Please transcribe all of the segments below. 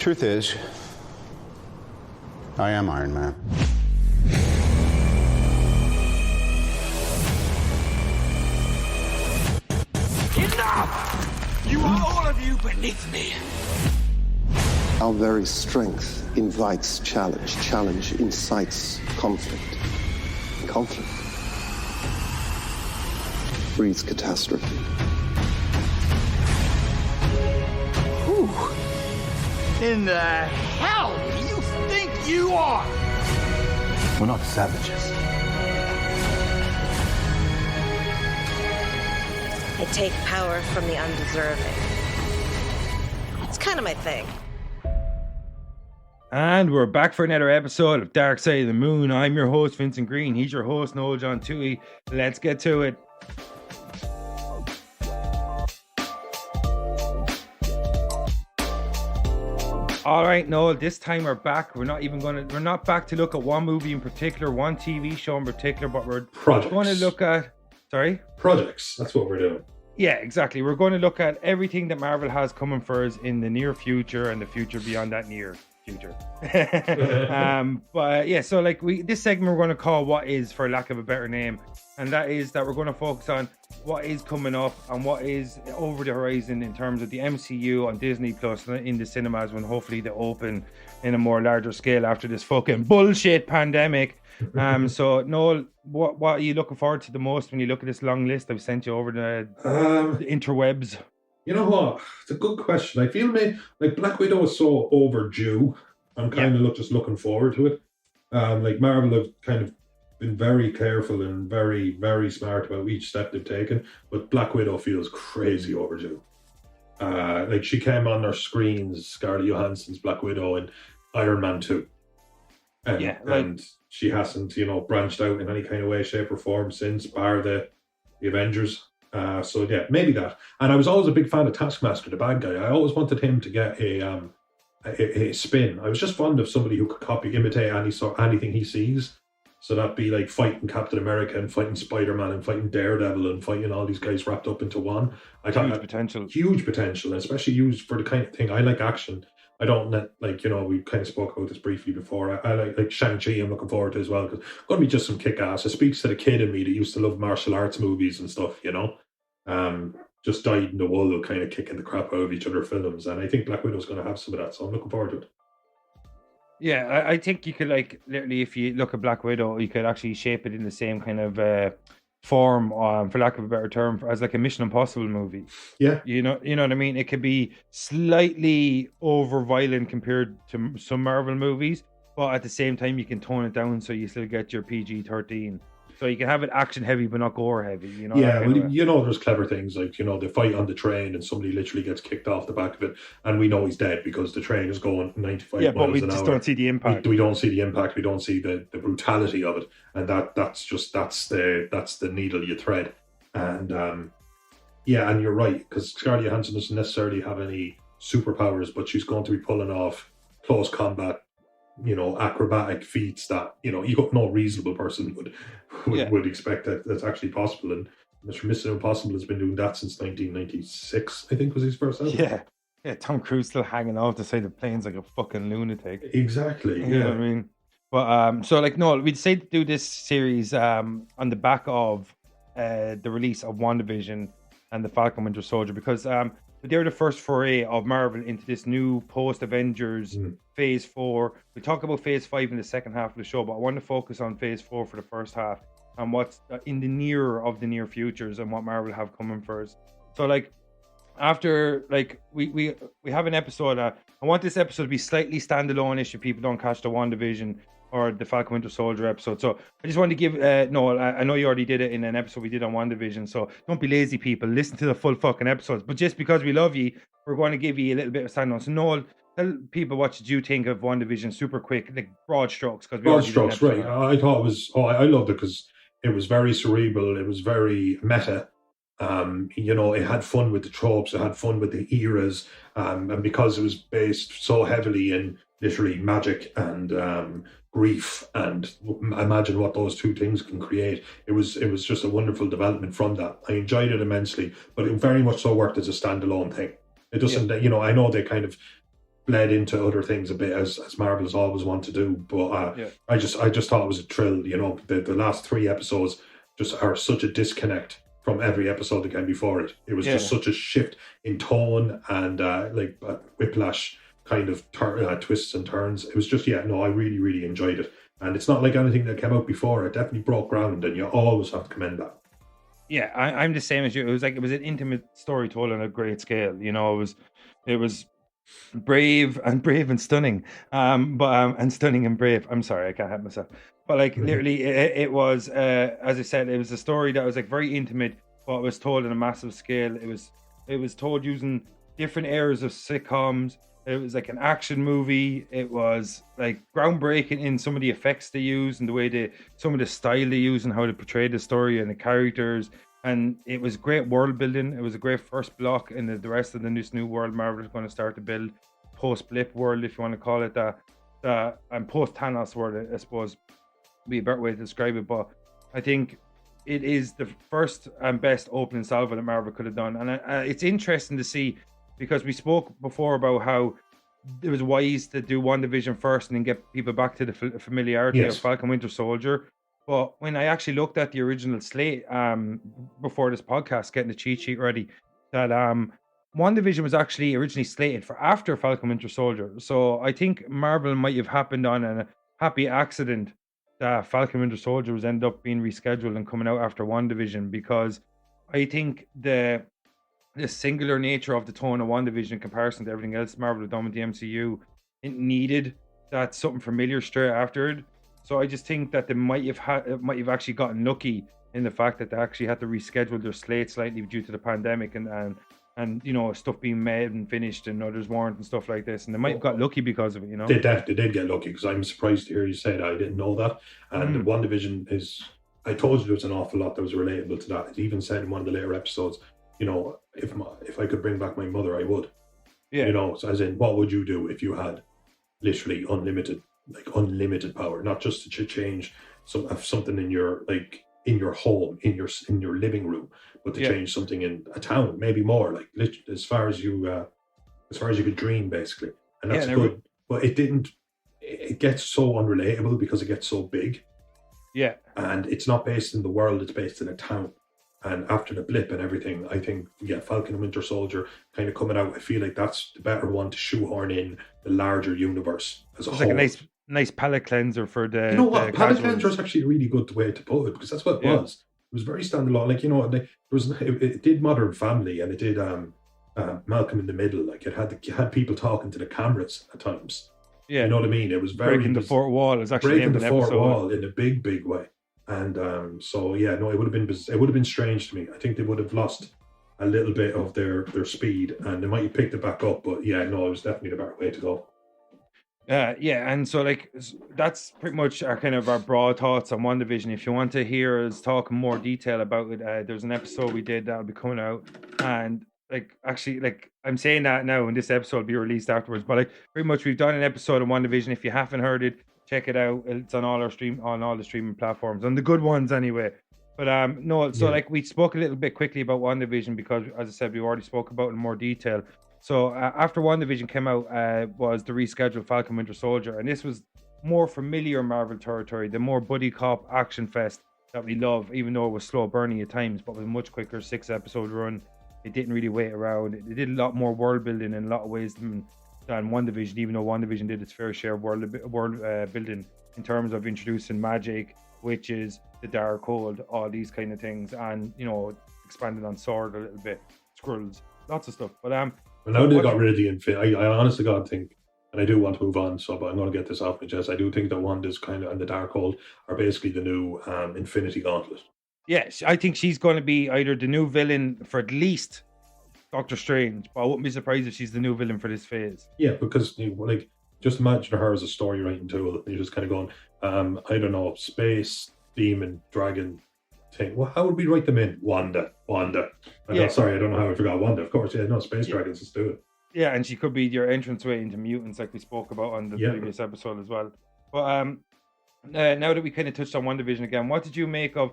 Truth is, I am Iron Man. Enough! You are all of you beneath me. Our very strength invites challenge. Challenge incites conflict. Conflict breeds catastrophe. Who in the hell do you think you are? We're not savages. I take power from the undeserving. It's kind of my thing. And we're back for another episode of Dark Side of the Moon. I'm your host, Vincent Green. He's your host, Noel John Toohey. Let's get to it. All right, Noel, this time we're back. We're not back to look at one movie in particular, one TV show in particular, but we're going to look at... Sorry? Projects. That's what we're doing. Yeah, exactly. We're going to look at everything that Marvel has coming for us in the near future and the future beyond that near future. But yeah, so like this segment we're going to call What Is, for lack of a better name. And that is that we're going to focus on what is coming up and what is over the horizon in terms of the MCU on Disney Plus in the cinemas when hopefully they open in a more larger scale after this fucking bullshit pandemic. So Noel, what are you looking forward to the most when you look at this long list I've sent you over the interwebs? You know what? It's a good question. I feel like Black Widow is so overdue. I'm kind of just looking forward to it. Like Marvel have kind of been very careful and very, very smart about each step they've taken, but Black Widow feels crazy overdue. Like she came on our screens, Scarlett Johansson's Black Widow and Iron Man 2. And she hasn't, branched out in any kind of way, shape or form since, bar the Avengers. So yeah, maybe that. And I was always a big fan of Taskmaster, the bad guy. I always wanted him to get a spin. I was just fond of somebody who could imitate anything he sees. So that'd be like fighting Captain America and fighting Spider-Man and fighting Daredevil and fighting all these guys wrapped up into one. I thought huge potential, especially used for the kind of thing. I like action. I don't we kind of spoke about this briefly before. I like Shang-Chi. I'm looking forward to as well because it's going to be just some kick-ass. It speaks to the kid in me that used to love martial arts movies and stuff. Just dyed in the wool, kind of kicking the crap out of each other films. And I think Black Widow's going to have some of that. So I'm looking forward to it. Yeah, I think you could literally, if you look at Black Widow, you could actually shape it in the same kind of form, for lack of a better term, as like a Mission Impossible movie. Yeah, you know what I mean. It could be slightly over violent compared to some Marvel movies, but at the same time you can tone it down so you still get your PG-13. So you can have it action heavy but not gore heavy. Yeah, well, there's clever things like they fight on the train and somebody literally gets kicked off the back of it, and we know he's dead because the train is going 95 miles an hour. Yeah, but we just don't see the impact. We don't see the impact. We don't see the brutality of it, and that's the needle you thread. And and you're right because Scarlett Johansson doesn't necessarily have any superpowers, but she's going to be pulling off close combat, acrobatic feats that no reasonable person would expect that's actually possible. And Mr. Mission Impossible has been doing that since 1996, I think was his first album. Yeah, Tom Cruise still hanging off the side of planes like a fucking lunatic. Exactly. You know what I mean? But so Noel, we decided to do this series on the back of the release of WandaVision and the Falcon Winter Soldier because they're the first foray of Marvel into this new post-Avengers Phase 4. We talk about Phase 5 in the second half of the show, but I want to focus on Phase 4 for the first half and what's in the near futures and what Marvel have coming for us. So after we have an episode. I want this episode to be slightly standalone-ish if people don't catch the WandaVision or the Falcon Winter Soldier episode. So I just wanted to give Noel, I know you already did it in an episode we did on WandaVision, so don't be lazy, people. Listen to the full fucking episodes. But just because we love you, we're going to give you a little bit of standalone. So Noel, tell people what did you think of WandaVision, super quick, broad strokes. Broad strokes, right. I thought it was, I loved it because it was very cerebral, it was very meta. It had fun with the tropes, it had fun with the eras, and because it was based so heavily in literally magic and grief, and imagine what those two things can create. It was just a wonderful development from that. I enjoyed it immensely, but it very much so worked as a standalone thing. It doesn't, I know they kind of bled into other things a bit as Marvel has always wanted to do. But I just thought it was a thrill. You know, the last 3 episodes just are such a disconnect from every episode that came before it. It was just such a shift in tone and whiplash kind of twists and turns. It was just I really, really enjoyed it. And it's not like anything that came out before. It definitely broke ground, and you always have to commend that. Yeah, I'm the same as you. It was an intimate story told on a great scale. You know, it was brave and stunning. And stunning and brave. I'm sorry, I can't help myself. But like literally, it was as I said, it was a story that was like very intimate, but it was told on a massive scale. It was told using different eras of sitcoms. It was like an action movie. It was like groundbreaking in some of the effects they use and the way some of the style they use and how they portray the story and the characters. And it was great world building. It was a great first block in the rest of this new world Marvel is going to start to build. Post-blip world, if you want to call it that. And post-Thanos world, I suppose, would be a better way to describe it. But I think it is the first and best opening salvo that Marvel could have done. And it's interesting to see, because we spoke before about how it was wise to do WandaVision first and then get people back to the familiarity of Falcon Winter Soldier. But when I actually looked at the original slate before this podcast, getting the cheat sheet ready, that WandaVision was actually originally slated for after Falcon Winter Soldier. So I think Marvel might have happened on a happy accident that Falcon Winter Soldier was ended up being rescheduled and coming out after WandaVision, because I think the singular nature of the tone of WandaVision in comparison to everything else Marvel have done with the MCU, it needed that something familiar straight after it. So I just think that they might have actually gotten lucky in the fact that they actually had to reschedule their slate slightly due to the pandemic and you know, stuff being made and finished and others weren't and stuff like this, and they might have got lucky because of it. You know, they did get lucky, because I'm surprised to hear you say that. I didn't know that. And WandaVision is, I told you there was an awful lot that was relatable to that. It even said in one of the later episodes, you know, if I could bring back my mother, I would. Yeah. You know, so as in, what would you do if you had literally unlimited power, not just to change something in your home, in your living room, but to change something in a town, maybe more, like as far as you could dream, basically. And that's good. But it gets so unrelatable because it gets so big. Yeah. And it's not based in the world, it's based in a town. And after the blip and everything, I think, Falcon and Winter Soldier kind of coming out, I feel like that's the better one to shoehorn in the larger universe as a whole. Like a nice palate cleanser for the... You know what? Palate cleanser is actually a really good way to put it, because that's what it was. It was very standalone. Like, you know, it did Modern Family, and it did Malcolm in the Middle. Like, it had people talking to the cameras at times. Yeah. You know what I mean? It was very... Breaking the fourth wall is actually breaking the fourth wall in a big, big way. And it would have been strange to me. I think they would have lost a little bit of their speed, and they might have picked it back up. But it was definitely the better way to go. And so like that's pretty much our broad thoughts on WandaVision. If you want to hear us talk in more detail about it, there's an episode we did that'll be coming out, and I'm saying that now, and this episode will be released afterwards. But pretty much we've done an episode of WandaVision. If you haven't heard it, check it out. It's on all the streaming platforms, on the good ones anyway. But we spoke a little bit quickly about WandaVision because, as I said, we already spoke about it in more detail. So after WandaVision came out, was the rescheduled Falcon Winter Soldier, and this was more familiar Marvel territory, the more buddy cop action fest that we love, even though it was slow burning at times, but was a much quicker 6-episode run. It didn't really wait around. It did a lot more world building in a lot of ways than WandaVision, even though WandaVision did its fair share of world building in terms of introducing magic, witches, the Darkhold, all these kind of things, and, you know, expanded on Sword a little bit, Skrulls, lots of stuff. But well, now they got rid of the Infinity. I honestly God think, and I do want to move on, but I'm going to get this off my chest. I do think that Wanda's and the Darkhold are basically the new Infinity Gauntlet. Yes, I think she's going to be either the new villain for at least Doctor Strange, but I wouldn't be surprised if she's the new villain for this phase. Yeah, because just imagine her as a story writing tool. You're just kind of going, I don't know, space, demon, dragon thing. Well, how would we write them in? Wanda. Sorry, I don't know how I forgot Wanda. Of course, space dragons. Let's do it. Yeah, and she could be your entranceway into mutants, like we spoke about on the previous episode as well. But now that we kind of touched on WandaVision again, what did you make of?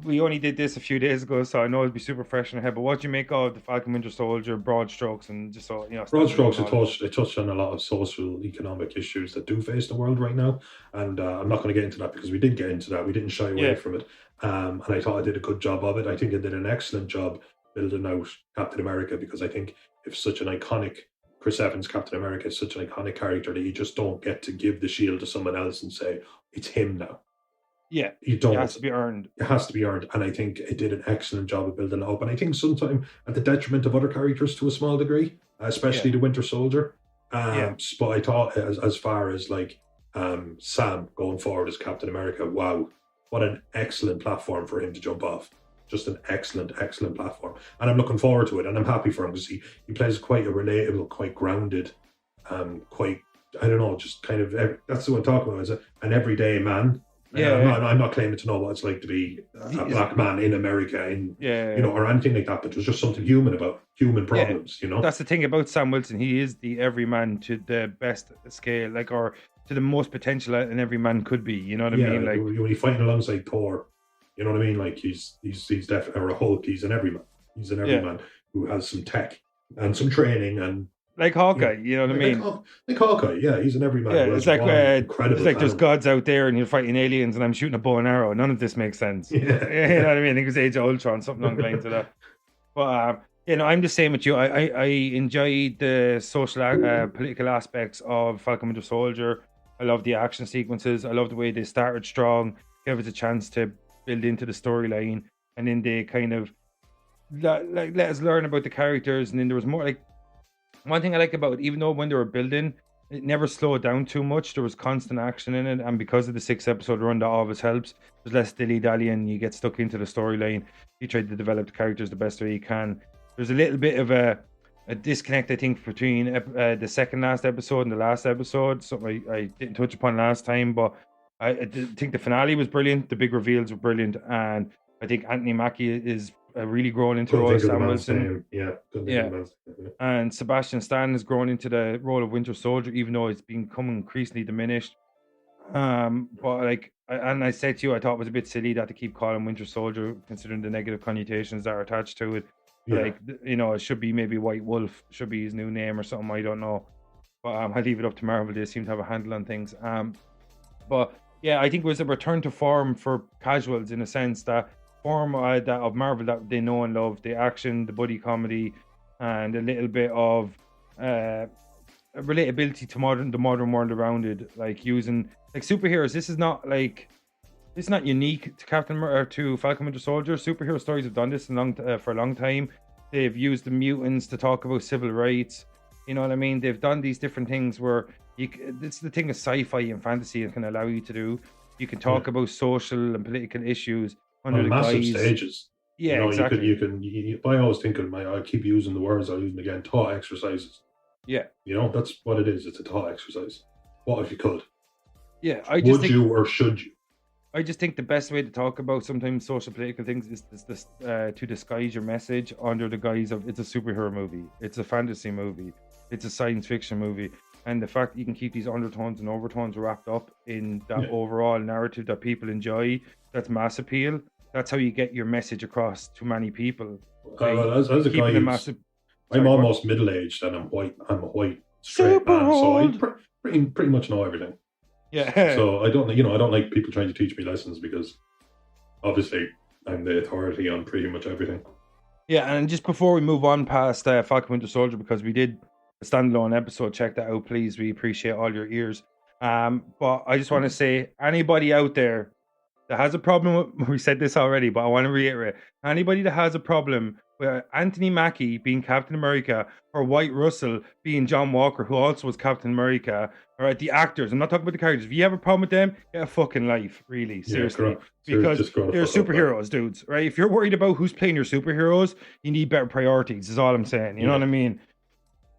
we only did this a few days ago, so I know it'll be super fresh in the head. But what do you make of the Falcon Winter Soldier, broad strokes, and just so broad strokes, it touched on a lot of social, economic issues that do face the world right now, and I'm not going to get into that because we did get into that. We didn't shy away from it, and I thought I did a good job of it. I think I did an excellent job building out Captain America, because I think if such an iconic Chris Evans Captain America is such an iconic character that you just don't get to give the shield to someone else and say it's him now. Yeah, you don't. It has to be earned. It has to be earned, and I think it did an excellent job of building it up. And I think sometimes at the detriment of other characters to a small degree, especially the Winter Soldier. But I thought, as far as like Sam going forward as Captain America, wow, what an excellent platform for him to jump off. Just an excellent platform, and I'm looking forward to it, and I'm happy for him because he plays quite a relatable, quite grounded, quite, I don't know, just kind of that's what I'm talking about, is an everyday man. I'm not claiming to know what it's like to be a black man in America, or anything like that, but there's just something human about human problems, That's the thing about Sam Wilson. He is the everyman to the best scale, or to the most potential an everyman could be. You know what I mean? Like when he's fighting alongside Thor, you know what I mean? Like he's definitely, or a Hulk. He's an everyman. He's an everyman who has some tech and some training and. Like Hawkeye, you know what I mean? Like Hawkeye, he's an everyman. Yeah, it's like there's gods out there and you're fighting aliens and I'm shooting a bow and arrow. None of this makes sense. You know what I mean? I think it was Age of Ultron, something along the lines of that. But I'm just saying with you, I enjoyed the social, political aspects of Falcon Winter Soldier. I love the action sequences. I love the way they started strong, gave us a chance to build into the storyline, and then they kind of let us learn about the characters, and then there was more like. One thing I like about it, even though when they were building, it never slowed down too much. There was constant action in it, and because of the 6-episode run, that always helps. There's less dilly-dally, and you get stuck into the storyline. You try to develop the characters the best way you can. There's a little bit of a disconnect, I think, between the second last episode and the last episode. Something I didn't touch upon last time, but I think the finale was brilliant. The big reveals were brilliant, and I think Anthony Mackie is really grown into the role of Sam Wilson. And Sebastian Stan has grown into the role of Winter Soldier, even though it's becoming increasingly diminished. But like, and I said to you, I thought it was a bit silly that to keep calling Winter Soldier, considering the negative connotations that are attached to it. Like, it should be maybe White Wolf, should be his new name or something. I don't know, but I leave it up to Marvel. They seem to have a handle on things. But yeah, I think it was a return to form for casuals, in a sense, that form that of Marvel that they know and love, the action, the buddy comedy, and a little bit of relatability to the modern world around it, like using like superheroes. This is not unique to to Falcon Winter Soldier. Superhero stories have done this for a long time. They've used the mutants to talk about civil rights. You know what I mean? They've done these different things where it's the thing of sci-fi and fantasy it can allow you to do. You can talk about social and political issues under the massive guise. stages. Yeah, exactly. You can. I always think I keep using the words, I'll use them again. Thought exercises. Yeah. That's what it is. It's a thought exercise. What if you could? Yeah, would you or should you? I just think the best way to talk about sometimes social political things is to disguise your message under the guise of it's a superhero movie, it's a fantasy movie, it's a science fiction movie. And the fact that you can keep these undertones and overtones wrapped up in that overall narrative that people enjoy, that's mass appeal. That's how you get your message across to many people. As a guy, I'm almost middle-aged and I'm white. I'm a white straight man, so I pretty much know everything. Yeah. So I don't like people trying to teach me lessons, because obviously I'm the authority on pretty much everything. Yeah, and just before we move on past Falcon Winter Soldier, because we did a standalone episode, check that out, please. We appreciate all your ears. But I just want to say, anybody out there that has a problem with, we said this already, but I want to reiterate, anybody that has a problem with Anthony Mackie being Captain America, or White Russell being John Walker, who also was Captain America, or the actors, I'm not talking about the characters. If you have a problem with them, get a fucking life, really, seriously. Because they're superheroes, dudes, right? If you're worried about who's playing your superheroes, you need better priorities, is all I'm saying. You know what I mean?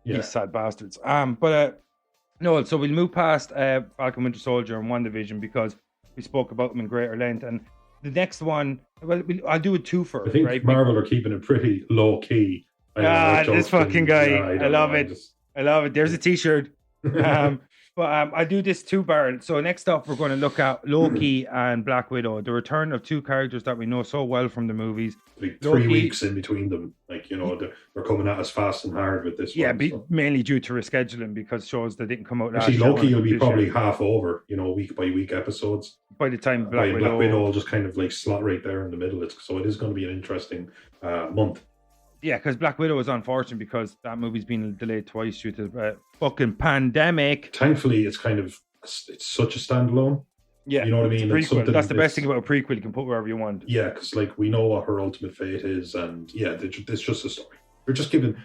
Yeah. These sad bastards. No, so we'll move past Falcon Winter Soldier and WandaVision, because we spoke about them in greater length. And the next one, well, I'll do it twofer. I think right? Marvel are keeping it pretty low key. This fucking guy. I love it. I love it. There's a t-shirt. But But I do this too, Baron. So next up, we're going to look at Loki and Black Widow, the return of two characters that we know so well from the movies. Like Loki- 3 weeks in between them, like they're coming at us fast and hard with this. Yeah, one, so. mainly due to rescheduling because shows that didn't come out last Actually, year. Loki will be this probably year. half over, week by week episodes. By the time Black Widow will just kind of like slot right there in the middle. So it is going to be an interesting month. Yeah, because Black Widow is unfortunate because that movie's been delayed twice due to fucking pandemic. Thankfully, it's such a standalone. Yeah, you know what I mean. It's prequel. That's the best thing about a prequel. You can put wherever you want. Yeah, because like we know what her ultimate fate is, and yeah, it's just a story. We're just giving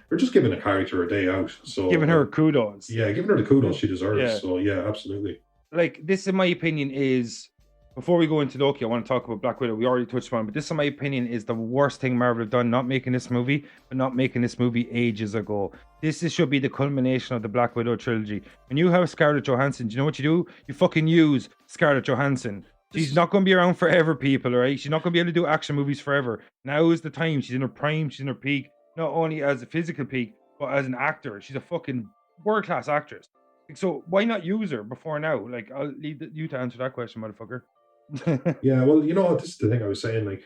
a character a day out. So giving her kudos. Yeah, giving her the kudos she deserves. Yeah. So yeah, absolutely. Like this, in my opinion, is before we go into Loki, I want to talk about Black Widow. We already touched on it, but this, in my opinion, is the worst thing Marvel have done, not making this movie, but not making this movie ages ago. This should be the culmination of the Black Widow trilogy. When you have Scarlett Johansson, do you know what you do? You fucking use Scarlett Johansson. She's not going to be around forever, people, all right? She's not going to be able to do action movies forever. Now is the time. She's in her prime. She's in her peak, not only as a physical peak, but as an actor. She's a fucking world-class actress. So why not use her before now? Like, I'll leave you to answer that question, motherfucker. Yeah, well, this is the thing I was saying. Like,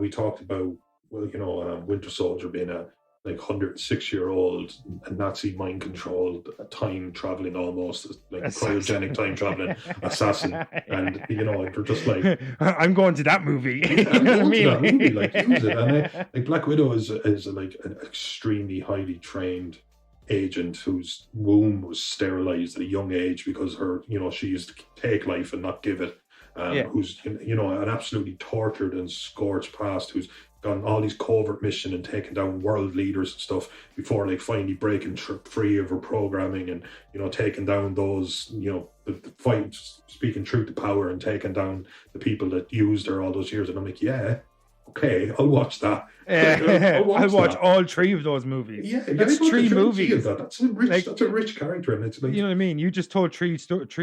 we talked about, Winter Soldier being a 106-year-old Nazi mind-controlled, time traveling, almost like cryogenic time traveling assassin, and they're just like, I'm going to that movie. Yeah, I'm going to that movie, like use it. And like Black Widow is like an extremely highly trained agent whose womb was sterilized at a young age because her, she used to take life and not give it. Who's an absolutely tortured and scorched past, who's gone all these covert mission and taken down world leaders and stuff before like finally breaking free of her programming and taking down those the fight, speaking truth to power and taking down the people that used her all those years. And I'm like, yeah, okay, I'll watch that. I'll watch all 3 of those movies. Yeah, it's 3 movies. That's a rich character, and it's like, you know what I mean. You just told 3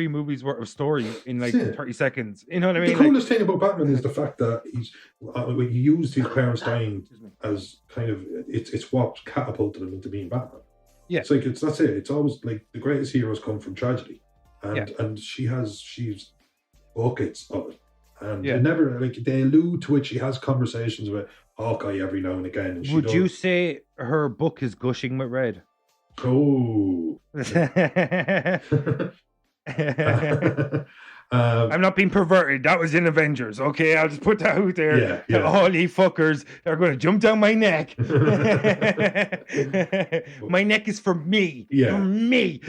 movies worth of story in like 30 seconds. You know what I mean? The coolest thing about Batman is the fact that he's he used his parents dying as kind of it's what catapulted him into being Batman. Yeah, it's like that's it. It's always like the greatest heroes come from tragedy, and she's buckets of it. And they never they allude to it. She has conversations with Hawkeye every now and again. And would you say her book is gushing with red? Oh, I'm not being perverted. That was in Avengers. Okay, I'll just put that out there. Yeah. All you fuckers are going to jump down my neck. My neck is for me. Yeah. For me.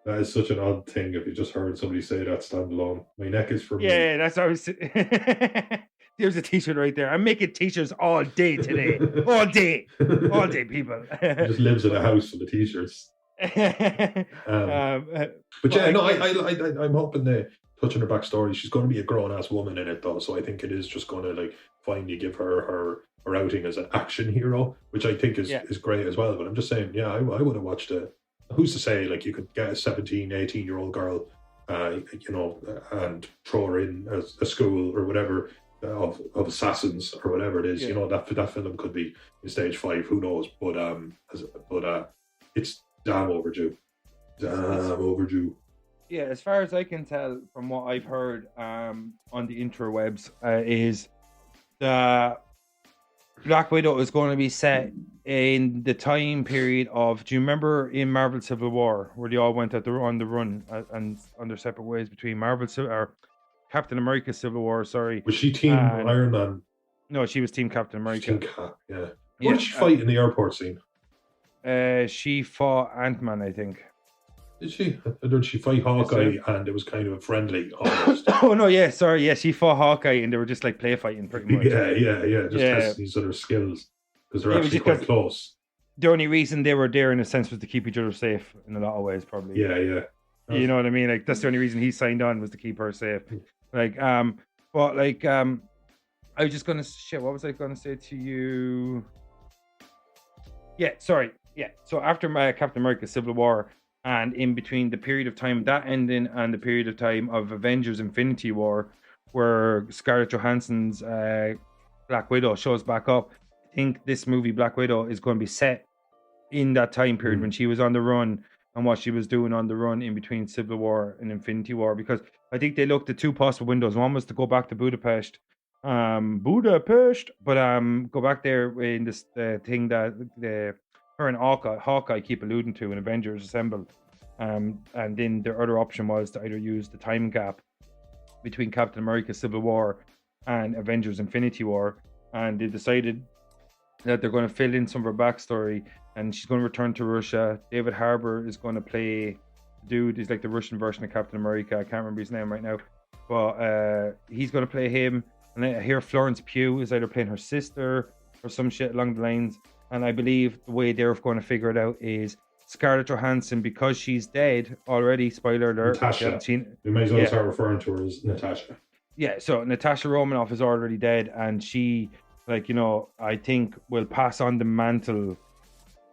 That is such an odd thing if you just heard somebody say that standalone. My neck is for me. Yeah, that's what I was. There's a t-shirt right there. I'm making t-shirts all day today. All day, people. He just lives in a house full of t-shirts. But yeah, no, I'm hoping they touching her backstory. She's going to be a grown-ass woman in it, though, so I think it is just going to like finally give her outing as an action hero, which I think is great as well. But I'm just saying, I would have watched it. Who's to say, like, you could get a 17, 18-year-old girl, and throw her in a school or whatever of assassins or whatever it is. That film could be in stage 5. Who knows? But it's damn overdue. Overdue. Yeah, as far as I can tell from what I've heard on the interwebs, is the Black Widow is going to be set in the time period of, do you remember in Marvel Civil War where they all went on the run and on their separate ways between Captain America Civil War, sorry. Was she Team Iron Man? No, she was Team Captain America. Team Cap, yeah. What did she fight in the airport scene? She fought Ant-Man, I think. Did she? Or did she fight Hawkeye and it was kind of a friendly almost? Oh, no, yeah, sorry. Yeah, she fought Hawkeye and they were just like play fighting pretty much. Yeah. Just testing each other's skills because they're actually quite close. The only reason they were there in a sense was to keep each other safe in a lot of ways, probably. Yeah. You know what I mean? Like, that's the only reason he signed on was to keep her safe. Like, I was just going to, what was I going to say to you? Yeah, sorry. Yeah, so after Captain America Civil War, and in between the period of time that ending and the period of time of Avengers Infinity War, where Scarlett Johansson's Black Widow shows back up, I think this movie Black Widow is going to be set in that time period when she was on the run and what she was doing on the run in between Civil War and Infinity War, because I think they looked at two possible windows. One was to go back to Budapest, but go back there in this thing that her and Hawkeye keep alluding to in Avengers Assemble. And then their other option was to either use the time gap between Captain America Civil War and Avengers Infinity War, and they decided that they're going to fill in some of her backstory, and she's going to return to Russia. David Harbour is going to play dude. He's like the Russian version of Captain America. I can't remember his name right now, but he's going to play him. And I hear Florence Pugh is either playing her sister or some shit along the lines. And I believe the way they're going to figure it out is Scarlett Johansson, because she's dead already. Spoiler alert. Natasha. We may as well start referring to her as Natasha. Yeah, so Natasha Romanoff is already dead, and she, like, you know, I think will pass on the mantle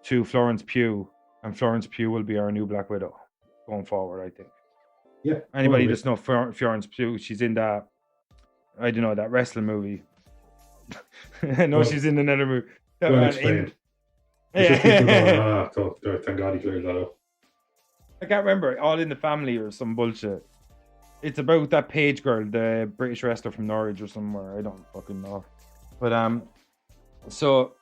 to Florence Pugh, and Florence Pugh will be our new Black Widow going forward, I think. Yeah. Anybody just know Florence Pugh? She's in that, I don't know, that wrestling movie. I know she's in another movie. Well explained. Thank God he cleared that up. I can't remember. All in the Family or some bullshit. It's about that Page girl, the British wrestler from Norwich or somewhere. I don't fucking know. But so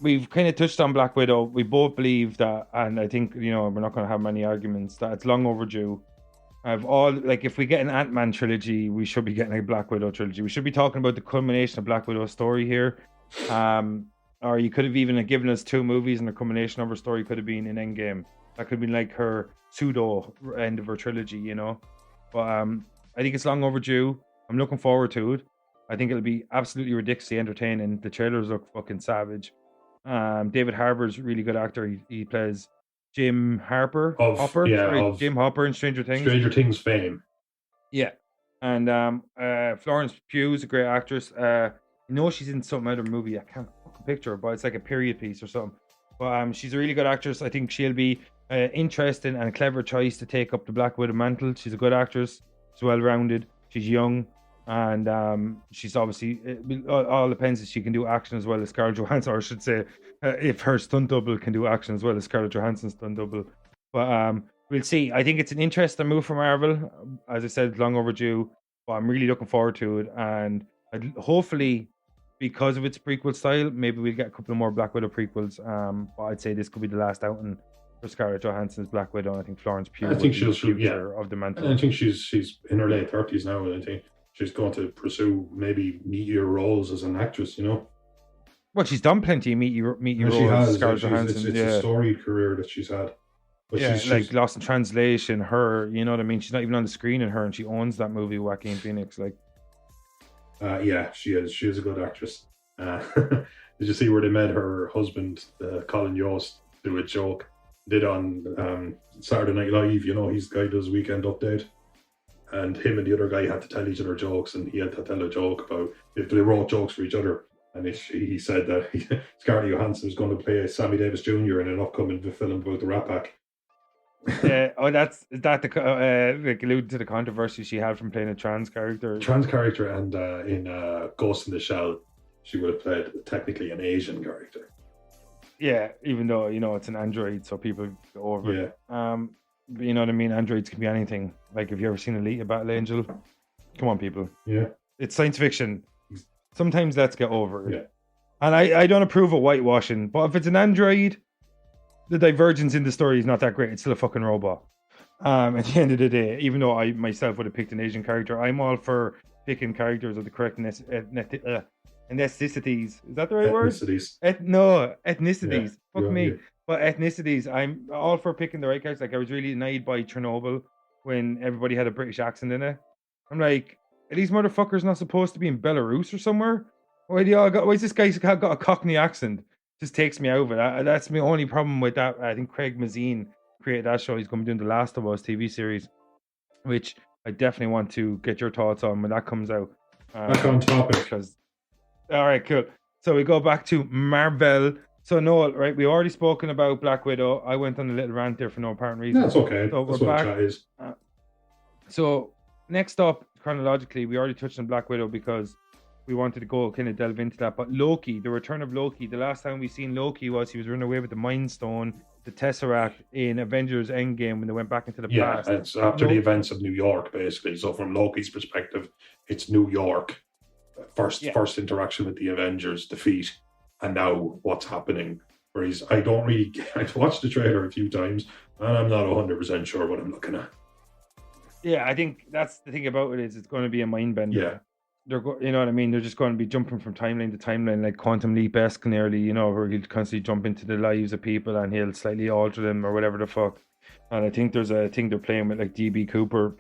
we've kind of touched on Black Widow. We both believe that, and I think, you know, we're not going to have many arguments, that it's long overdue. If we get an Ant-Man trilogy, we should be getting a Black Widow trilogy. We should be talking about the culmination of Black Widow's story here. Or you could have even given us 2 movies, and the culmination of her story could have been in Endgame. That could have been like her pseudo end of her trilogy, you know. But I think it's long overdue. I'm looking forward to it. I think it'll be absolutely ridiculously entertaining. The trailers look fucking savage. David Harbour's a really good actor. He plays Jim Hopper Jim Hopper in Stranger Things. Stranger Things fame. Yeah. And Florence Pugh is a great actress. I know she's in some other movie. I can't fucking picture her, but it's like a period piece or something. But she's a really good actress. I think she'll be interesting and a clever choice to take up the Black Widow mantle. She's a good actress. She's well-rounded. She's young. And she's obviously, all depends if she can do action as well as Scarlett Johansson, or I should say, if her stunt double can do action as well as Scarlett Johansson's stunt double. But we'll see. I think it's an interesting move for Marvel. As I said, it's long overdue, but I'm really looking forward to it. And hopefully, because of its prequel style, maybe we'll get a couple of more Black Widow prequels. But I'd say this could be the last outing for Scarlett Johansson's Black Widow. And I think Florence Pugh I think she'll of the mantle. I think she's in her late 30s now, and I think she's going to pursue maybe meatier roles as an actress, you know. Well, she's done plenty of meatier roles. She has. Scarlett Johansson. It's a storied career that she's had. But she's like Lost in Translation. Her, you know what I mean. She's not even on the screen in her, and she owns that movie, Joaquin Phoenix. Like, she is. She is a good actress. Did you see where they made her husband, Colin Yost, do a joke? Did on Saturday Night Live. You know, he's the guy who does Weekend Update. And him and the other guy had to tell each other jokes, and he had to tell a joke about if they wrote jokes for each other. And he said that Scarlett Johansson was going to play Sammy Davis Jr. in an upcoming film about the Rat Pack. Is that the like alluded to the controversy she had from playing a trans character? And in Ghost in the Shell, she would have played technically an Asian character. Yeah, even though, you know, it's an android, so people go over it. But you know what I mean? Androids can be anything. Like, have you ever seen Elite, a Battle Angel? Come on, people. Yeah. It's science fiction. Sometimes let's get over it. Yeah. And I don't approve of whitewashing, but if it's an android, the divergence in the story is not that great. It's still a fucking robot. At the end of the day, even though I myself would have picked an Asian character, I'm all for picking characters of the correct ethnicities. Is that the right word? Ethnicities. Ethnicities. Yeah. Fuck me. Yeah. But ethnicities, I'm all for picking the right characters. Like, I was really annoyed by Chernobyl when everybody had a British accent in it. I'm like, are these motherfuckers not supposed to be in Belarus or somewhere? Why is this guy got a Cockney accent? Just takes me out of it. That's my only problem with that. I think Craig Mazin created that show. He's going to be doing the Last of Us TV series, which I definitely want to get your thoughts on when that comes out. Back on topic. All right, cool. So we go back to Marvel. So Noel, right? We already spoken about Black Widow. I went on a little rant there for no apparent reason. That's okay. So that's we're what back. chat is. So next up, chronologically, we already touched on Black Widow because we wanted to go kind of delve into that. But Loki, the return of Loki. The last time we seen Loki was he was running away with the Mind Stone. the Tesseract in Avengers Endgame when they went back into the Yeah, past. it's after the events of New York, basically. So from Loki's perspective, it's New York. First interaction with the Avengers, defeat, and now what's happening. Where I watched the trailer a few times, and I'm not 100% sure what I'm looking at. Yeah, I think that's the thing about it is it's going to be a mind bender. Yeah. You know what I mean? They're just going to be jumping from timeline to timeline, like Quantum Leap-esque nearly, you know, where he'll constantly jump into the lives of people and he'll slightly alter them or whatever the fuck. And I think there's a thing they're playing with, like DB Cooper,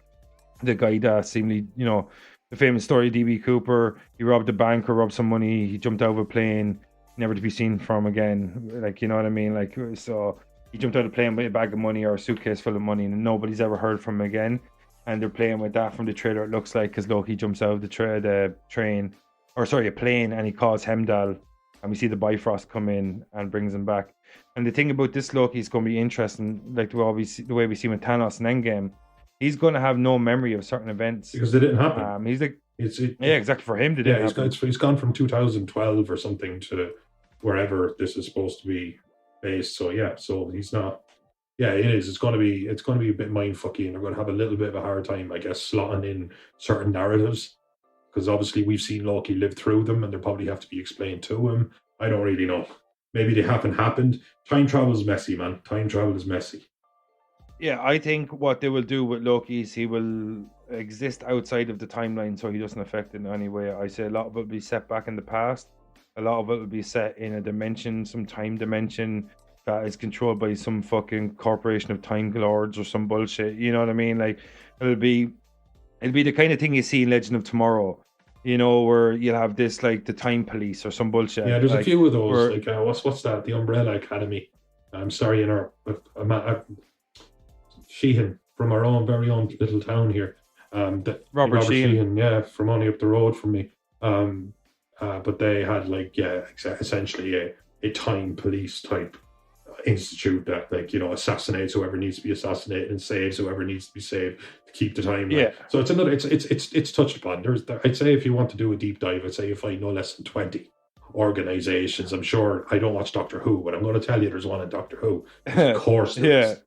the guy that seemingly, you know, the famous story of DB Cooper, he robbed a bank or robbed some money, he jumped out of a plane, never to be seen from again. Like, you know what I mean? Like, so he jumped out of a plane with a bag of money or a suitcase full of money and nobody's ever heard from him again. And they're playing with that from the trailer, it looks like, because Loki jumps out of the a plane, and he calls Hemdall, and we see the Bifrost come in and brings him back. And the thing about this Loki is going to be interesting, like the way we see with Thanos in Endgame, he's going to have no memory of certain events. Because they didn't happen. He's like, yeah, exactly, for him, he's gone from 2012 or something to wherever this is supposed to be based. So yeah, so he's not. Yeah, it is. It's going to be a bit mindfucky, and they're going to have a little bit of a hard time, I guess, slotting in certain narratives, because obviously we've seen Loki live through them, and they probably have to be explained to him. I don't really know. Maybe they haven't happened. Time travel is messy, man. Time travel is messy. Yeah, I think what they will do with Loki is he will exist outside of the timeline, so he doesn't affect it in any way. I say a lot of it will be set back in the past. A lot of it will be set in a dimension, some time dimension, that is controlled by some fucking corporation of time lords or some bullshit. You know what I mean? Like, it'll be the kind of thing you see in Legend of Tomorrow, you know, where you'll have this, like, the time police or some bullshit. Yeah, there's like, a few of those. What's that? The Umbrella Academy. I'm sorry, in our Sheehan from our own very own little town here. Robert Sheehan, yeah, from only up the road from me. But they had essentially a time police type institute that, like, you know, assassinates whoever needs to be assassinated and saves whoever needs to be saved to keep the timeline. Yeah. So it's touched upon. I'd say if you want to do a deep dive, I'd say you find no less than 20 organizations. I'm sure I don't watch Doctor Who, but I'm going to tell you there's one in Doctor Who. Of course there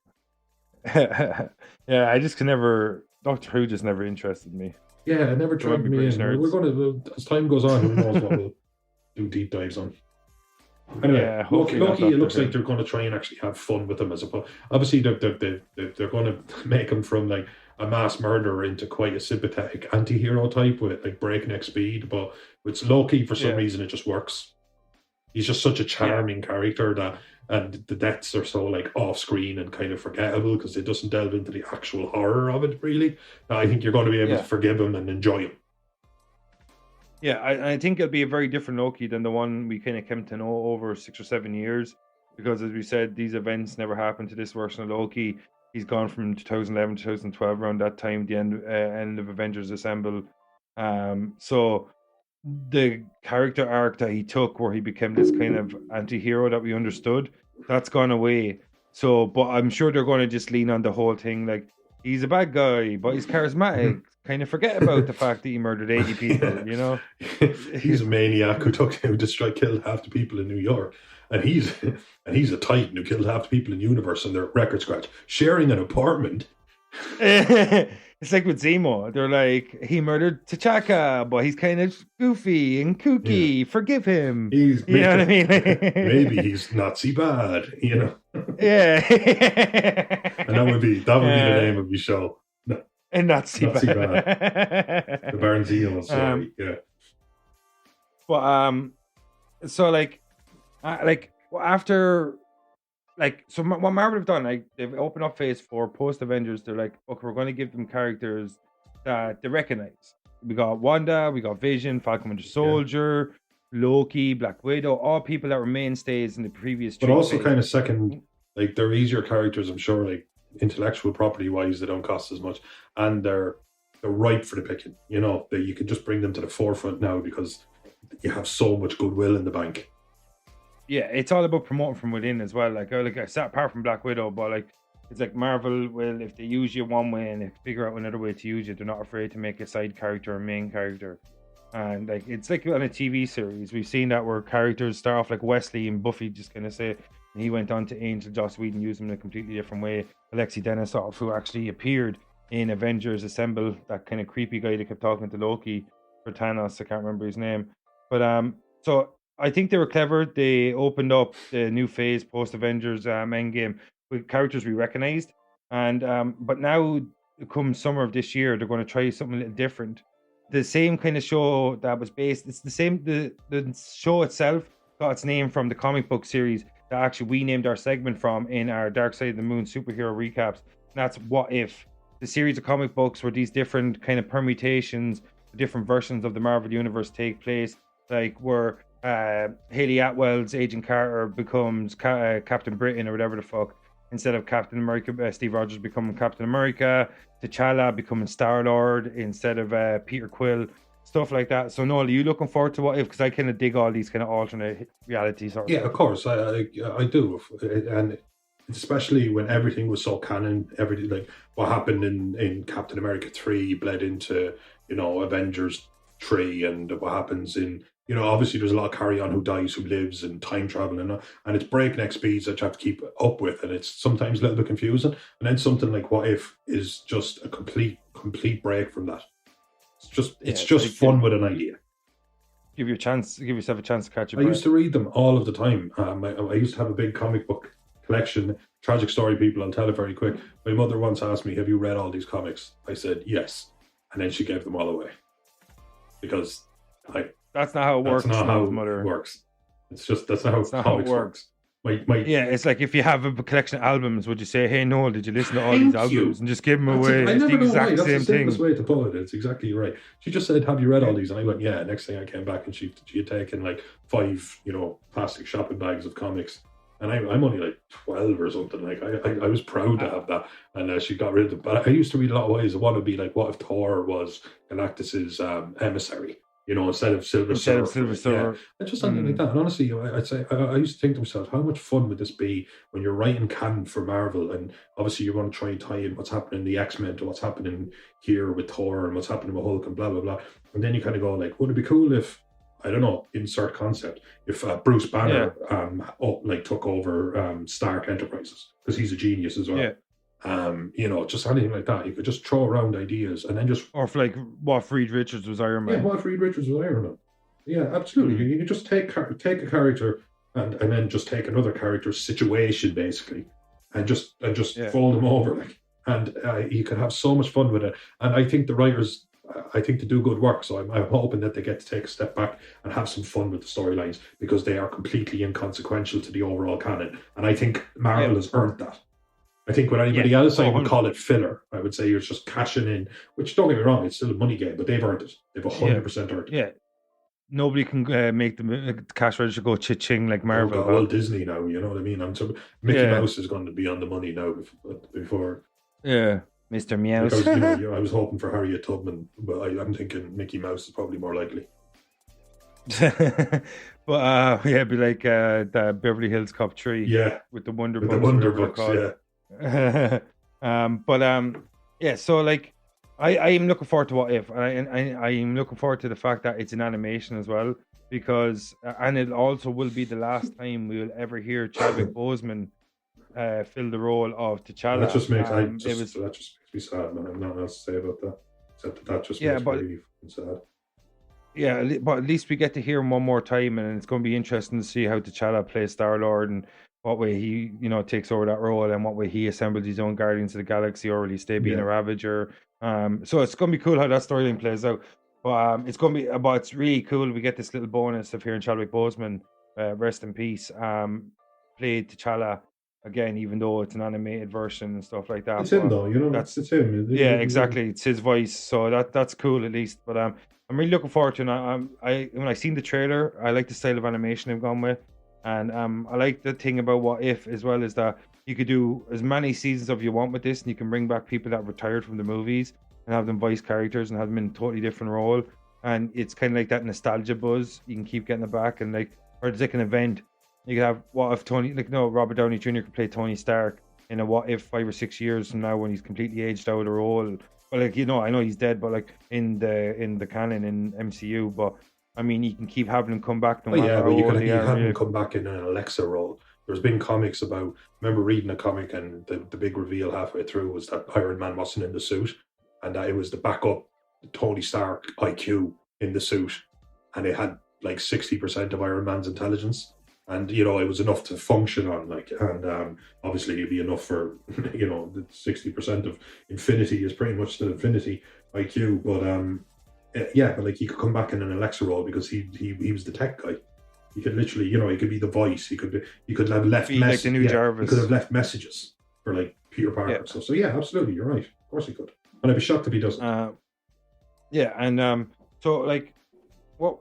is. Yeah, I just can never. Doctor Who just never interested me. Yeah, it never tried me in. We're going to, as time goes on, who knows what we'll do deep dives on. Anyway, yeah, Loki, it looks like they're going to try and actually have fun with him as opposed. Obviously, they're going to make him from like a mass murderer into quite a sympathetic anti-hero type with like breakneck speed. But with Loki, for some reason, it just works. He's just such a charming character that, and the deaths are so like off screen and kind of forgettable because it doesn't delve into the actual horror of it really. I think you're going to be able to forgive him and enjoy him. Yeah, I think it'll be a very different Loki than the one we kind of came to know over 6 or 7 years. Because as we said, these events never happened to this version of Loki. He's gone from 2011 to 2012, around that time, the end of Avengers Assemble. So the character arc that he took, where he became this kind of anti-hero that we understood, that's gone away. So, but I'm sure they're going to just lean on the whole thing, like, he's a bad guy, but he's charismatic. Kind of forget about the fact that he murdered 80 people, you know? He's a maniac who killed half the people in New York. And he's a titan who killed half the people in the universe and their record scratch. Sharing an apartment. It's like with Zemo. They're like, he murdered T'Chaka, but he's kind of goofy and kooky. Yeah. Forgive him. You know what I mean? Maybe he's Nazi bad, you know? Yeah. And that would be the name of your show. And Nazi bad. The Barnzino story, yeah. But so after, like, so what Marvel have done, like, they've opened up Phase 4 post Avengers. They're like, okay, we're going to give them characters that they recognize. We got Wanda, we got Vision, Falcon Winter Soldier, Loki, Black Widow, all people that were mainstays in the previous. But also kind of second, like, they're easier characters, I'm sure, like, intellectual property wise, they don't cost as much, and they're ripe for the picking. You know, that you can just bring them to the forefront now because you have so much goodwill in the bank. Yeah, it's all about promoting from within as well. Like I said, apart from Black Widow, but like, it's like Marvel will, if they use you one way and they figure out another way to use you, they're not afraid to make a side character a main character. And like, it's like on a TV series, we've seen that where characters start off like Wesley and Buffy, just kind of say, And he went on to Angel. Joss Whedon used him in a completely different way. Alexei Denisov, who actually appeared in Avengers Assemble, that kind of creepy guy that kept talking to Loki for Thanos. I can't remember his name. But so I think they were clever. They opened up the new phase post Avengers Endgame with characters we recognized. And but now, come summer of this year, they're going to try something a little different. The same kind of show that was based, it's the same, the show itself got its name from the comic book series that actually we named our segment from in our Dark Side of the Moon superhero recaps. And that's What If. The series of comic books where these different kind of permutations, different versions of the Marvel Universe take place, like where Haley Atwell's Agent Carter becomes Captain Britain or whatever the fuck, instead of Captain America, Steve Rogers becoming Captain America, T'Challa becoming Star-Lord instead of Peter Quill, stuff like that. So Noel, are you looking forward to What If? Because I kind of dig all these kind of alternate realities. Yeah, of course, I do, and especially when everything was so canon, everything like what happened in Captain America 3 bled into, Avengers 3, and what happens in, obviously there's a lot of carry on, who dies, who lives, and time travel, and it's breakneck speeds that you have to keep up with, and it's sometimes a little bit confusing. And then something like What If is just a complete break from that. It's just fun with an idea. Give yourself a chance to catch your I breath. used to read them all of the time. I used to have a big comic book collection. Tragic story, people, I'll tell it very quick. My mother once asked me, "Have you read all these comics?" I said yes, and then she gave them all away because that's not how it works. That's not how mother. It works. It's just that's not how comics works. Yeah, it's like if you have a collection of albums, would you say, "Hey Noel, did you listen to all these albums?" and just give them away? I never the know exact why. That's same the thing. simplest way to put it. It's exactly right. She just said, "Have you read all these?" And I went, "Yeah." Next thing I came back and she had taken like 5, plastic shopping bags of comics. And I'm only like 12 or something. Like I was proud to have that, and she got rid of them. But I used to read a lot of ways. I want to be like, what if Thor was Galactus's emissary? Instead of Silver Surfer. Yeah. And just something like that. And honestly, I'd say I used to think to myself, how much fun would this be when you're writing canon for Marvel, and obviously you want to try and tie in what's happening in the X-Men to what's happening here with Thor and what's happening with Hulk and blah blah blah. And then you kind of go like, would it be cool if, I don't know, insert concept, if Bruce Banner took over Stark Enterprises, because he's a genius as well. Yeah. Just anything like that. You could just throw around ideas and then just... Or if, like, what if Reed Richards was Iron Man? Yeah, what if Reed Richards was Iron Man? Yeah, absolutely. You can just take a character and then just take another character's situation, basically, and just fold them over, like, and you can have so much fun with it. And I think the writers... I think they do good work, so I'm hoping that they get to take a step back and have some fun with the storylines, because they are completely inconsequential to the overall canon. And I think Marvel has earned that. I think with anybody else, I would call it filler. I would say you're just cashing in, which, don't get me wrong, it's still a money game, but they've earned it. They've 100% earned it. Yeah. Nobody can make the cash register go cha-ching like Marvel. Well, Disney now, you know what I mean? Mickey Mouse is going to be on the money now before. Yeah. Mr. Meows. Because, I was hoping for Harriet Tubman, but I'm thinking Mickey Mouse is probably more likely. But it'd be like the Beverly Hills Cop 3. Yeah. With the Wonder Books. The Wonder Books, yeah. So like I am looking forward to What If, and I am looking forward to the fact that it's an animation as well, because and it also will be the last time we will ever hear Chadwick Boseman fill the role of T'Challa. That just makes that just makes me sad, man. I have nothing else to say about that, except that just makes me really sad. Yeah, but at least we get to hear him one more time, and it's going to be interesting to see how T'Challa plays Star-Lord, and what way he, takes over that role, and what way he assembles his own Guardians of the Galaxy, or will he stay being a Ravager? So it's going to be cool how that storyline plays out. But it's going to be, but it's really cool. We get this little bonus of hearing Chadwick Boseman, rest in peace, play T'Challa again, even though it's an animated version and stuff like that. It's him though, it's him. Yeah, exactly. It's his voice, so that's cool at least. But I'm really looking forward to it. When I seen the trailer, I like the style of animation they've gone with, and I like the thing about What If as well, is that you could do as many seasons of you want with this, and you can bring back people that retired from the movies and have them voice characters and have them in a totally different role, and it's kind of like that nostalgia buzz. You can keep getting it back, and or it's like an event. You could have, what if Robert Downey Jr. could play Tony Stark in a What If 5 or 6 years from now, when he's completely aged out of the role. Well, I know he's dead, but in the canon in MCU. But I mean, you can keep having him come back. You can have him come back in an Alexa role. There's been comics about. Remember reading a comic, and the big reveal halfway through was that Iron Man wasn't in the suit, and that it was the backup Tony Stark IQ in the suit, and it had like 60% of Iron Man's intelligence, and it was enough to function on, like, and obviously it'd be enough for the 60% of Infinity is pretty much the Infinity IQ, but but like he could come back in an Alexa role because he was the tech guy. He could literally, he could be the voice. He could have left like the new Jarvis. He could have left messages for like Peter Parker. Yeah. So yeah, absolutely, you're right. Of course he could. And I'd be shocked if he doesn't. So like, what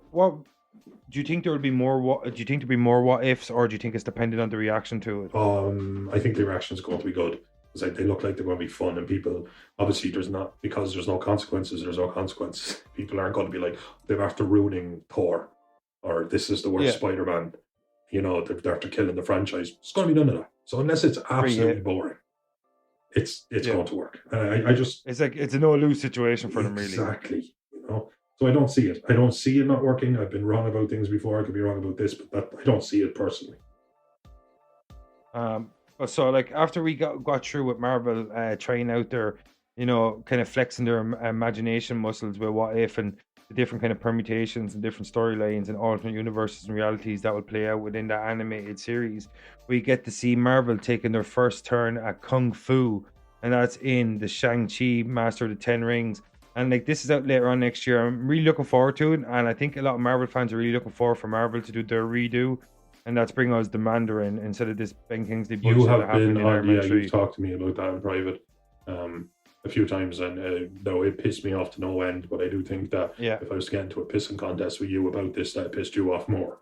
do you think there would be more? Do you think there'd be more what ifs, or do you think it's dependent on the reaction to it? I think the reaction is going to be good. It's like they look like they're going to be fun, and people obviously because there's no consequences. There's no consequences. People aren't going to be like they're after ruining Thor, or this is the worst Spider-Man. They're after killing the franchise. It's going to be none of that. So unless it's absolutely boring, it's going to work. And I just it's like it's a no lose situation for them, really. Exactly. So I don't see it. I don't see it not working. I've been wrong about things before. I could be wrong about this, but I don't see it personally. So like after we got through with Marvel trying out their, kind of flexing their imagination muscles with what if and the different kind of permutations and different storylines and alternate universes and realities that will play out within that animated series, we get to see Marvel taking their first turn at Kung Fu, and that's in the Shang-Chi Master of the Ten Rings. And like this is out later on next year. I'm really looking forward to it, and I think a lot of Marvel fans are really looking forward for Marvel to do their redo, and that's bring us the Mandarin instead of this Ben Kingsley bullshit. You have that happened been in on, Iron Man 3. you've talked to me about that in private a few times, and no, it pissed me off to no end. But I do think that if I was to get into a pissing contest with you about this, that pissed you off more.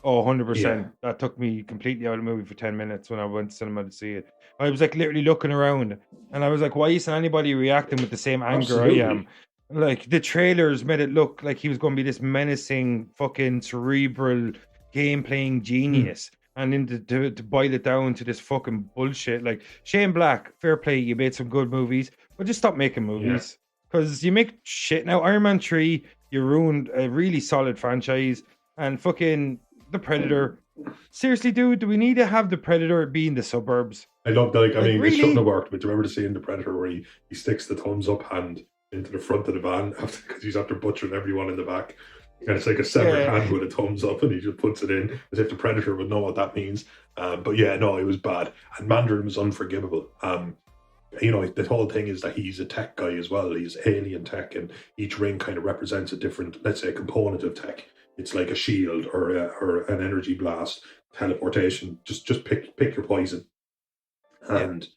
Oh, 100%. That took me completely out of the movie for 10 minutes when I went to cinema to see it. I was like literally looking around, and I was like, why isn't anybody reacting with the same anger Absolutely. I am? Like the trailers made it look like he was going to be this menacing, fucking cerebral, game-playing genius. And then to boil it down to this fucking bullshit. Like, Shane Black, fair play, you made some good movies, but just stop making movies. Because you make shit. Now, Iron Man 3, you ruined a really solid franchise. And fucking The Predator. Seriously, dude, do we need to have The Predator be in the suburbs? I love that. I mean, really? It shouldn't have worked, but do you remember the scene in The Predator where he sticks the thumbs up hand into the front of the van because he's after butchering everyone in the back? And it's like a severed hand with a thumbs up, and he just puts it in as if the Predator would know what that means. But yeah, no, it was bad. And Mandarin was unforgivable. The whole thing is that he's a tech guy as well. He's alien tech, and each ring kind of represents a different, let's say, component of tech. It's like a shield or an energy blast, teleportation. Just pick your poison. And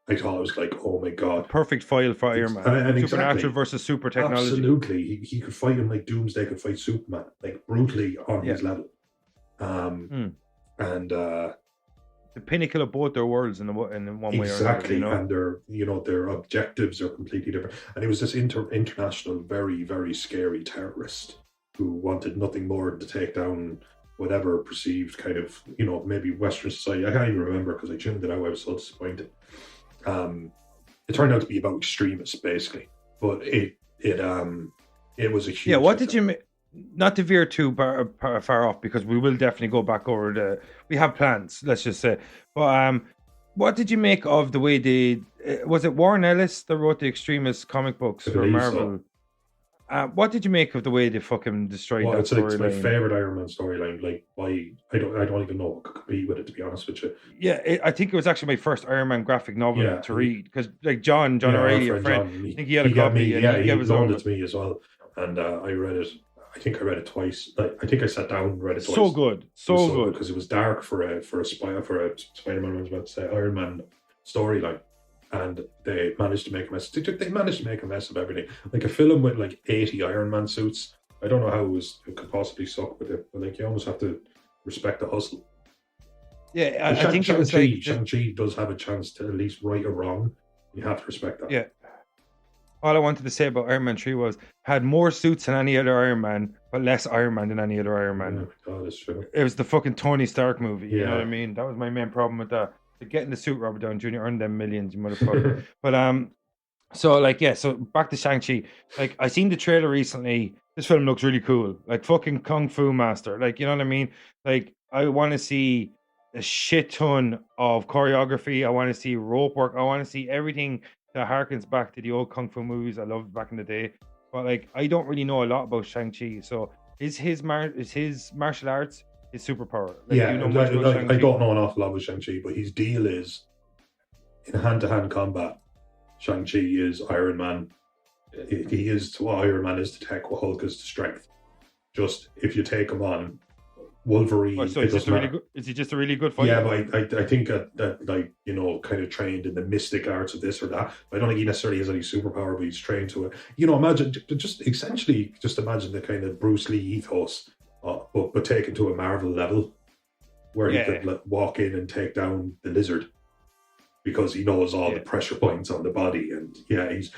I thought it was like, oh my god, perfect foil for Iron Man. And Supernatural versus super technology. Absolutely, he could fight him like Doomsday could fight Superman, like brutally on his level. And the pinnacle of both their worlds in one way or exactly, another. and their objectives are completely different. And it was this international, very very scary terrorist who wanted nothing more to take down whatever perceived kind of maybe Western society. I can't even remember because I tuned it out. I was so disappointed. It turned out to be about extremists, basically, but it was a huge. Yeah, what did you? Not to veer too far off, because we will definitely go back over we have plans. Let's just say, but what did you make of the way was it Warren Ellis that wrote the extremist comic books for Marvel? So. What did you make of the way they fucking destroyed that storyline? It's my favorite Iron Man storyline. Like, I don't even know what could compete with it, to be honest with you. Yeah, I think it was actually my first Iron Man graphic novel to read, because like John O'Reilly, a friend, I think he had a copy. He loaned it to me as well, and I read it. I think I read it twice. I think I sat down and read it twice. So good because it was dark for a Spider-Man. I was about to say Iron Man storyline. And they managed to make a mess. They managed to make a mess of everything. Like a film with like 80 Iron Man suits. I don't know how it could possibly suck with it, but like you almost have to respect the hustle. Yeah, I think it was like Shang-Chi does have a chance to at least right or wrong. You have to respect that. Yeah. All I wanted to say about Iron Man 3 was had more suits than any other Iron Man, but less Iron Man than any other Iron Man. Oh my god, that's true. It was the fucking Tony Stark movie. You know what I mean? That was my main problem with that. Getting the suit, Robert Downey Jr. earned them millions, you motherfucker. But so back to Shang-Chi. Like, I seen the trailer recently. This film looks really cool. Like fucking Kung Fu Master. Like, you know what I mean? Like, I want to see a shit ton of choreography. I want to see rope work. I want to see everything that harkens back to the old kung fu movies I loved back in the day. But like, I don't really know a lot about Shang-Chi. So is his martial arts his superpower? Like, Yeah, do you know much about I Shang-Chi? don't know an awful lot about Shang-Chi, but his deal is in hand-to-hand combat. Shang-Chi is Iron Man. He is what Iron Man is to tech, what Hulk is to strength. Just if you take him on, Wolverine. Oh, so is he just a really good fighter? Yeah, but I think that like, you know, kind of trained in the mystic arts of this or that. I don't think he necessarily has any superpower, but he's trained to it. You know, imagine just imagine the kind of Bruce Lee ethos, but taken to a Marvel level, where he could like, walk in and take down the Lizard because he knows all the pressure points on the body, and he's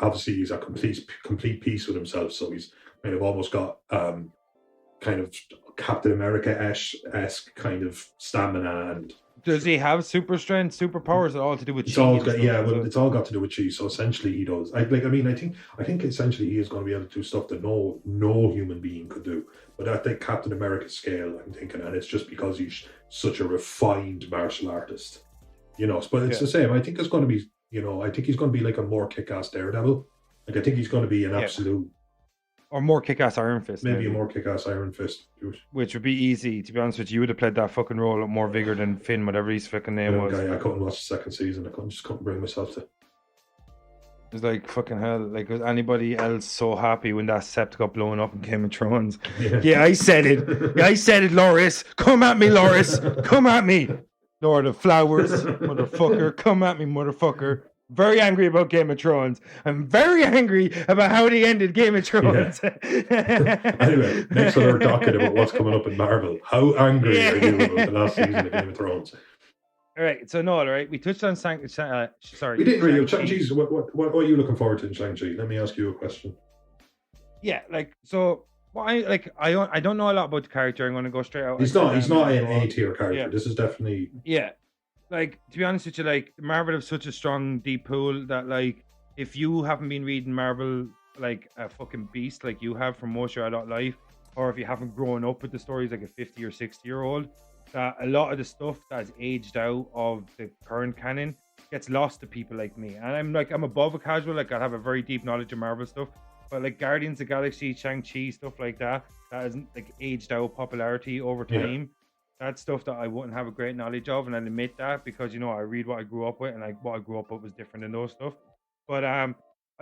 obviously he's a complete peace with himself, so he's kind of almost got kind of Captain America-esque kind of stamina. And does he have super strength, superpowers, all to do with it's chi? It's all got to do with chi. So essentially, he does. I think essentially he is going to be able to do stuff that no human being could do. But at the Captain America scale, I'm thinking, and it's just because he's such a refined martial artist, you know. But it's the same. I think it's going to be, you know, I think he's going to be like a more kick-ass Daredevil. Like I think he's going to be an absolute. Or more kick-ass Iron Fist. Maybe a more kick-ass Iron Fist. Which would be easy, to be honest with you. You would have played that fucking role with more vigor than Finn, whatever his fucking name was. I couldn't watch the second season. I just couldn't bring myself to. It was like, fucking hell. Like, was anybody else so happy when that sept got blown up in Game of Thrones? Yeah, I said it. I said it, Loris. Come at me, Loris. Come at me. Lord of Flowers, motherfucker. Come at me, motherfucker. Very angry about Game of Thrones. I'm very angry about how they ended Game of Thrones. Yeah. Anyway, next on our docket about what's coming up in Marvel. How angry are you about the last season of Game of Thrones? All right, so Noel, all right, we touched on sorry. We didn't really. Shang-Chi's, what are you looking forward to in Shang-Chi? Let me ask you a question. Yeah, like, so I don't know a lot about the character. I'm going to go straight out. He's not an A-tier character. Yeah. This is definitely like, to be honest with you, like, Marvel have such a strong deep pool that, like, if you haven't been reading Marvel like a fucking beast like you have for most of your adult life, or if you haven't grown up with the stories like a 50 or 60-year-old, that a lot of the stuff that's aged out of the current canon gets lost to people like me. And I'm above a casual, like, I have a very deep knowledge of Marvel stuff, but like Guardians of the Galaxy, Shang-Chi, stuff like that isn't like aged out popularity over time. That's stuff that I wouldn't have a great knowledge of, and I admit that because, you know, I read what I grew up with, and like what I grew up with was different than those stuff. But I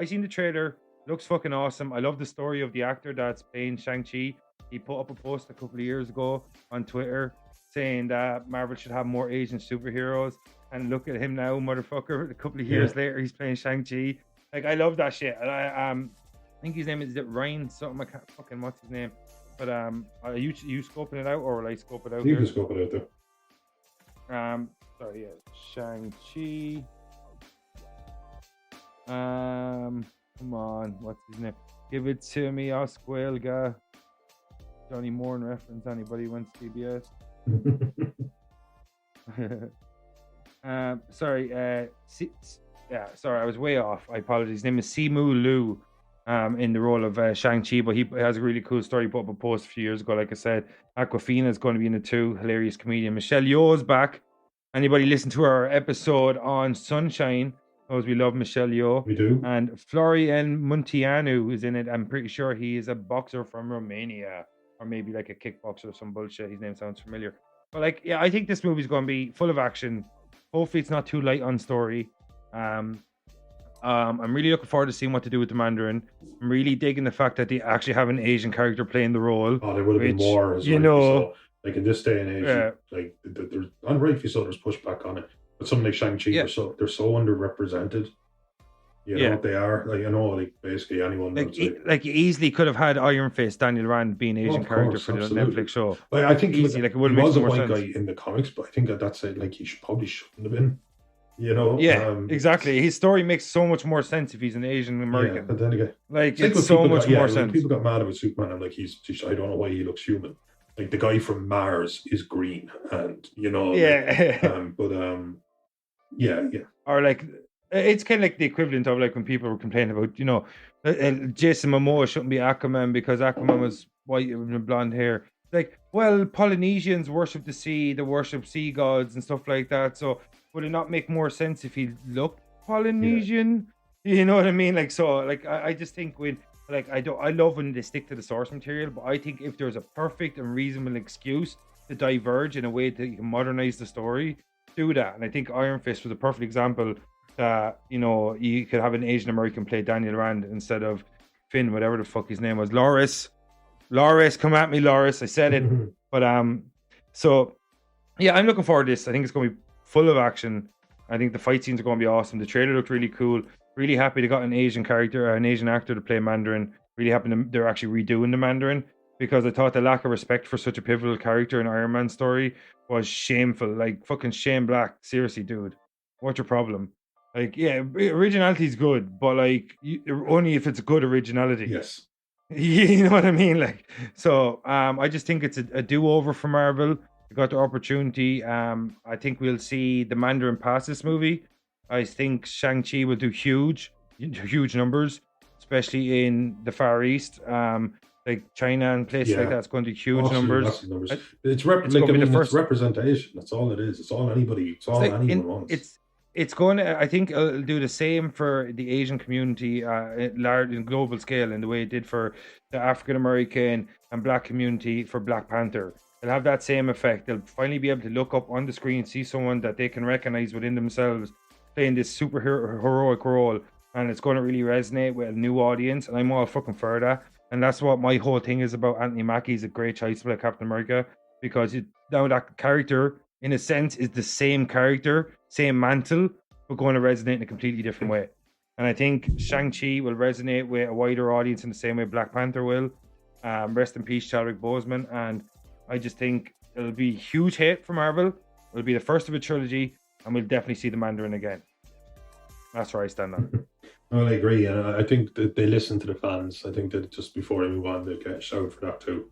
seen the trailer, looks fucking awesome. I love the story of the actor that's playing Shang-Chi. He put up a post a couple of years ago on Twitter saying that Marvel should have more Asian superheroes, and look at him now, motherfucker. A couple of years later, he's playing Shang-Chi. Like, I love that shit. And I think his name is it Ryan something. I can't fucking, what's his name? But are you scoping it out, or will I scope it out? You can scope it out there. Sorry, Shang-Chi. Come on, what's his name? Give it to me, Osquelga. Johnny Moore in reference. Anybody wants CBS? Sorry, I was way off. I apologize. His name is Simu Liu. In the role of Shang-Chi, but he has a really cool story. He put up a post a few years ago. Like I said, Aquafina is going to be in it too. Hilarious comedian. Michelle Yeoh's back. Anybody listen to our episode on Sunshine knows we love Michelle Yeoh. We do. And Florian Munteanu is in it. I'm pretty sure he is a boxer from Romania, or maybe like a kickboxer or some bullshit. His name sounds familiar. But like, yeah, I think this movie's going to be full of action. Hopefully it's not too light on story. I'm really looking forward to seeing what to do with the Mandarin. I'm really digging the fact that they actually have an Asian character playing the role. Oh, there would have been more, as you know. So, like in this day and age, like there's unrightfully so there's pushback on it. But something like Shang-Chi, they're so underrepresented. You know what they are. Like, you know, like basically anyone. Like you easily could have had Iron Fist, Daniel Rand being an Asian character for the Netflix show. Like, I think easy, like it would he make was a more white sense. guy in the comics, but I think that's it. Like he probably shouldn't have been. You know, exactly. His story makes so much more sense if he's an Asian American. Yeah, but then again, like it's so much more sense. People got mad about Superman. I'm like, I don't know why he looks human. Like the guy from Mars is green, and you know, Or like, it's kind of like the equivalent of like when people were complaining about, you know, Jason Momoa shouldn't be Aquaman because Aquaman was white with blonde hair. like, well, Polynesians worship the sea, they worship sea gods and stuff like that. So would it not make more sense if he looked Polynesian? You know what I mean? Like, so, like, I just think when, like, I love when they stick to the source material, but I think if there's a perfect and reasonable excuse to diverge in a way that you can modernize the story, do that. And I think Iron Fist was a perfect example that, you know, you could have an Asian American play Daniel Rand instead of Finn, whatever the fuck his name was. Loris, come at me, Loris. I said it. But so yeah, I'm looking forward to this. I think it's going to be full of action. I think the fight scenes are going to be awesome. The trailer looked really cool. Really happy they got an Asian character, an Asian actor to play Mandarin. Really happy they're actually redoing the Mandarin, because I thought the lack of respect for such a pivotal character in Iron Man story was shameful. Like, fucking Shane Black. Seriously, dude. What's your problem? Like, yeah, originality is good, but like, only if it's good originality. Yes. You know what I mean? Like, so I just think it's a do-over for Marvel. They got the opportunity. I think we'll see the Mandarin pass this movie. I think Shang-Chi will do huge numbers, especially in the Far East. Like China and places like that, it's going to do huge numbers. It's representation. That's all it is. It's all anyone wants. It's going to, I think it'll do the same for the Asian community large in global scale, in the way it did for the African American and Black community for Black Panther. It'll have that same effect. They'll finally be able to look up on the screen, see someone that they can recognize within themselves playing this super heroic role, and it's going to really resonate with a new audience, and I'm all fucking for that. And that's what my whole thing is about. Anthony Mackie's a great choice to play Captain America, because now that character, in a sense, is the same character, same mantle, but going to resonate in a completely different way. And I think Shang-Chi will resonate with a wider audience in the same way Black Panther will. Rest in peace, Chadwick Boseman. And I just think it'll be a huge hit for Marvel. It'll be the first of a trilogy, and we'll definitely see the Mandarin again. That's where I stand on it. Well, I agree, and I think that they listen to the fans. I think that just before they move on, they get a shout for that too.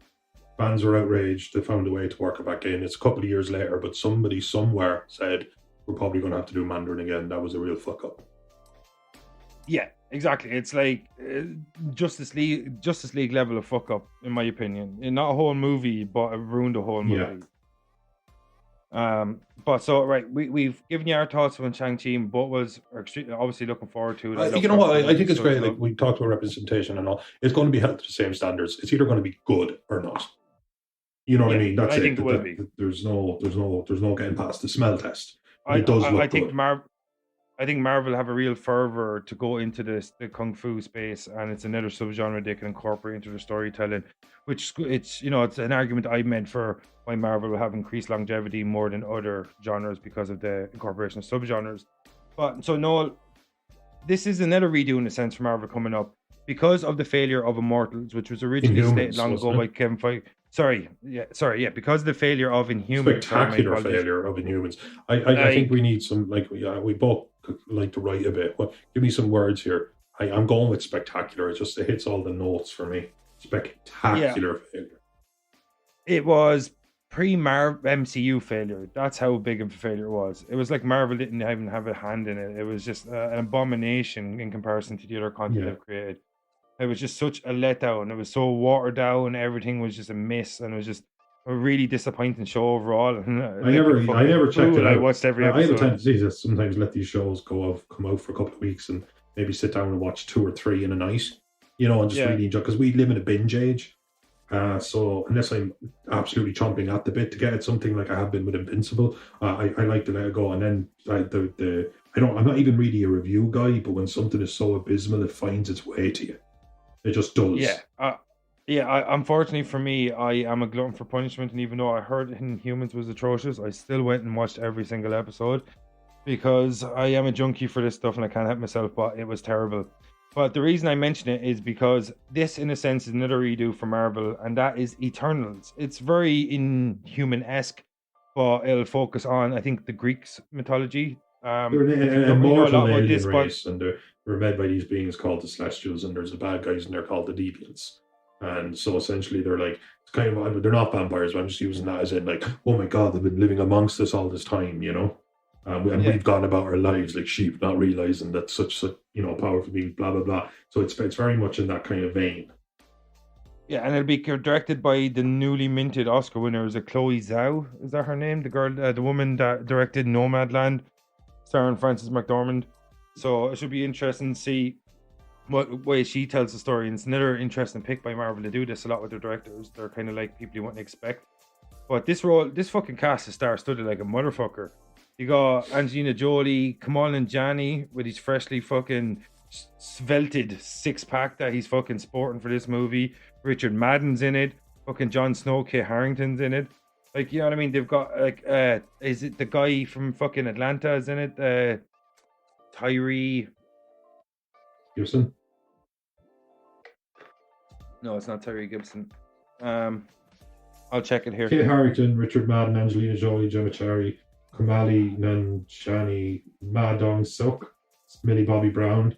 Fans were outraged. They found a way to work it back in. It's a couple of years later, but somebody somewhere said, we're probably going to have to do Mandarin again. That was a real fuck up. Yeah, exactly. It's like Justice League level of fuck up, in my opinion. Not a whole movie, but it ruined the whole movie. But so, right, we've given you our thoughts on Shang-Chi, but was obviously looking forward to it. You know what? I think it's great. Like, we talked about representation and all. It's going to be held to the same standards. It's either going to be good or not. You know what I mean? That's it. I think it will be. There's no getting past the smell test. It does look good. I think Marvel have a real fervor to go into the kung fu space, and it's another subgenre they can incorporate into their storytelling. Which it's an argument I made for why Marvel will have increased longevity more than other genres because of the incorporation of subgenres. But so Noel, this is another redo in a sense for Marvel coming up because of the failure of Immortals, which was originally stated long ago by Kevin Feige. Because of the failure of Inhumans. Spectacular failure of Inhumans. I think we need some, we both like to write a bit. But give me some words here. I'm going with spectacular. It hits all the notes for me. Spectacular failure. It was pre-Marvel MCU failure. That's how big of a failure it was. It was like Marvel didn't even have a hand in it. It was just an abomination in comparison to the other content they've created. It was just such a letdown. It was so watered down. Everything was just a miss, and it was just a really disappointing show overall. I never checked it out. I watched every episode. I have a tendency to sometimes let these shows come out for a couple of weeks and maybe sit down and watch 2 or 3 in a night, and just really enjoy, because we live in a binge age. So unless I'm absolutely chomping at the bit to get at something like I have been with Invincible, I like to let it go. And then I'm not even really a review guy, but when something is so abysmal, it finds its way to you. It just does. Unfortunately for me, I am a glutton for punishment, and even though I heard Inhumans was atrocious, I still went and watched every single episode because I am a junkie for this stuff and I can't help myself, but it was terrible. But the reason I mention it is because this, in a sense, is another redo for Marvel, and that is Eternals. It's very Inhuman-esque, but it'll focus on, I think, the Greeks' mythology. They're an immortal alien race, and they're led by these beings called the Celestials, and there's the bad guys, and they're called the Deviants. And so essentially, they're like, it's kind of, they're not vampires, but I'm just using that as in like, oh my god, they've been living amongst us all this time, and we've gone about our lives like sheep, not realizing that such powerful beings, blah blah blah. So it's very much in that kind of vein. Yeah, and it'll be directed by the newly minted Oscar winner. Is it Chloe Zhao? Is that her name? The girl, the woman that directed Nomadland, starring Frances McDormand. So it should be interesting to see what way she tells the story. And it's another interesting pick by Marvel to do this a lot with their directors. They're kind of like people you wouldn't expect. But this fucking cast is star-studded like a motherfucker. You got Angelina Jolie, Kamal Nanjiani with his freshly fucking svelted six-pack that he's fucking sporting for this movie. Richard Madden's in it. Fucking Jon Snow, Kit Harington's in it. Like, you know what I mean? They've got, like, is it the guy from fucking Atlanta is in it? Tyree Gibson? No, it's not Tyree Gibson. I'll check it here. Kit Harington, Richard Madden, Angelina Jolie, Gemma Chari, Kamali Nanjiani, Ma Dong Suk, Millie Bobby Brown.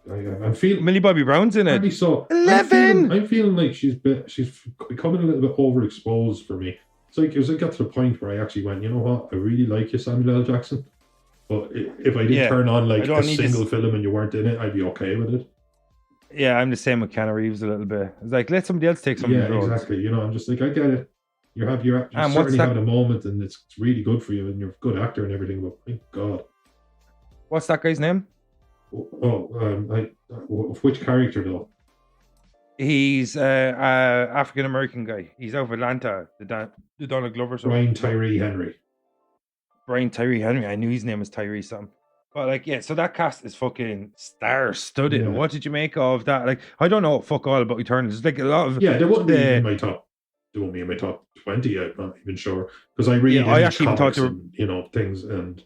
I'm feeling Millie Bobby Brown's in it. So 11. I'm feeling like she's becoming a little bit overexposed for me. It's like it got to the point where I actually went, you know what? I really like you, Samuel L. Jackson. But if I did turn on like a single film and you weren't in it, I'd be okay with it. Yeah, I'm the same with Keanu Reeves a little bit. It's like, let somebody else take some of the roles. Exactly. You know, I'm just like, I get it. You're certainly having a moment, and it's really good for you, and you're a good actor and everything. But my God, what's that guy's name? Which character though? He's African American guy. He's out of Atlanta. The Donald Glover. Brian Tyree Henry. Brian Tyree Henry. I knew his name was Tyree something. But like, yeah, so that cast is fucking star-studded. Yeah. What did you make of that? Like, I don't know fuck all about Eternals. There's like a lot of they wouldn't be in my top. They won't be in my top 20. I'm not even sure because I read I actually thought things and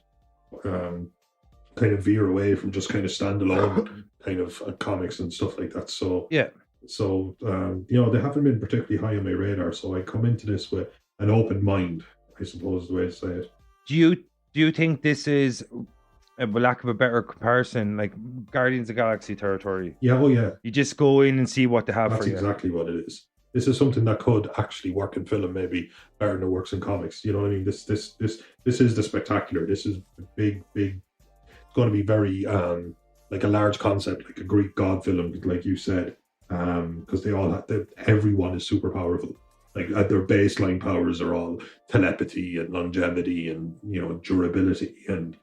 kind of veer away from just kind of standalone kind of comics and stuff like that. So yeah. So they haven't been particularly high on my radar. So I come into this with an open mind, I suppose is the way to say it. Do you think this is, for lack of a better comparison, like Guardians of the Galaxy territory? Yeah, oh yeah. You just go in and see what they have for you. That's exactly what it is. This is something that could actually work in film, maybe better than it works in comics. You know what I mean? This is the spectacular. This is big. It's going to be very like a large concept, like a Greek god film, like you said, because everyone is super powerful. Like their baseline powers are all telepathy and longevity and durability and.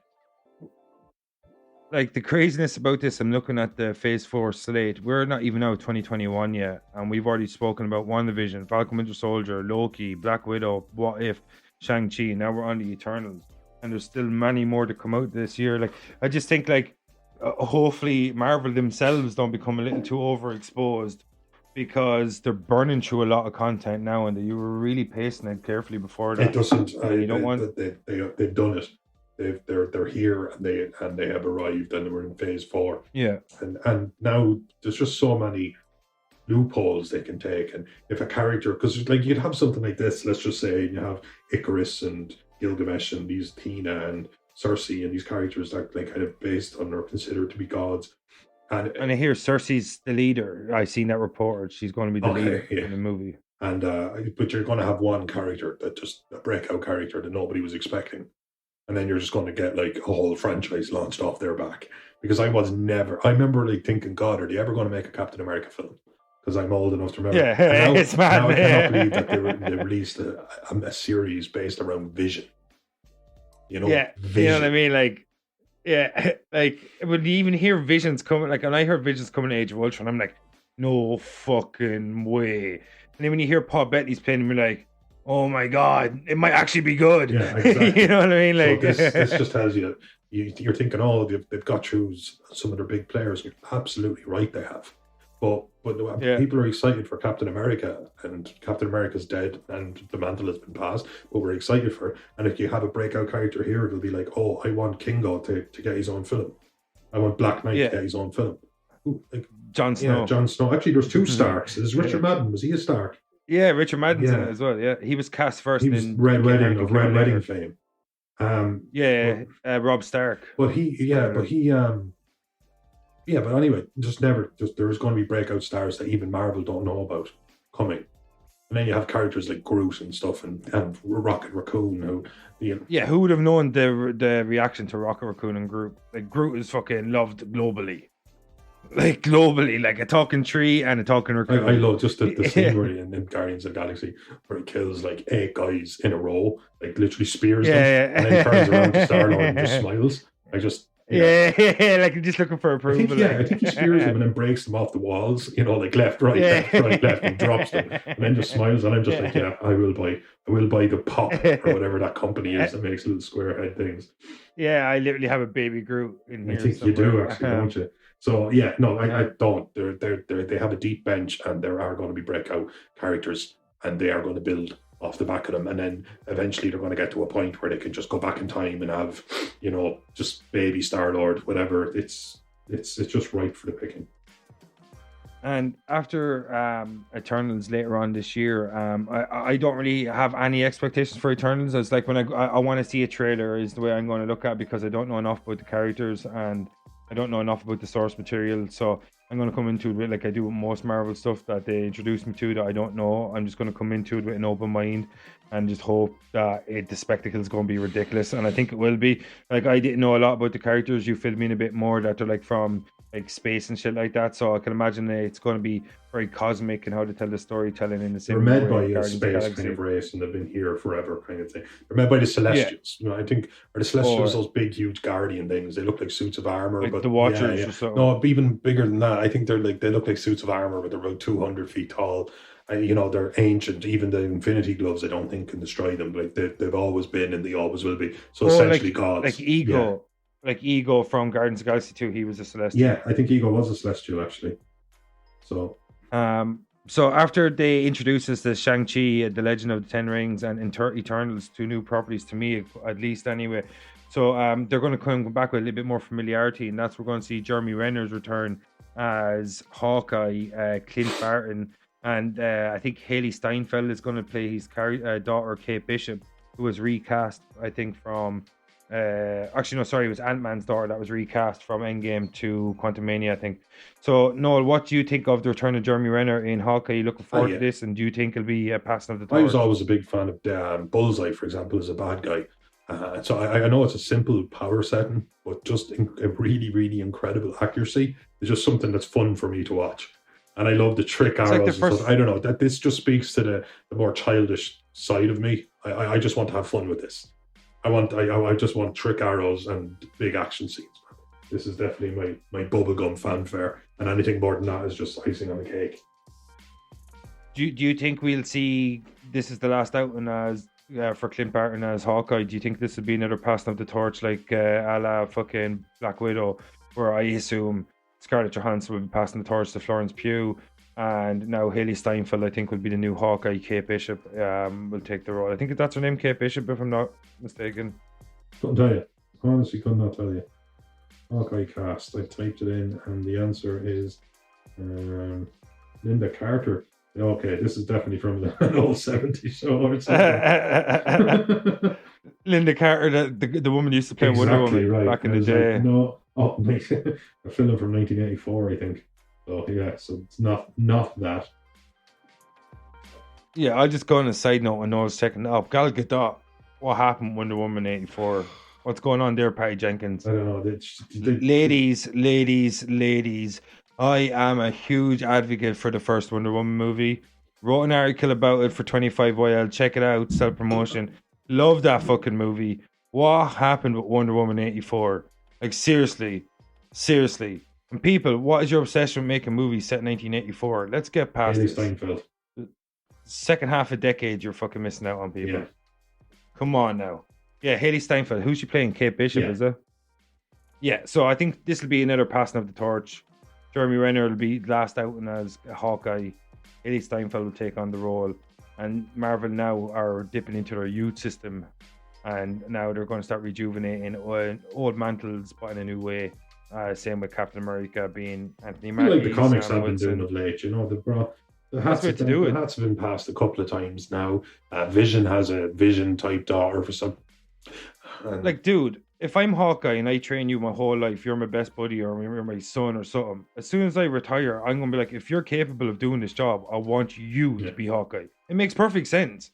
Like the craziness about this, I'm looking at the Phase 4 slate. We're not even out 2021 yet, and we've already spoken about WandaVision, Falcon Winter Soldier, Loki, Black Widow, What If, Shang-Chi. Now we're on the Eternals, and there's still many more to come out this year. Like I just think, like hopefully Marvel themselves don't become a little too overexposed because they're burning through a lot of content now, and you were really pacing it carefully before that. It doesn't. You don't want. They've done it. They're here and they have arrived and we're in Phase 4. Yeah, and now there's just so many loopholes they can take. And if a character, because like you'd have something like this, let's just say, and you have Icarus and Gilgamesh and these Athena and Cersei and these characters that like kind of based on or considered to be gods. And I hear Cersei's the leader. I seen that reported. She's going to be the leader in the movie. And but you're going to have one character that just a breakout character that nobody was expecting. And then you're just going to get like a whole franchise launched off their back. Because I remember like thinking, God, are they ever going to make a Captain America film? Because I'm old enough to remember. Yeah, it's mad. Now I cannot believe that they released a series based around Vision. Yeah, Vision. You know what I mean? Like, yeah, like when you even hear Visions coming, like when I heard Visions coming to Age of Ultron, I'm like, no fucking way. And then when you hear Paul Bettany's playing, you're like, oh my God, it might actually be good. Yeah, exactly. You know what I mean? Like so this just tells you that you're thinking, oh, they've got through some of their big players. You're absolutely right, they have. But people are excited for Captain America, and Captain America's dead, and the mantle has been passed. But we're excited for it. And if you have a breakout character here, it'll be like, oh, I want Kingo to get his own film. I want Black Knight to get his own film. Ooh, like Jon Snow. Yeah, Jon Snow. Actually, there's two Starks. Is Richard Madden? Was he a Stark? Yeah, Richard Madden's in it as well. Yeah, he was cast first. He was in Red Wedding fame. Rob Stark. But but anyway, there's going to be breakout stars that even Marvel don't know about coming. And then you have characters like Groot and stuff, and Rocket Raccoon. Who would have known the reaction to Rocket Raccoon and Groot? Like Groot is fucking loved globally. like globally, like a talking tree and a talking I raccoon. love just the scene where in Guardians of the Galaxy where he kills like 8 guys in a row, like literally spears them, Yeah, and then turns around to Star-Lord and just smiles. yeah, like you're just looking for approval. I think he spears them and then breaks them off the walls, like left, right, left, right, left, and drops them, and then just smiles. And I'm just like, yeah, I will buy the pop or whatever that company is that makes little square head things. Yeah, I literally have a baby Groot in here. I think you do actually, don't you? So yeah, no, I don't. They have a deep bench, and there are going to be breakout characters, and they are going to build off the back of them, and then eventually they're going to get to a point where they can just go back in time and have, just baby Star-Lord, whatever. It's just right for the picking. And after Eternals later on this year, I don't really have any expectations for Eternals. It's like when I want to see a trailer is the way I'm going to look at it, because I don't know enough about the characters and I don't know enough about the source material. So I'm going to come into it like I do with most Marvel stuff that they introduce me to that I don't know. I'm just going to come into it with an open mind and just hope that the spectacle is going to be ridiculous. And I think it will be. Like, I didn't know a lot about the characters. You filled me in a bit more that they're like from like space and shit like that. So I can imagine that it's going to be very cosmic and how to tell the storytelling in the same They're way. made by a space kind of race, and they've been here forever kind of thing. They're made by the Celestials. I think, are the Celestials those big, huge guardian things? They look like suits of armor, like but the Watchers or something. No, even bigger than that. I think they look like suits of armor, but they're about 200 feet tall. They're ancient. Even the Infinity Gloves, I don't think can destroy them. Like they've always been, and they always will be. So essentially, gods. Like Ego. Yeah. Like Ego from Guardians of the Galaxy 2, he was a Celestial. Yeah, I think Ego was a Celestial actually. So after they introduce us to Shang-Chi, The Legend of the Ten Rings, and Eternals, 2 new properties to me, at least anyway. So they're going to come back with a little bit more familiarity, and that's we're going to see Jeremy Renner's return as Hawkeye, Clint Barton, and I think Haley Steinfeld is going to play his daughter Kate Bishop, who was recast, I think, from it was Ant-Man's daughter that was recast from Endgame to Quantumania, I think. So Noel, what do you think of the return of Jeremy Renner in Hawkeye? Are you looking forward to this, and do you think it'll be passing of the torch? I was always a big fan of Bullseye, for example, as a bad guy. So I know it's a simple power setting, but just a really, really incredible accuracy is just something that's fun for me to watch. And I love the trick arrows. I don't know, that this just speaks to the more childish side of me. I just want to have fun with this. I just want trick arrows and big action scenes. This is definitely my bubblegum fanfare, and anything more than that is just icing on the cake. Do you think we'll see this is the last outing as for Clint Barton as Hawkeye? Do you think this will be another passing of the torch like a la fucking Black Widow, where I assume Scarlett Johansson will be passing the torch to Florence Pugh, and now Haley Steinfeld, I think, will be the new Hawkeye. Kate Bishop will take the role. I think that's her name, Kate Bishop, if I'm not mistaken. Couldn't tell you. Honestly, could not tell you. Hawkeye cast. I've typed it in, and the answer is Linda Carter. Okay, this is definitely from an old 70s show or something. Linda Carter, the woman used to play Wonder Woman back in the day. Like, no, a film from 1984, I think. So yeah, so it's not that. Yeah, I'll just go on a side note when Noel's checking it up. Gal Gadot, what happened Wonder Woman 84? What's going on there, Patty Jenkins? I don't know. Ladies, I am a huge advocate for the first Wonder Woman movie. Wrote an article about it for 25YL. Check it out, self-promotion. Love that fucking movie. What happened with Wonder Woman 84? Like, seriously. And people, what is your obsession with making movies set in 1984? Let's get past Haley this. Steinfeld. Second half a decade, you're fucking missing out on people. Yeah. Come on now. Yeah, Haley Steinfeld. Who's she playing? Kate Bishop, is it? Yeah, so I think this will be another passing of the torch. Jeremy Renner will be last out and as Hawkeye. Haley Steinfeld will take on the role. And Marvel now are dipping into their youth system. And now they're going to start rejuvenating old mantles, but in a new way. Same with Captain America being Anthony Mackie. Like the comics have been doing of late, the hats have been passed a couple of times now. Vision has a Vision type daughter for some. Like, dude, if I'm Hawkeye and I train you my whole life, you're my best buddy or you're my son or something. As soon as I retire, I'm gonna be like, if you're capable of doing this job, I want you to be Hawkeye. It makes perfect sense.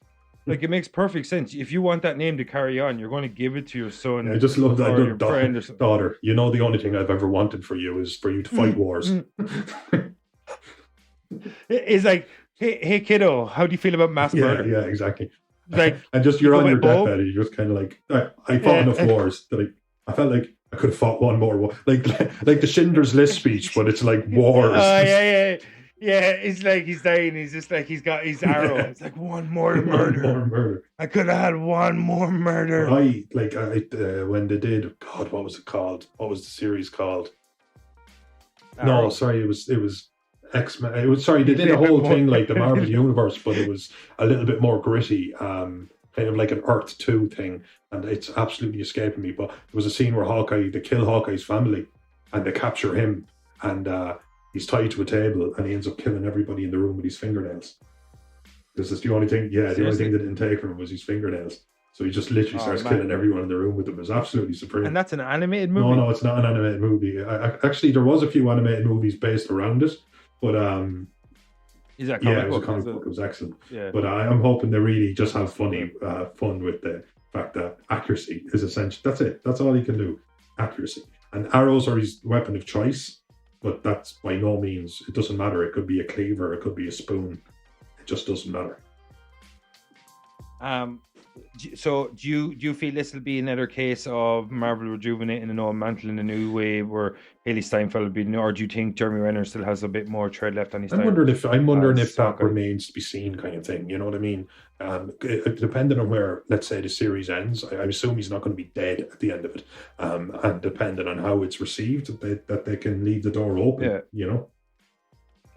Like, it makes perfect sense. If you want that name to carry on, you're going to give it to your son. I just love that. or your friend or something. Daughter, you know, the only thing I've ever wanted for you is for you to fight wars. It's like, hey kiddo, how do you feel about mass murder? Yeah, exactly. Like, and just you're on your Bob? deathbed, you're just kind of like, I fought enough wars that I felt like I could have fought one more war. Like the Schindler's List speech, but it's like wars. Oh, yeah. It's like he's dying. He's just like, he's got his arrow. It's like, one more murder. One more murder. I could have had one more murder. I when they did, God, what was it called? What was the series called? Arrow. No, sorry, it was X-Men. It was, sorry, they did a whole thing like the Marvel Universe, but it was a little bit more gritty, kind of like an Earth 2 thing, and it's absolutely escaping me. But there was a scene where they kill Hawkeye's family, and they capture him, and he's tied to a table, and he ends up killing everybody in the room with his fingernails. This is the only thing, the only thing that didn't take from him was his fingernails. So he just literally starts killing everyone in the room with them. It was absolutely supreme. And that's an animated movie? No, it's not an animated movie. Actually, there was a few animated movies based around it, but is that comic it was book? a comic book. It was excellent. Yeah. But I'm hoping they really just have fun with the fact that accuracy is essential. That's it. That's all he can do. Accuracy. And arrows are his weapon of choice, but that's by no means, it doesn't matter. It could be a cleaver, it could be a spoon. It just doesn't matter. So do you feel this will be another case of Marvel rejuvenating an old mantle in a new way, where Haley Steinfeld will be new, or do you think Jeremy Renner still has a bit more tread left on his? I'm wondering if that remains to be seen, kind of thing. You know what I mean? Depending on where, let's say, the series ends, I assume he's not going to be dead at the end of it. And depending on how it's received, that they can leave the door open. Yeah. You know.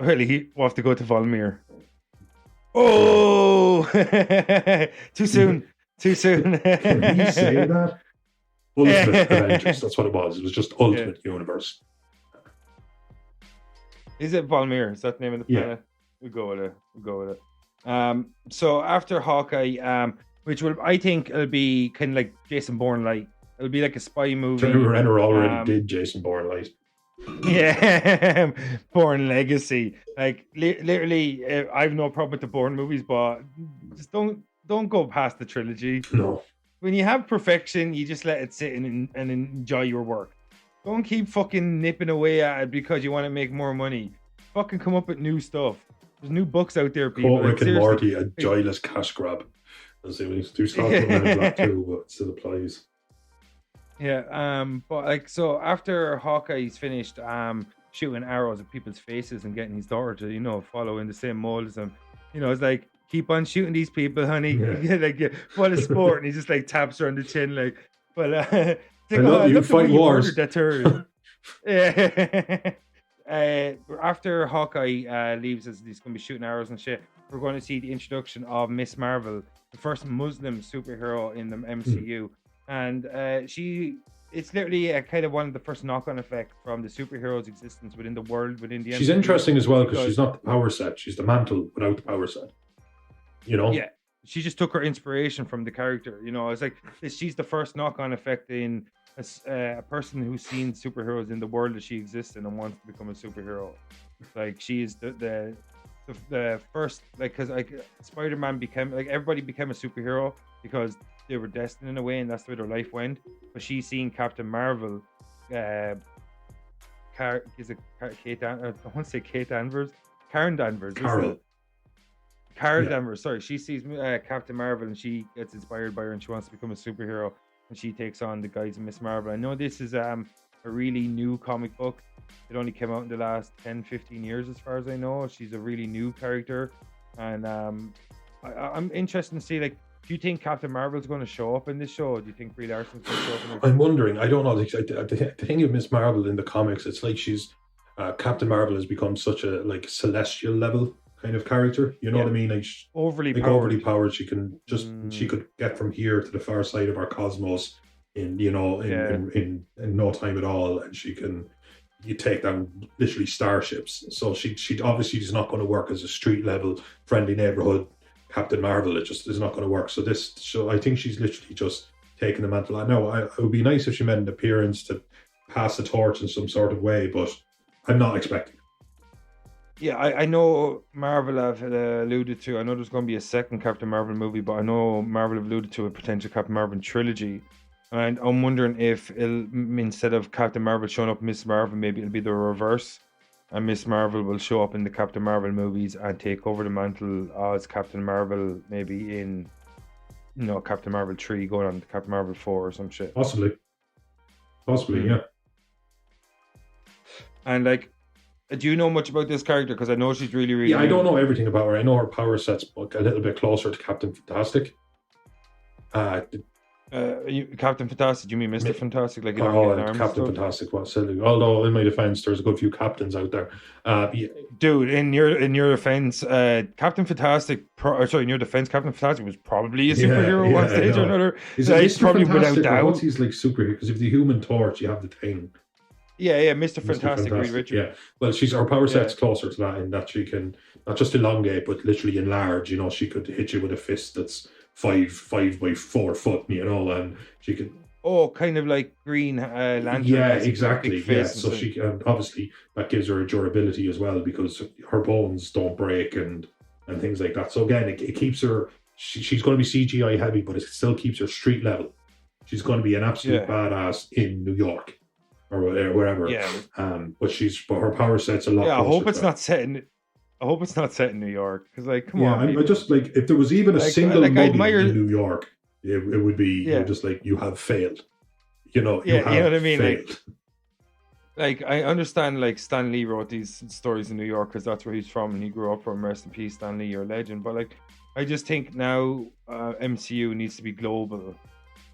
Really, we'll have to go to Volmir. Oh, too soon. Can you say that? Ultimate Avengers, that's what it was. It was just Ultimate Universe. Is it Volmir? Is that the name of the planet? We'll go with it. So after Hawkeye, which I think it'll be kind of like Jason Bourne light. It'll be like a spy movie. Jeremy Renner already did Jason Bourne light. Yeah, Bourne Legacy. Like literally, I have no problem with the Bourne movies, but just don't go past the trilogy. No. When you have perfection, you just let it sit and enjoy your work. Don't keep fucking nipping away at it because you want to make more money. Fucking come up with new stuff. There's new books out there, people. Rick and Morty, a joyless cash grab. I'll say we do start with Men in Black too, but it still applies. Yeah, but like, so after Hawkeye's finished shooting arrows at people's faces and getting his daughter to, follow in the same mold as him, it's like, keep on shooting these people, honey. Like, what a sport. And he just like taps her on the chin, like, but I love you, fight wars. That yeah. After Hawkeye leaves us, he's going to be shooting arrows and shit. We're going to see the introduction of Miss Marvel, the first Muslim superhero in the MCU. And it's literally a kind of one of the first knock-on effects from the superhero's existence within the world, within the MCU. She's interesting as well because she's not the power set. She's the mantle without the power set. Yeah. She just took her inspiration from the character. It's like she's the first knock-on effect in a person who's seen superheroes in the world that she exists in and wants to become a superhero. Like, she is the first, like, because like Spider-Man became, like, everybody became a superhero because they were destined in a way, and that's the way their life went. But she's seen Captain Marvel. Is it Kate? I want to say Kate Danvers. Karen Danvers. Carol Danvers. Sorry, she sees Captain Marvel and she gets inspired by her and she wants to become a superhero, and she takes on the guise of Miss Marvel. I know this is a really new comic book. It only came out in the last 10-15 years, as far as I know. She's a really new character, and I'm interested to see, like, do you think Captain Marvel's going to show up in this show? Do you think Brie Larson's going to show up in this show? I'm wondering. I don't know. The thing of Miss Marvel in the comics, it's like she's Captain Marvel has become such a like celestial level kind of character. You know what I mean? Like overly powered. She can just she could get from here to the far side of our cosmos in no time at all, and you take down literally starships. So she obviously is not going to work as a street level friendly neighborhood Captain Marvel. It just is not going to work. So I think she's literally just taking the mantle. I know it would be nice if she made an appearance to pass the torch in some sort of way, but I'm not expecting. Yeah, I know Marvel have alluded to. I know there's going to be a second Captain Marvel movie, but I know Marvel have alluded to a potential Captain Marvel trilogy. And I'm wondering if instead of Captain Marvel showing up, Miss Marvel, maybe it'll be the reverse, and Miss Marvel will show up in the Captain Marvel movies and take over the mantle as Captain Marvel, maybe in Captain Marvel 3 going on to Captain Marvel 4 or some shit. Possibly, yeah. And like, do you know much about this character? Because I know she's really, really. Yeah, I don't know everything about her. I know her power set's a little bit closer to Captain Fantastic. Captain Fantastic? Do you mean Mr. Fantastic? Like, Captain Fantastic was silly. Although, in my defense, there's a good few captains out there. Yeah. Dude, in your defense, Captain Fantastic. In your defense, Captain Fantastic was probably a superhero one stage or another. Is it probably without doubt. What's he's like superhero? Because if the Human Torch, you have the Thing. Yeah, Mr. Fantastic, Reed Richards. Yeah, well, her power set's closer to that in that she can not just elongate, but literally enlarge. She could hit you with a fist that's 5 by 4 foot, and she could. Oh, kind of like Green Lantern. Yeah, exactly. Yeah, so she can, obviously that gives her a durability as well because her bones don't break and things like that. So again, it keeps her. She's going to be CGI heavy, but it still keeps her street level. She's going to be an absolute badass in New York. Or wherever, but her power set's a lot. Yeah, I hope it's not set in New York because, like, come on. I just like if there was even a single movie in New York, it would be just like you have failed. You know what I mean. Failed. Like I understand, like Stan Lee wrote these stories in New York because that's where he's from and he grew up from. Rest in peace, Stan Lee, you're a legend. But like, I just think now MCU needs to be global.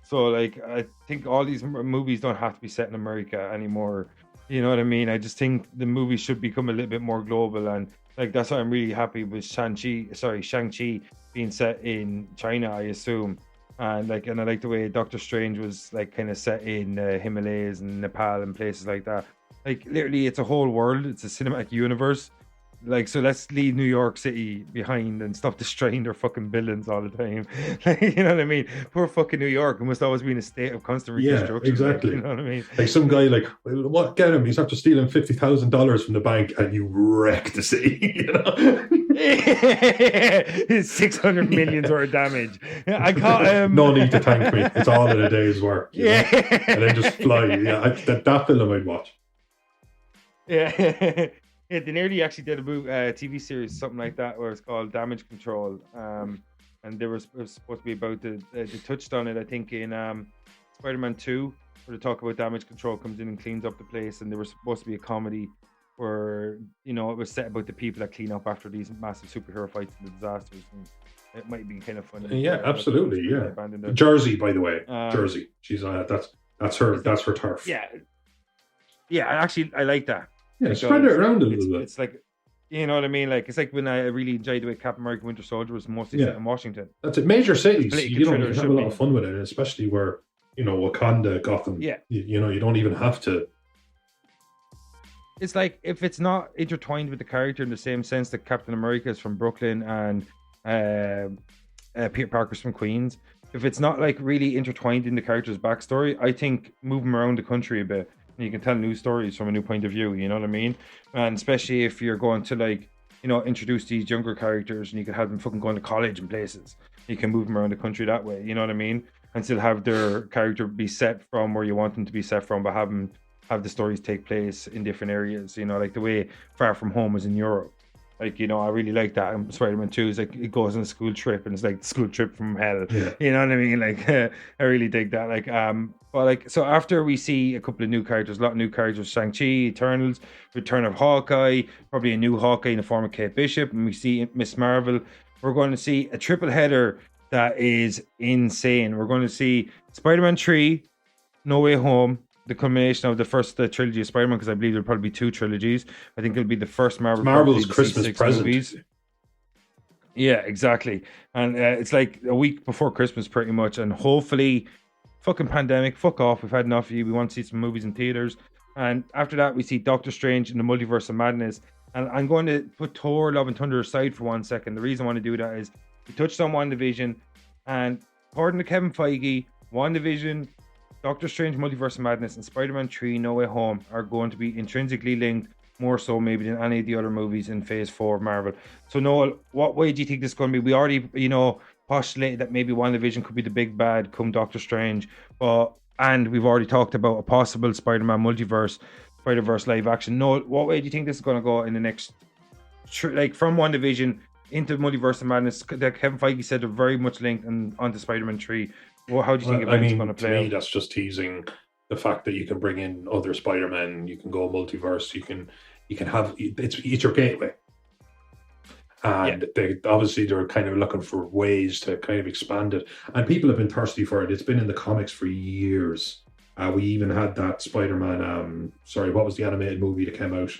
So, like, I think all these movies don't have to be set in America anymore. You know what I mean? I just think the movies should become a little bit more global. And, like, that's why I'm really happy with Shang-Chi being set in China, I assume. And I like the way Doctor Strange was, like, kind of set in Himalayas and Nepal and places like that. Like, literally, it's a whole world. It's a cinematic universe. Like, so let's leave New York City behind and stop destroying their fucking buildings all the time. You know what I mean? Poor fucking New York. It must always be in a state of constant reconstruction. Yeah, exactly. Like, you know what I mean? Like some guy, like, what? Get him. He's after stealing $50,000 from the bank and you wreck the city. 600 million worth of damage. I caught no need to thank me. It's all in a day's work. And then just fly. Yeah, that film I'd watch. Yeah. Yeah, they nearly actually did a TV series, something like that, where it's called Damage Control. And it was supposed to be about they touched on it, I think, in Spider-Man 2, where the talk about damage control comes in and cleans up the place. And there was supposed to be a comedy where, it was set about the people that clean up after these massive superhero fights and the disasters. And it might be kind of funny. Yeah, absolutely. Yeah. Jersey, by the way. Jersey. She's that's her turf. Yeah. Yeah, actually, I like that. Yeah, spread it around a little bit. It's like, you know what I mean? Like, it's like when I really enjoyed the way Captain America Winter Soldier was mostly set in Washington. That's it. Major cities, you can have a lot of fun with it, especially where, Wakanda, Gotham. Yeah. You don't even have to. It's like, if it's not intertwined with the character in the same sense that Captain America is from Brooklyn and Peter Parker's from Queens, if it's not like really intertwined in the character's backstory, I think move them around the country a bit. You can tell new stories from a new point of view, you know what I mean? And especially if you're going to, like, introduce these younger characters and you can have them fucking going to college and places. You can move them around the country that way, you know what I mean? And still have their character be set from where you want them to be set from, but have the stories take place in different areas, like the way Far From Home was in Europe. Like, I really like that. And Spider-Man 2 is like, it goes on a school trip and it's like the school trip from hell. Yeah. You know what I mean? Like, I really dig that. Like, but like, so after we see a couple of new characters, a lot of new characters, Shang-Chi, Eternals, return of Hawkeye, probably a new Hawkeye in the form of Kate Bishop, and we see Miss Marvel, we're going to see a triple header that is insane. We're going to see Spider-Man 3, No Way Home, the culmination of the first trilogy of Spider-Man, because I believe there'll probably be 2 trilogies. I think it'll be the first Marvel's Christmas present. Movies. Yeah, exactly. And it's like a week before Christmas, pretty much. And hopefully, fucking pandemic, fuck off. We've had enough of you. We want to see some movies in theaters. And after that, we see Doctor Strange in the Multiverse of Madness. And I'm going to put Thor, Love and Thunder aside for 1 second. The reason I want to do that is we touched on WandaVision, and according to Kevin Feige, WandaVision, Doctor Strange Multiverse of Madness, and Spider-Man 3 No Way Home are going to be intrinsically linked more so maybe than any of the other movies in Phase 4 of Marvel. So Noel, what way do you think this is going to be? We already, postulated that maybe WandaVision could be the big bad come Doctor Strange, and we've already talked about a possible Spider-Man multiverse, Spider-Verse live action. Noel, what way do you think this is going to go in the next, from WandaVision into Multiverse of Madness? That Kevin Feige said they're very much linked and onto Spider-Man 3. Well, how do you think events are going to play? To me, that's just teasing the fact that you can bring in other Spider-Man, you can go multiverse, you can have it's your gateway. And they're kind of looking for ways to kind of expand it. And people have been thirsty for it. It's been in the comics for years. We even had that Spider-Man, what was the animated movie that came out?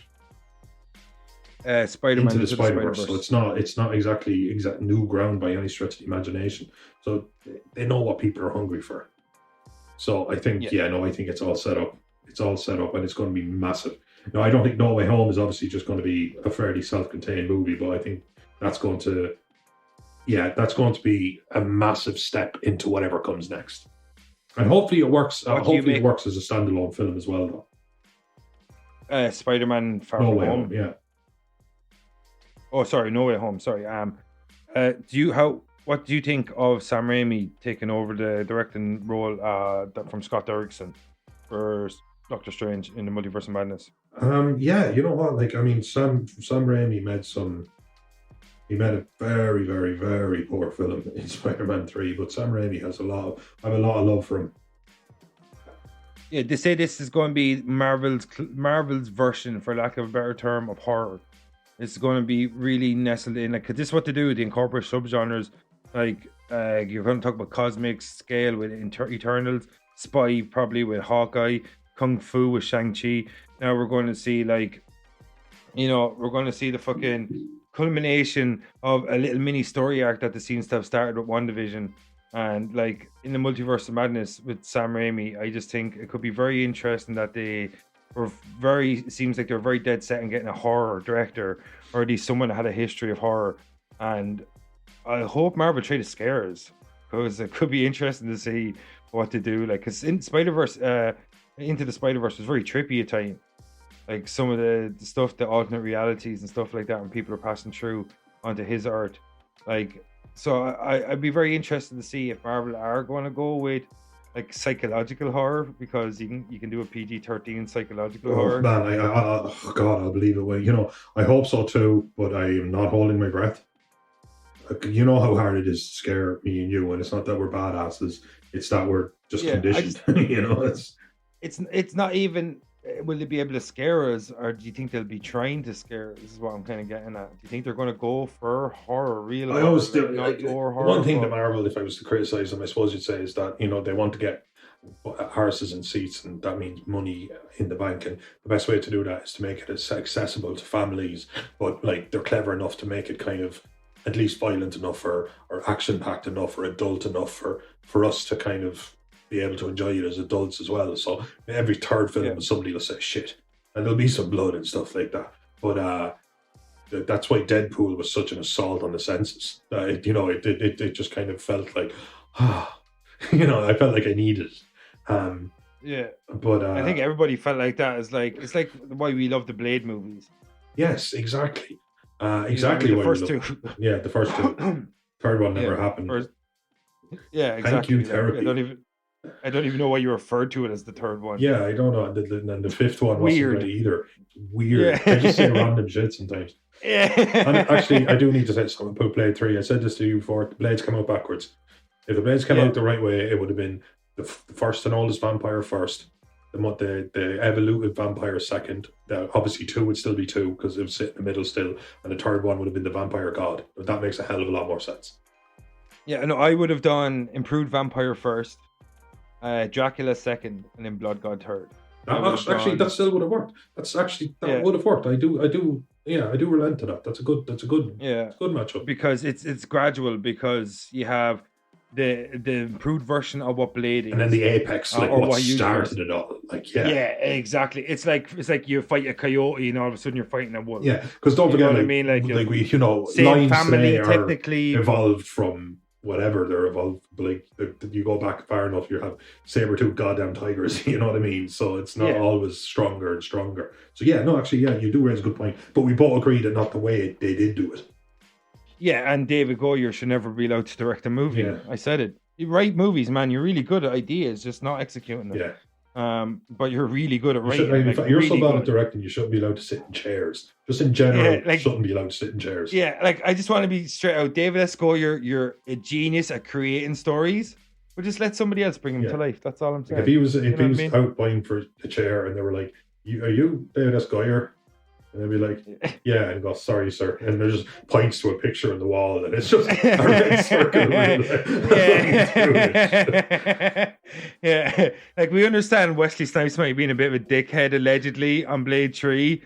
Spider-Man Into the Spider-Verse. So it's not exactly new ground by any stretch of the imagination. So they know what people are hungry for. So I think, I think it's all set up. It's all set up and it's going to be massive. Now, I don't think No Way Home is obviously just going to be a fairly self-contained movie, but I think that's going to be a massive step into whatever comes next. And hopefully it works. Hopefully it works as a standalone film as well, though. Spider-Man Far No From Way Home. Yeah. Oh, sorry, No Way Home. Sorry. What do you think of Sam Raimi taking over the directing role from Scott Derrickson for Doctor Strange in the Multiverse of Madness? You know what? Sam Raimi made a very, very, very poor film in Spider-Man 3, but Sam Raimi I have a lot of love for him. Yeah, they say this is going to be Marvel's version, for lack of a better term, of horror. It's going to be really nestled in, cause this is what they do. They incorporate subgenres, you're going to talk about cosmic scale with Eternals, spy probably with Hawkeye, kung fu with Shang-Chi. Now we're going to see we're going to see the fucking culmination of a little mini story arc that seems to have started with WandaVision. And in the Multiverse of Madness with Sam Raimi, I just think it could be very interesting that they were seems like they're very dead set in getting a horror director, or at least someone that had a history of horror. And I hope Marvel try to scare us, because it could be interesting to see what to do. Because in Spider-Verse, Into the Spider-Verse was very trippy at times. Some of the stuff, the alternate realities and stuff like that, when people are passing through onto his Earth. So I'd be very interested to see if Marvel are going to go with psychological horror, because you can do a PG-13 psychological horror. Man, I'll believe it. I hope so too, but I am not holding my breath. You know how hard it is to scare me and you, and it's not that we're badasses; it's that we're just conditioned. It's not even. Will they be able to scare us, or do you think they'll be trying to scare us? This is what I'm kind of getting at. Do you think they're going to go for horror, real horror? I always do. One thing that Marvel, if I was to criticize them, I suppose you'd say, is that they want to get horses and seats, and that means money in the bank. And the best way to do that is to make it as accessible to families, but they're clever enough to make it kind of at least violent enough, or action-packed enough, or adult enough for us to kind of be able to enjoy it as adults as well. So every third film, somebody will say shit, and there'll be some blood and stuff like that. But that's why Deadpool was such an assault on the senses. It just kind of felt like, I felt like I needed it. But I think everybody felt like that. It's like why we love the Blade movies. Yes, exactly. Exactly. The first two. Yeah, the first two. Third one never happened. Exactly. Thank you, therapy. I don't even know why you referred to it as the third one. Yeah, I don't know. And the fifth one wasn't really either. Weird. I just say random shit sometimes. Yeah. And actually, I do need to say something about Blade 3. I said this to you before. The blades come out backwards. If the blades came out the right way, it would have been the first and oldest vampire first, the evoluted vampire second. Obviously, 2 would still be 2 because it would sit in the middle still, and the third one would have been the vampire god. But that makes a hell of a lot more sense. Yeah, no, I would have done improved vampire first, Dracula second, and then Blood God third. That still would have worked. That would have worked. I do relent to that. That's a good matchup. Because it's gradual, because you have the improved version of what Blade is, and then the apex, what started it all. Yeah, exactly. It's like you fight a coyote, and all of a sudden you're fighting a wolf. Yeah, because don't forget, what I mean, same family technically evolved from whatever they're evolved. Like you go back far enough, you have saber-toothed goddamn tigers. You know what I mean? So it's not always stronger and stronger. So yeah, no, actually, yeah, you do raise a good point. But we both agree that not the way they did do it. Yeah, and David Goyer should never be allowed to direct a movie. Yeah. I said it. You write movies, man. You're really good at ideas, just not executing them. Yeah. But you're really good at writing. You're so bad at directing, you shouldn't be allowed to sit in chairs. Just in general, shouldn't be allowed to sit in chairs. Yeah, like I just want to be straight out. David S. Goyer, you're a genius at creating stories, but just let somebody else bring them to life. That's all I'm saying. If he was out buying for a chair and they were like, "Are you David S. Goyer?" And they'd be like, "Yeah," and go, "Sorry, sir." And there just points to a picture on the wall, and it's just a red circle. Yeah, like we understand Wesley Snipes might be being a bit of a dickhead allegedly on Blade 3.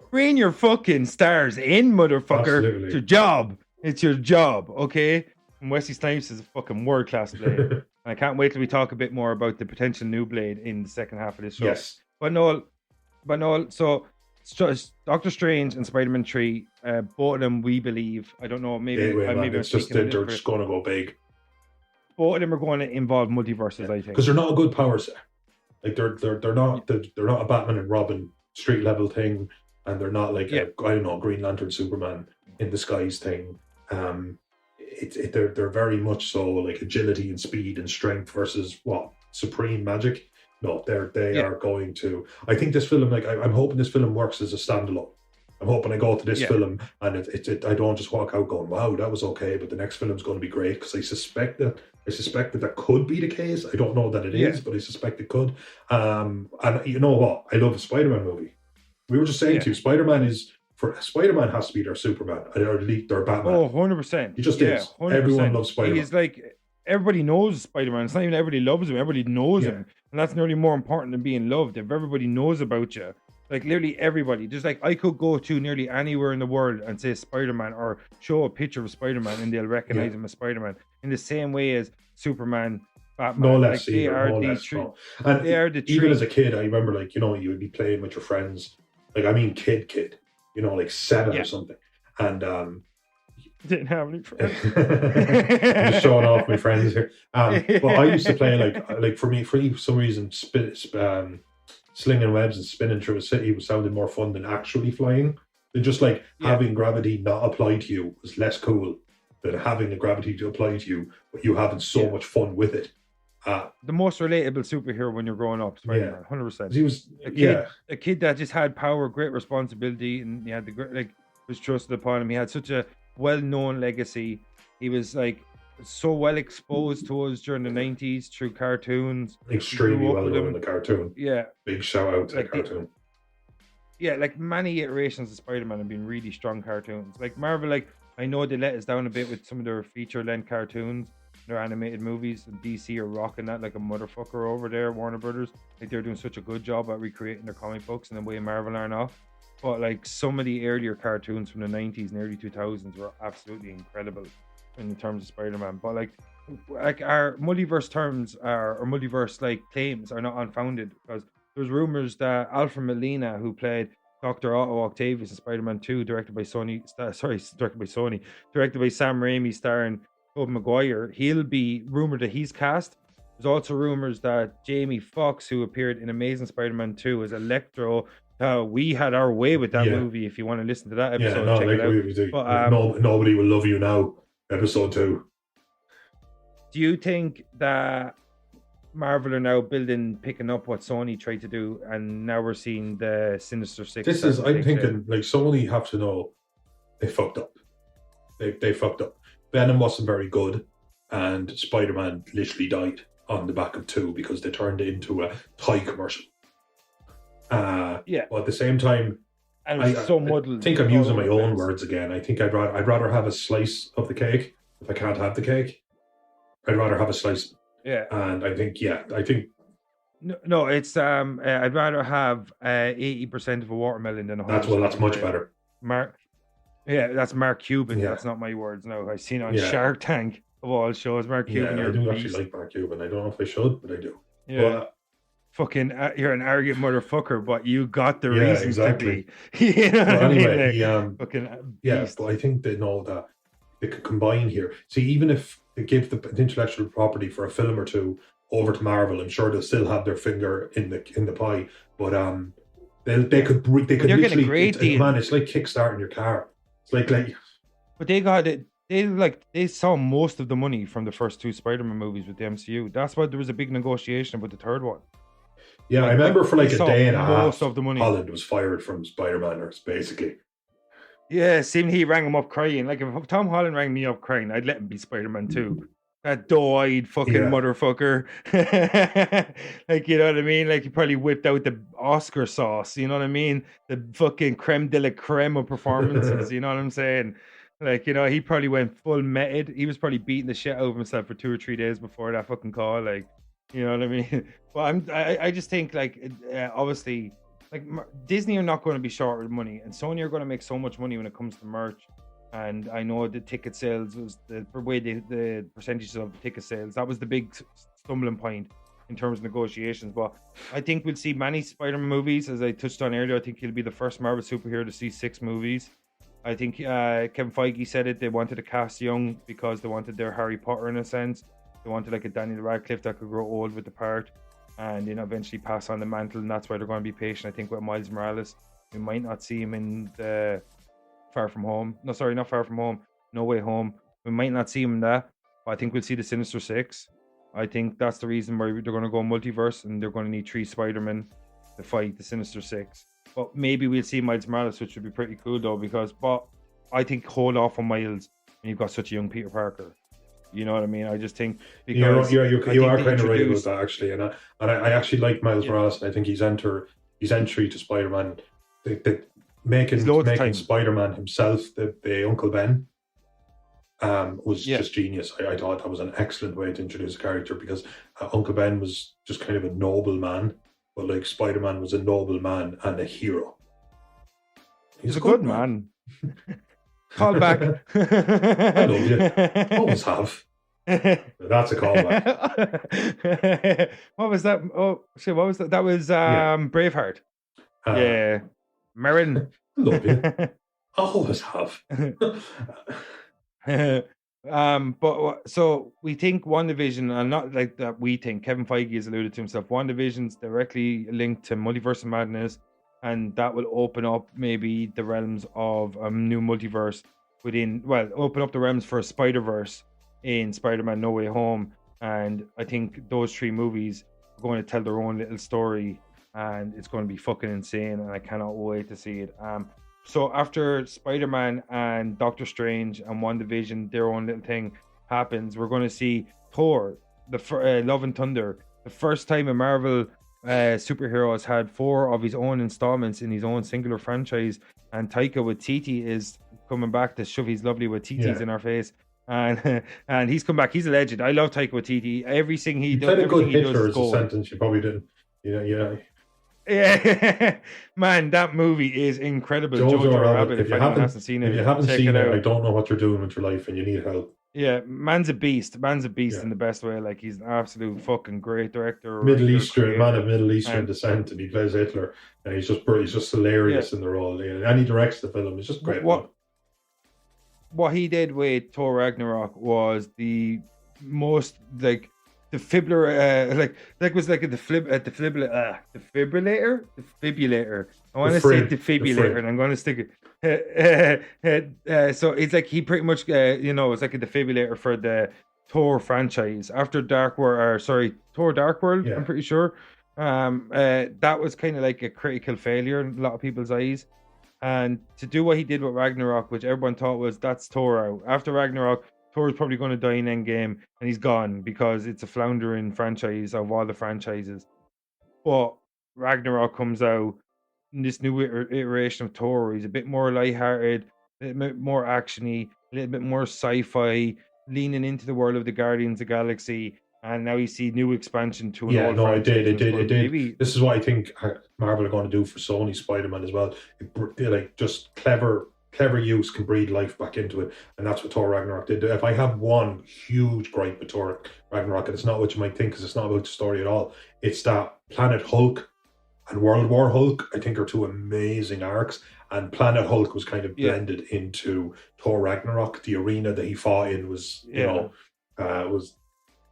Bring your fucking stars in, motherfucker. Absolutely. It's your job. It's your job, okay? And Wesley Snipes is a fucking world-class Blade. I can't wait till we talk a bit more about the potential new Blade in the second half of this show. Yes. But Noel, so Doctor Strange and Spider-Man 3, both of them we believe. I don't know, maybe it's just they're just going to go big. Both of them are going to involve multiverses, I think, because they're not a good power set. Like they're not a Batman and Robin street level thing, and they're not like a Green Lantern Superman in disguise thing. They're very much so like agility and speed and strength versus supreme magic. No, they are going to. I think this film, like I'm hoping this film works as a standalone. I'm hoping I go to this film and I don't just walk out going, "Wow, that was okay," but the next film's going to be great, because I suspect that could be the case. I don't know that it is, but I suspect it could. And you know what? I love a Spider-Man movie. We were just saying to you, Spider-Man has to be their Superman, or at least their Batman. Oh, 100%. He just is. 100%. Everyone loves Spider-Man. He's like, everybody knows Spider-Man. It's not even everybody loves him. Everybody knows him. And that's nearly more important than being loved. If everybody knows about you, like literally everybody, just like I could go to nearly anywhere in the world and say Spider-Man, or show a picture of Spider-Man, and they'll recognize him as Spider-Man in the same way as Superman, Batman. No less, like, they are the And even as a kid, I remember, like, you would be playing with your friends. Like, I mean, kid, like 7 or something. And didn't have any friends. I'm just showing off my friends here. But I used to play like for some reason, slinging webs and spinning through a city was sounded more fun than actually flying. Than just like having gravity not apply to you was less cool than having the gravity to apply to you, but you having so much fun with it. The most relatable superhero when you're growing up, Spider-Man, 100%. He was a kid that just had power, great responsibility, and he had was trusted upon him. He had such a well-known legacy. He was like so well exposed to us during the 90s through cartoons. Extremely well known in the cartoon. Yeah. Big shout out to the cartoon. Like many iterations of Spider-Man have been really strong cartoons. Like Marvel, like I know they let us down a bit with some of their feature-length cartoons, their animated movies, and DC are rocking that like a motherfucker over there, Warner Brothers. Like they're doing such a good job at recreating their comic books and the way Marvel are now. But like some of the earlier cartoons from the 90s and early 2000s were absolutely incredible in terms of Spider-Man. But like our multiverse terms or multiverse like claims are not unfounded, because there's rumors that Alfred Molina, who played Dr. Otto Octavius in Spider-Man 2, directed by Sam Raimi, starring Tobey Maguire, he'll be rumored that he's cast. There's also rumors that Jamie Foxx, who appeared in Amazing Spider-Man 2 as Electro, we had our way with that movie. If you want to listen to that episode, check it out. We do. But, Nobody Will Love You Now, episode 2. Do you think that Marvel are now picking up what Sony tried to do, and now we're seeing the Sinister Six? I'm thinking, like, Sony have to know they fucked up. They fucked up. Venom wasn't very good, and Spider-Man literally died on the back of 2 because they turned it into a Thai commercial. But at the same time, and it was so muddled. I think I'm using my own words again. I think I'd rather have a slice of the cake. If I can't have the cake, I'd rather have a slice. Yeah. And I think no, it's I'd rather have 80% of a watermelon than 100%. That's much better. That's Mark Cuban. Yeah. That's not my words. No, I've seen on Shark Tank of all shows. Mark Cuban. I do actually like Mark Cuban. I don't know if I should, but I do. Yeah. But, fucking, you're an arrogant motherfucker, but you got the reasons exactly. to be. You know what anyway, I mean? but I think they know that they could combine here. See, even if they give the intellectual property for a film or two over to Marvel, I'm sure they'll still have their finger in the pie. But they could they're getting a great deal. Man, it's like kickstarting your car. It's like But they got it. They saw most of the money from the first 2 Spider-Man movies with the MCU. That's why there was a big negotiation about the third one. Yeah, I remember for like a day and a half, most of the money. Holland was fired from Spider-Man, basically. Yeah, seemed he rang him up crying. Like, if Tom Holland rang me up crying, I'd let him be Spider-Man too. That doe-eyed fucking motherfucker. Like, you know what I mean? Like, he probably whipped out the Oscar sauce, you know what I mean? The fucking creme de la creme of performances, you know what I'm saying? Like, you know, he probably went full meted. He was probably beating the shit out of himself for 2 or 3 days before that fucking call. Like, you know what I mean? But I just think, like, obviously, like, Disney are not going to be short of money, and Sony are going to make so much money when it comes to merch. And I know the ticket sales was the way the percentages of ticket sales, that was the big stumbling point in terms of negotiations. But I think we'll see many Spider-Man movies, as I touched on earlier. I think he'll be the first Marvel superhero to see 6 movies. I think Kevin Feige said it. They wanted to cast young because they wanted their Harry Potter in a sense. They wanted like a Daniel Radcliffe that could grow old with the part and, you know, eventually pass on the mantle. And that's why they're going to be patient. I think with Miles Morales, we might not see him in the Far From Home. No, sorry, not Far From Home. No Way Home. We might not see him in that. But I think we'll see the Sinister Six. I think that's the reason why they're going to go multiverse, and they're going to need 3 Spider-Men to fight the Sinister Six. But maybe we'll see Miles Morales, which would be pretty cool though, but I think hold off on Miles when you've got such a young Peter Parker. You know what I mean? I just think because you are kind of right about that, actually, and I actually like Miles Morales, and I think his entry to Spider-Man, making Spider-Man himself the Uncle Ben, was just genius. I thought that was an excellent way to introduce a character, because Uncle Ben was just kind of a noble man. But like Spider-Man was a noble man and a hero. He's a good man. Call back. I love you. Always have. That's a callback. What was that? Oh shit! What was that? That was Braveheart. Yeah, Marin. Love you. Always have. But so we think WandaVision, and not like that we think, Kevin Feige has alluded to himself, WandaVision's directly linked to Multiverse of Madness, and that will open up maybe the realms of a new multiverse open up the realms for a Spider-Verse in Spider-Man No Way Home. And I think those 3 movies are going to tell their own little story, and it's going to be fucking insane, and I cannot wait to see it. So after Spider-Man and Doctor Strange and WandaVision, their own little thing happens, we're going to see Thor, the Love and Thunder, the first time a Marvel superhero has had 4 of his own installments in his own singular franchise. And Taika Waititi is coming back to shove his lovely Waititis in our face. And he's come back. He's a legend. I love Taika Waititi. Everything he does. You said a good Hitler is a sentence you probably didn't. Yeah, man, that movie is incredible. Jojo Rabbit. If anyone hasn't seen it, I don't know what you're doing with your life, and you need help. Yeah, man's a beast. In the best way. Like, he's an absolute fucking great director. Man of Middle Eastern descent, and he plays Hitler, and he's just hilarious in the role. And he directs the film. It's just great. What he did with Thor Ragnarok was the most defibrillator. I want to say defibrillator, and I'm going to stick it. So it's like he pretty much, it's like a defibrillator for the Thor franchise after Thor Dark World. I'm pretty sure. That was kind of like a critical failure in a lot of people's eyes. And to do what he did with Ragnarok, which everyone thought that's Thor out. After Ragnarok, Thor's probably going to die in Endgame, and he's gone because it's a floundering franchise of all the franchises. But Ragnarok comes out in this new iteration of Thor. He's a bit more lighthearted, a little bit more actiony, a little bit more sci-fi, leaning into the world of the Guardians of the Galaxy. And now you see new expansion to an old franchise. It did. This is what I think Marvel are going to do for Sony Spider-Man as well. Like, just clever use can breathe life back into it, and that's what Thor Ragnarok did. If I have one huge gripe with Thor Ragnarok, and it's not what you might think, because it's not about the story at all, it's that Planet Hulk and World War Hulk, I think, are 2 amazing arcs, and Planet Hulk was kind of Yeah. blended into Thor Ragnarok. The arena that he fought in was, was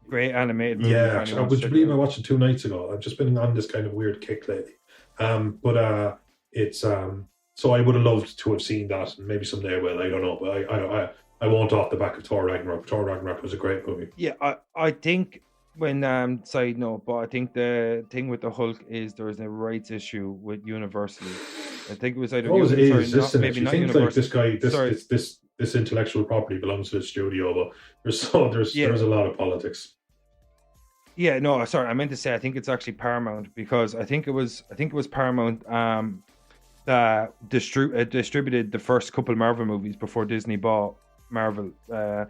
great animated movie. yeah. Actually, would you believe I watched it 2 nights ago? I've just been on this kind of weird kick lately. But it's so I would have loved to have seen that, and maybe someday I will. I don't know, but I won't off the back of Thor Ragnarok. Thor Ragnarok was a great movie. Yeah, I think when side note, but I think the thing with the Hulk is there is a rights issue with Universal. I think it was either Oh, it is. sorry, Listen, maybe you not think Universal. like this guy, Sorry. this intellectual property belongs to the studio, but there's a lot of politics. Yeah, no, sorry, I meant to say I think it's actually Paramount, because I think it was Paramount that distributed the first couple Marvel movies before Disney bought Marvel. The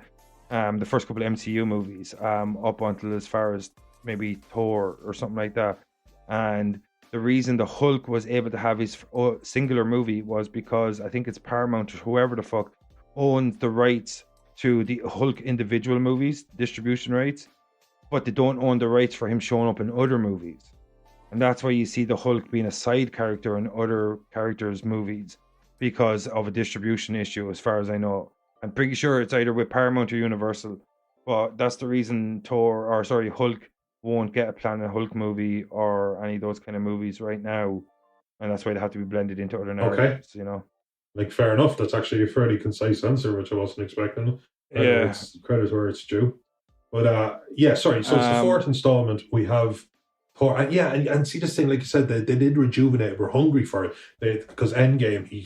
first couple of MCU movies, up until as far as maybe Thor or something like that. And the reason the Hulk was able to have his singular movie was because I think it's Paramount, or whoever the fuck owns the rights to the Hulk individual movies, distribution rights, but they don't own the rights for him showing up in other movies. And that's why you see the Hulk being a side character in other characters' movies, because of a distribution issue, as far as I know. I'm pretty sure it's either with Paramount or Universal, but that's the reason Hulk won't get a Planet Hulk movie or any of those kind of movies right now, and that's why they have to be blended into other narratives. Like, fair enough. That's actually a fairly concise answer, which I wasn't expecting. Yeah, it's credit where it's due. But so it's the fourth installment. We have Thor, and see this thing, like you said, they did rejuvenate it. We're hungry for it, because Endgame, he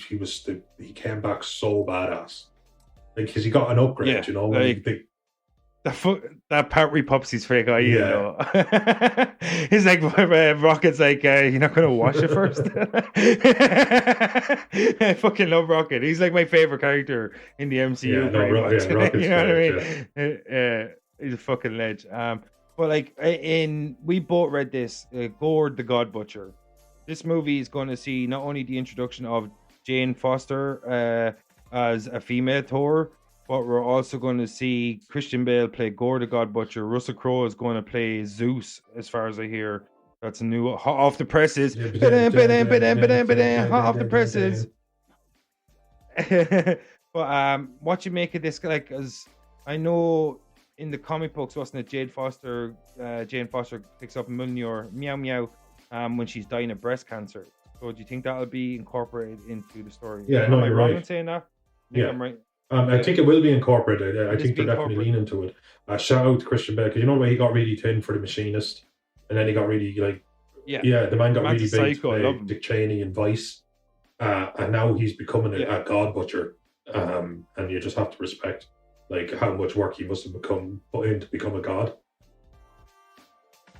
came back so badass. Like, because he got an upgrade, that part where he pops his fake eye, he's like, Rocket's like, you're not going to wash it first? I fucking love Rocket. He's like my favorite character in the MCU. Rocket's you know great, what I mean? He's a fucking ledge. But like, we both read this, Gord the God Butcher. This movie is going to see not only the introduction of Jane Foster as a female Thor, but we're also going to see Christian Bale play Gord the God Butcher. Russell Crowe is going to play Zeus, as far as I hear. That's a new hot off the presses. Hot off the presses. But what you make of this? Like, as I know, in the comic books, wasn't it Jane Foster picks up Mjolnir, meow meow, when she's dying of breast cancer. So do you think that'll be incorporated into the story? Yeah, no, you're right. In saying that? I'm right. I think it will be incorporated. I think they're definitely leaning to it. Shout out to Christian Bale, because you know where he got really thin for The Machinist, and then he got really the man got really big to play Dick Cheney in Vice, and now he's becoming a God Butcher, and you just have to respect like how much work he must have put in to become a god.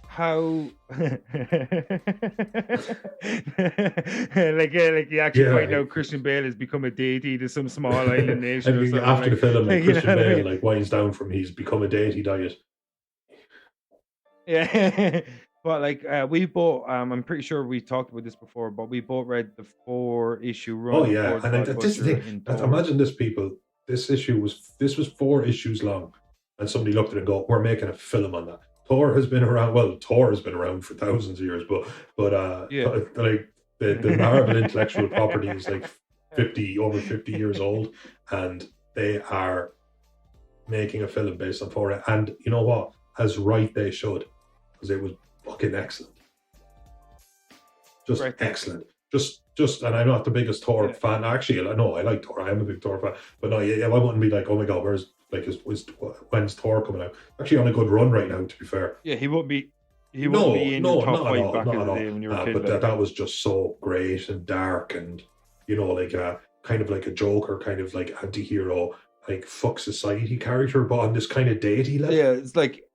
How like you actually find out Christian Bale has become a deity to some small island nation. Or something. After the film, Christian Bale winds down from he's become a deity diet. Yeah, but like we both, I'm pretty sure we talked about this before, but we both read the 4-issue run. Oh yeah, and this thing. Imagine this, people. This was 4 issues long, and somebody looked at it and go, "We're making a film on that." Thor has been around. Well, Thor has been around for thousands of years, but like the Marvel intellectual property is like over 50 years old, and they are making a film based on Thor. And you know what? As right they should, because it was fucking excellent. Just right. Excellent. Just, and I'm not the biggest Thor fan. Actually, no, I like Thor. I am a big Thor fan. But no, I wouldn't be like, oh my god, when's Thor coming out? Actually, on a good run right now, to be fair. Yeah, he won't be. He won't be in your top 5 back in the day when you were a kid. But that was just so great and dark, and like a kind of like a Joker, kind of like anti-hero, like fuck society character, but on this kind of deity level. Yeah, it's like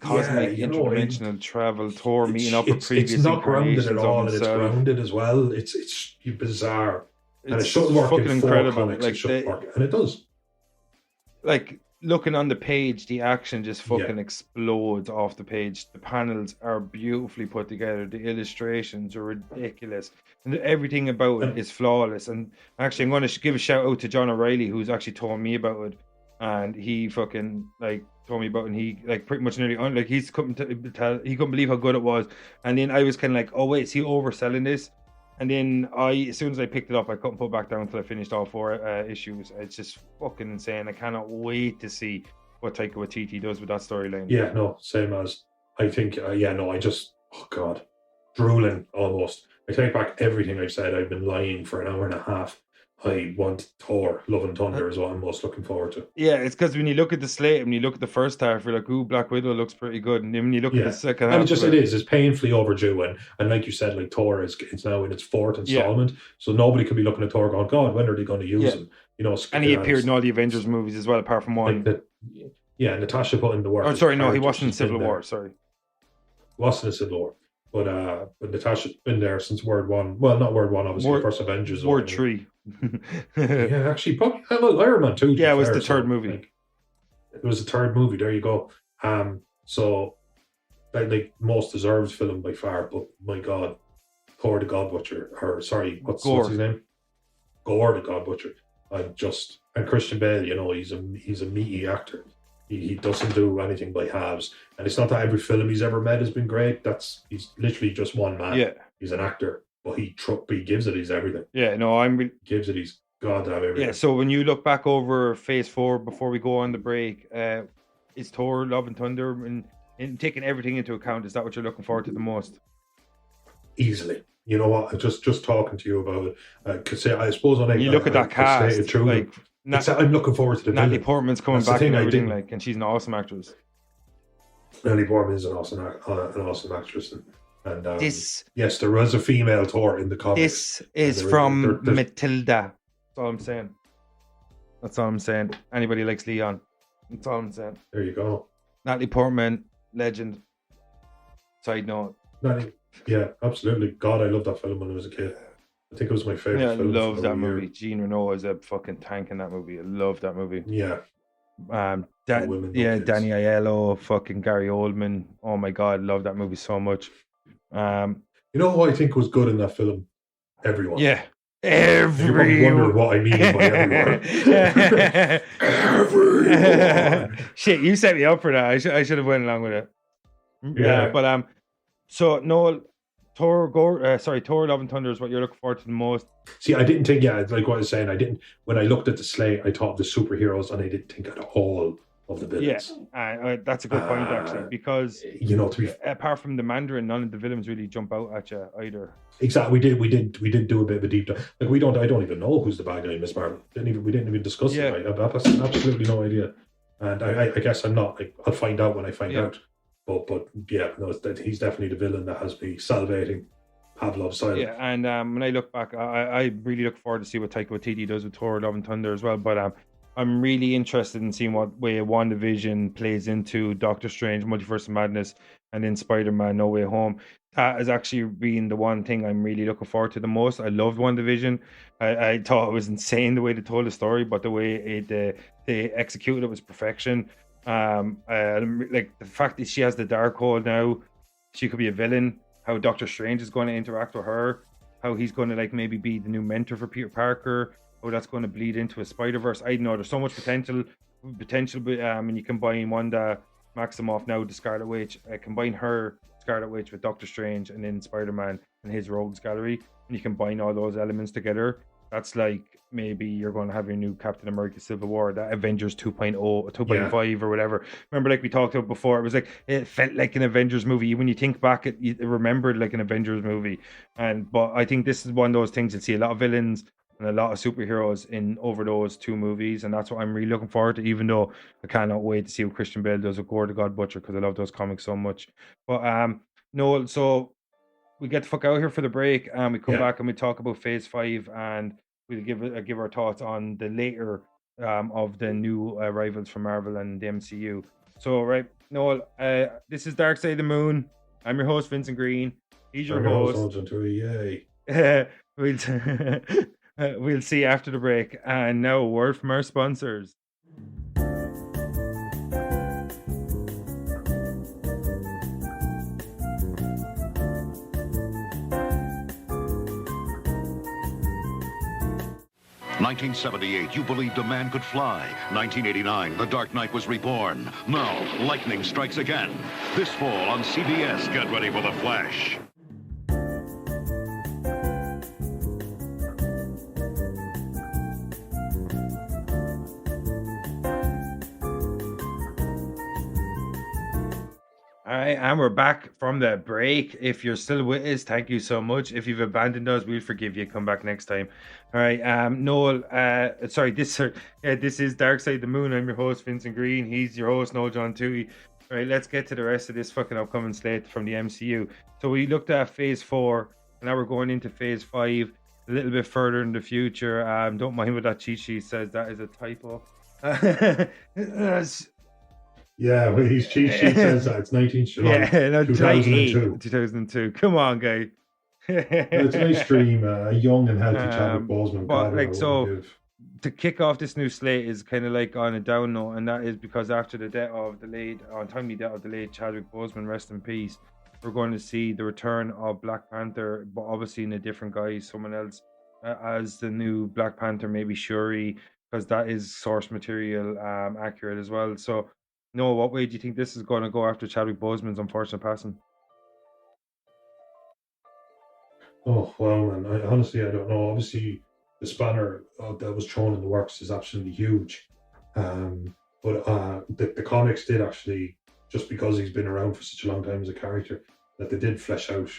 cosmic interdimensional travel, Thor meeting up with previous it's not grounded at all, and it's grounded as well. It's bizarre, and it shouldn't work in 4 comics. It shouldn't work, and it does. Like, looking on the page, the action just fucking explodes off the page. The panels are beautifully put together. The illustrations are ridiculous, and everything about it is flawless. And actually, I'm going to give a shout out to John O'Reilly, who's actually told me about it, and he fucking told me about it, and he pretty much nearly he couldn't believe how good it was. And then I was kind of like, oh wait, is he overselling this? And then as soon as I picked it up, I couldn't put it back down until I finished all 4 issues. It's just fucking insane. I cannot wait to see what Taika Waititi does with that storyline. Yeah, no, same as I think. I just, oh god, drooling almost. I take back everything I've said. I've been lying for an hour and a half. I want Thor, Love and Thunder is what I'm most looking forward to. Yeah, it's because when you look at the slate, when you look at the first half, you're like, ooh, Black Widow looks pretty good. And then when you look at the second half, and it's painfully overdue. And like you said, like Thor it's now in its 4th installment, so nobody could be looking at Thor going, God, when are they going to use him? You know, and he appeared in all the Avengers movies as well, apart from one. Natasha put in the work. Oh, sorry, no, he wasn't in Civil War. Sorry, wasn't in Civil War. But Natasha's been there since Word 1. Well, not Word 1, obviously. First Avengers. Word 3. Yeah, actually, probably Iron Man 2. Yeah, it was the third movie. It was the third movie. There you go. So, like most deserved film by far. But my God, Thor the God Butcher, what's his name? Gore the God Butcher. And Christian Bale. You know, he's a meaty actor. He doesn't do anything by halves, and it's not that every film he's ever made has been great. He's literally just one man. Yeah, he's an actor, but he gives it his everything. Yeah, no, gives it his goddamn everything. Yeah, so when you look back over Phase 4 before we go on the break, is Thor, Love and Thunder, and taking everything into account, is that what you're looking forward to the most? Easily. You know what? Just talking to you about it, because I suppose when you look at that cast, I'm looking forward to the Natalie Portman's coming back and everything, and she's an awesome actress. Natalie Portman is an awesome actress, and this, yes, there was a female Thor in the comics. This is from Matilda. That's all I'm saying. Anybody likes Leon? That's all I'm saying. There you go. Natalie Portman, legend. Side note. Yeah, absolutely. God, I loved that film when I was a kid. I think it was my favorite film. I love that movie. Jean Reno is a fucking tank in that movie. I love that movie. Yeah. Danny Aiello, fucking Gary Oldman. Oh my God, I love that movie so much. You know who I think was good in that film? Everyone. Yeah. Everyone. You wonder what I mean by everyone. Everyone. Shit, you set me up for that. I should have went along with it. Yeah. But so Noel, Thor, Love and Thunder is what you're looking forward to the most. See, I didn't think, it's like what I was saying, when I looked at the slate, I thought of the superheroes, and I didn't think at all of the villains. Yeah, that's a good point, actually, because, apart from the Mandarin, none of the villains really jump out at you either. Exactly, we did do a bit of a deep dive. Like, I don't even know who's the bad guy in Miss Marvel. We didn't even discuss it. Right? I have absolutely no idea. And I guess I'm not, I'll find out when I find out. But yeah, no, he's definitely the villain that has me salivating Pavlov's silence. Yeah, and when I look back, I really look forward to see what Taika Waititi does with Thor, Love and Thunder as well. But I'm really interested in seeing what way WandaVision plays into Doctor Strange, Multiverse of Madness, and then Spider-Man No Way Home. That has actually been the one thing I'm really looking forward to the most. I loved WandaVision. I thought it was insane the way they told the story, but the way they executed it was perfection. Like the fact that she has the Darkhold now, she could be a villain. How Doctor Strange is going to interact with her, how he's going to like maybe be the new mentor for Peter Parker, how that's going to bleed into a Spider-Verse. I don't know, there's so much potential. When you combine Wanda Maximoff now to Scarlet Witch, combine her Scarlet Witch with Doctor Strange and then Spider-Man and his Rogues Gallery, and you combine all those elements together. That's like maybe you're going to have your new Captain America Civil War, that Avengers 2.0, 2.5 or whatever. Remember, like we talked about before, it felt like an Avengers movie. When you think back, it remembered like an Avengers movie. But I think this is one of those things you'll see a lot of villains and a lot of superheroes in over those two movies, and that's what I'm really looking forward to, even though I cannot wait to see what Christian Bale does with Gore the God Butcher, because I love those comics so much. But Noel, so we get the fuck out here for the break, and we come back and we talk about Phase 5, and we'll give our thoughts on the later of the new arrivals from Marvel and the MCU. So, right, Noel, this is Dark Side of the Moon. I'm your host, Vincent Green. He's your host. Yay. We'll see you after the break. And now a word from our sponsors. "1978, you believed a man could fly. 1989, The Dark Knight was reborn. Now, lightning strikes again. This fall on CBS, get ready for The Flash. All right, and we're back from the break. If you're still with us, thank you so much. If you've abandoned us, we'll forgive you. Come back next time. All right, Noel. Sorry, this is Dark Side of the Moon. I'm your host, Vincent Green. He's your host, Noel John Toohey. All right, let's get to the rest of this fucking upcoming slate from the MCU. So we looked at Phase 4, and now we're going into Phase 5, a little bit further in the future. Don't mind what that cheat sheet says. That is a typo. Yeah, well, his cheat sheet says that it's 19th July, 2002. 2002. Come on, guy. It's a nice dream. A young and healthy Chadwick Boseman. But like, so to kick off this new slate is kind of like on a down note, and that is because after the untimely death of the late Chadwick Boseman, rest in peace, we're going to see the return of Black Panther, but obviously in a different guise, someone else as the new Black Panther, maybe Shuri, because that is source material accurate as well. So, no, what way do you think this is going to go after Chadwick Boseman's unfortunate passing? Oh, well, man, honestly, I don't know. Obviously, the spanner that was thrown in the works is absolutely huge. But the comics did actually, just because he's been around for such a long time as a character, that they did flesh out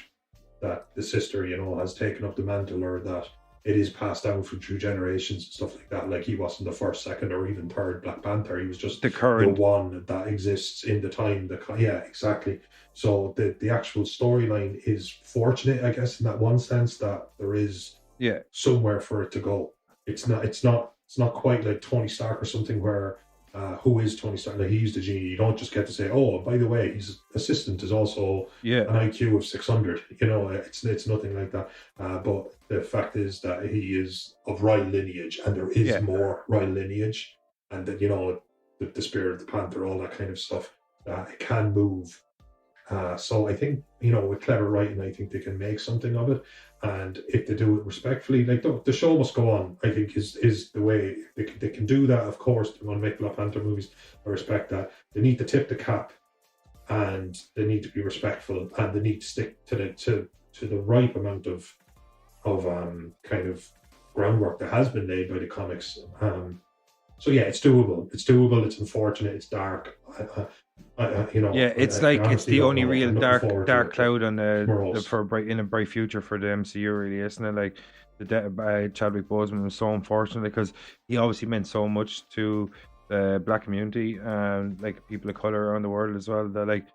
that the sister, has taken up the mantle, or that it is passed down through generations and stuff like that. Like, he wasn't the first, second, or even third Black Panther. He was just the one that exists in the time. Yeah, exactly. So the actual storyline is fortunate, I guess, in that one sense, that there is somewhere for it to go. It's not quite like Tony Stark or something where who is Tony Stark? Like, he's the genie. You don't just get to say, oh, by the way, his assistant is also an IQ of 600. It's nothing like that. But the fact is that he is of royal lineage, and there is more royal lineage, and that the spirit of the Panther, all that kind of stuff, it can move. So I think, with clever writing, I think they can make something of it. And if they do it respectfully, like the show must go on, I think is the way they can do that. Of course, they want to make Black Panther movies. I respect that. They need to tip the cap, and they need to be respectful, and they need to stick to the right amount of kind of groundwork that has been laid by the comics. So yeah, it's doable. It's unfortunate. It's dark. It's the only real dark cloud on in a bright future for the MCU, really, isn't it? Like, the death of Chadwick Boseman was so unfortunate because he obviously meant so much to the Black community and like people of color around the world as well. That like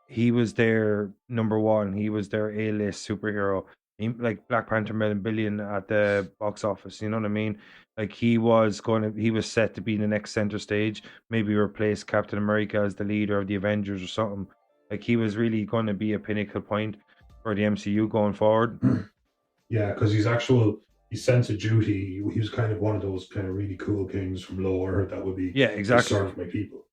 he was their number one. He was their A-list superhero. Like, Black Panther made $1 billion at the box office. You know what I mean? Like, he was set to be the next center stage, maybe replace Captain America as the leader of the Avengers or something. Like, he was really going to be a pinnacle point for the MCU going forward. Yeah, because his sense of duty, he was kind of one of those kind of really cool kings from lore that would be serve my people.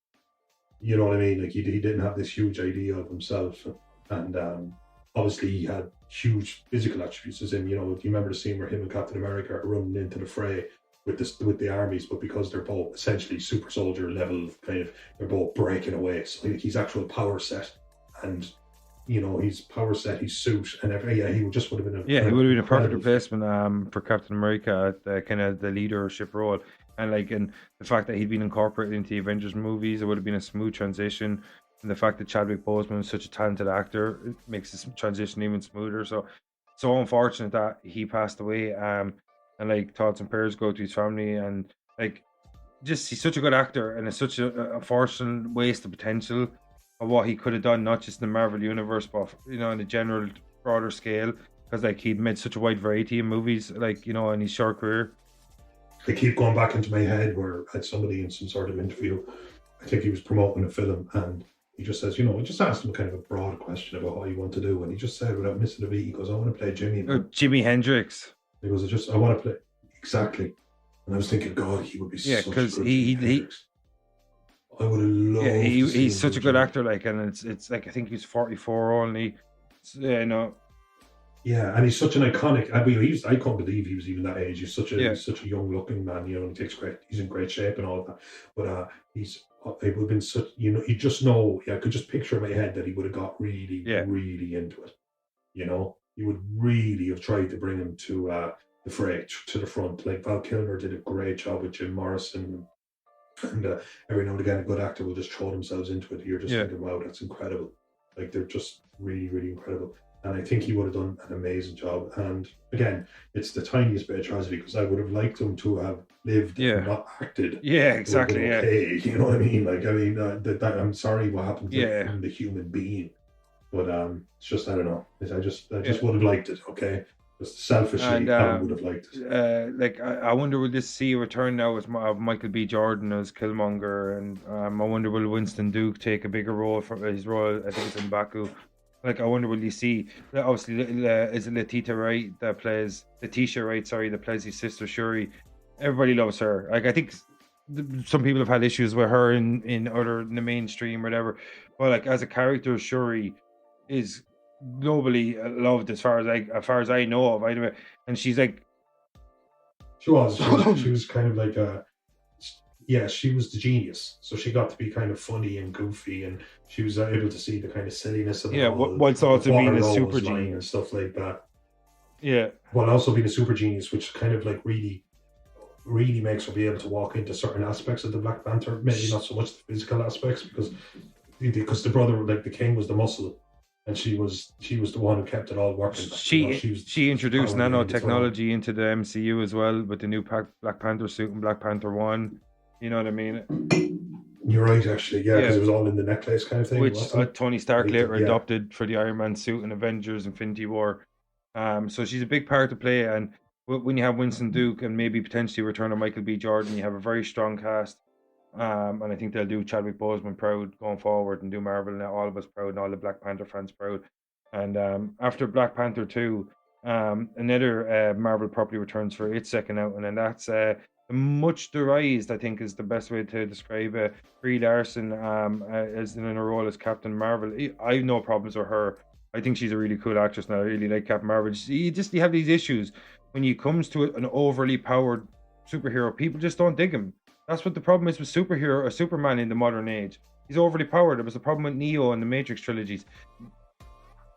You know what I mean? Like, he didn't have this huge idea of himself, and obviously he had huge physical attributes, as in, do you remember the scene where him and Captain America are running into the fray with the armies, but because they're both essentially super soldier level, they're both breaking away. So his actual power set, and his power set, his suit, and he would have been he would have been a perfect replacement for Captain America at the leadership role. And the fact that he'd been incorporated into the Avengers movies, it would have been a smooth transition. And the fact that Chadwick Boseman is such a talented actor, it makes this transition even smoother. So unfortunate that he passed away. And thoughts and prayers go to his family. And just, he's such a good actor, and it's such a unfortunate waste of potential of what he could have done, not just in the Marvel universe, but in a general broader scale. Because he'd made such a wide variety of movies, in his short career. I keep going back into my head where I had somebody in some sort of interview. I think he was promoting a film, and he just says, I just asked him kind of a broad question about what you want to do, and he just said, without missing a beat, he goes, I want to play Jimmy. Jimi Hendrix. He goes, I want to play. Exactly. And I was thinking, God, he would be such a good he I would have loved he's such a good actor, and it's I think he's 44 only. Yeah, and he's such an iconic. I can't believe he was even that age. He's such a young looking man, and he's in great shape and all of that. But it would have been such, you I could just picture in my head that he would have got really, really into it. He would really have tried to bring him to the fray, to the front. Like, Val Kilmer did a great job with Jim Morrison, and every now and again a good actor will just throw themselves into it. You're just thinking, wow, that's incredible. Like they're just really, really incredible. And I think he would have done an amazing job. And again, it's the tiniest bit of tragedy because I would have liked him to have lived and not acted. Yeah, exactly. Yeah. Okay, you know what I mean? Like, I mean, I'm sorry what happened to him, the human being. But it's just, I don't know. I just would have liked it, okay? Just selfishly, I would have liked it. Like, I wonder will this see a return now of Michael B. Jordan as Killmonger, and I wonder will Winston Duke take a bigger role for his role? I think it's in Baku. Like, I wonder will you see? Obviously, is it Letitia Wright that plays his sister Shuri? Everybody loves her. Like, I think some people have had issues with her in the mainstream or whatever, but like as a character, Shuri is globally loved as far as I know of. Anyway, and she's like, she was kind of like she was the genius, so she got to be kind of funny and goofy, and she was able to see the kind of silliness of whilst also being a super genius and stuff like that. Yeah, while also being a super genius, which kind of like really makes her be able to walk into certain aspects of the Black Panther. Maybe not so much the physical aspects, because the brother, like the king, was the muscle, and she was the one who kept it all working. She introduced nanotechnology into the MCU as well with the new Black Panther suit in Black Panther 1. You know what I mean? You're right, actually. Yeah, because it was all in the necklace kind of thing. Which Tony Stark later adopted for the Iron Man suit in Avengers Infinity War. So she's a big part to play. And when you have Winston Duke and maybe potentially return of Michael B. Jordan, you have a very strong cast. And I think they'll do Chadwick Boseman proud going forward and do Marvel and all of us proud and all the Black Panther fans proud. And after Black Panther 2, another Marvel property returns for its second outing, and that's much derised, I think, is the best way to describe Brie Larson as in a role as Captain Marvel. I have no problems with her. I think she's a really cool actress, and I really like Captain Marvel. You have these issues when it comes to an overly powered superhero. People just don't dig him. That's what the problem is with Superman in the modern age. He's overly powered. It was the problem with Neo and the Matrix trilogies.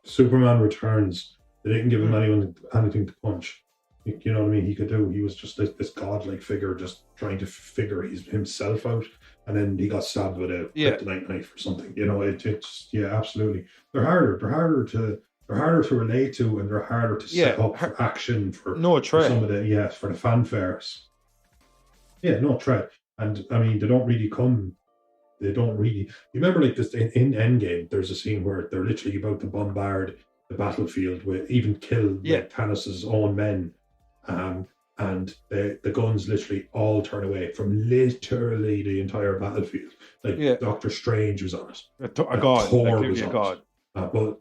Superman Returns. They didn't give him anything to punch. You know what I mean? He was just this godlike figure, just trying to figure himself out, and then he got stabbed with a kryptonite knife or something. You know, it's absolutely. They're harder to relate to, and they're harder to set up for action for some of the for the fanfares. Yeah, no threat, and I mean they don't really. You remember like this in Endgame? There's a scene where they're literally about to bombard the battlefield with even kill Thanos' own men. And the guns literally all turn away from literally the entire battlefield. Like Doctor Strange was on it. Thor was on it. But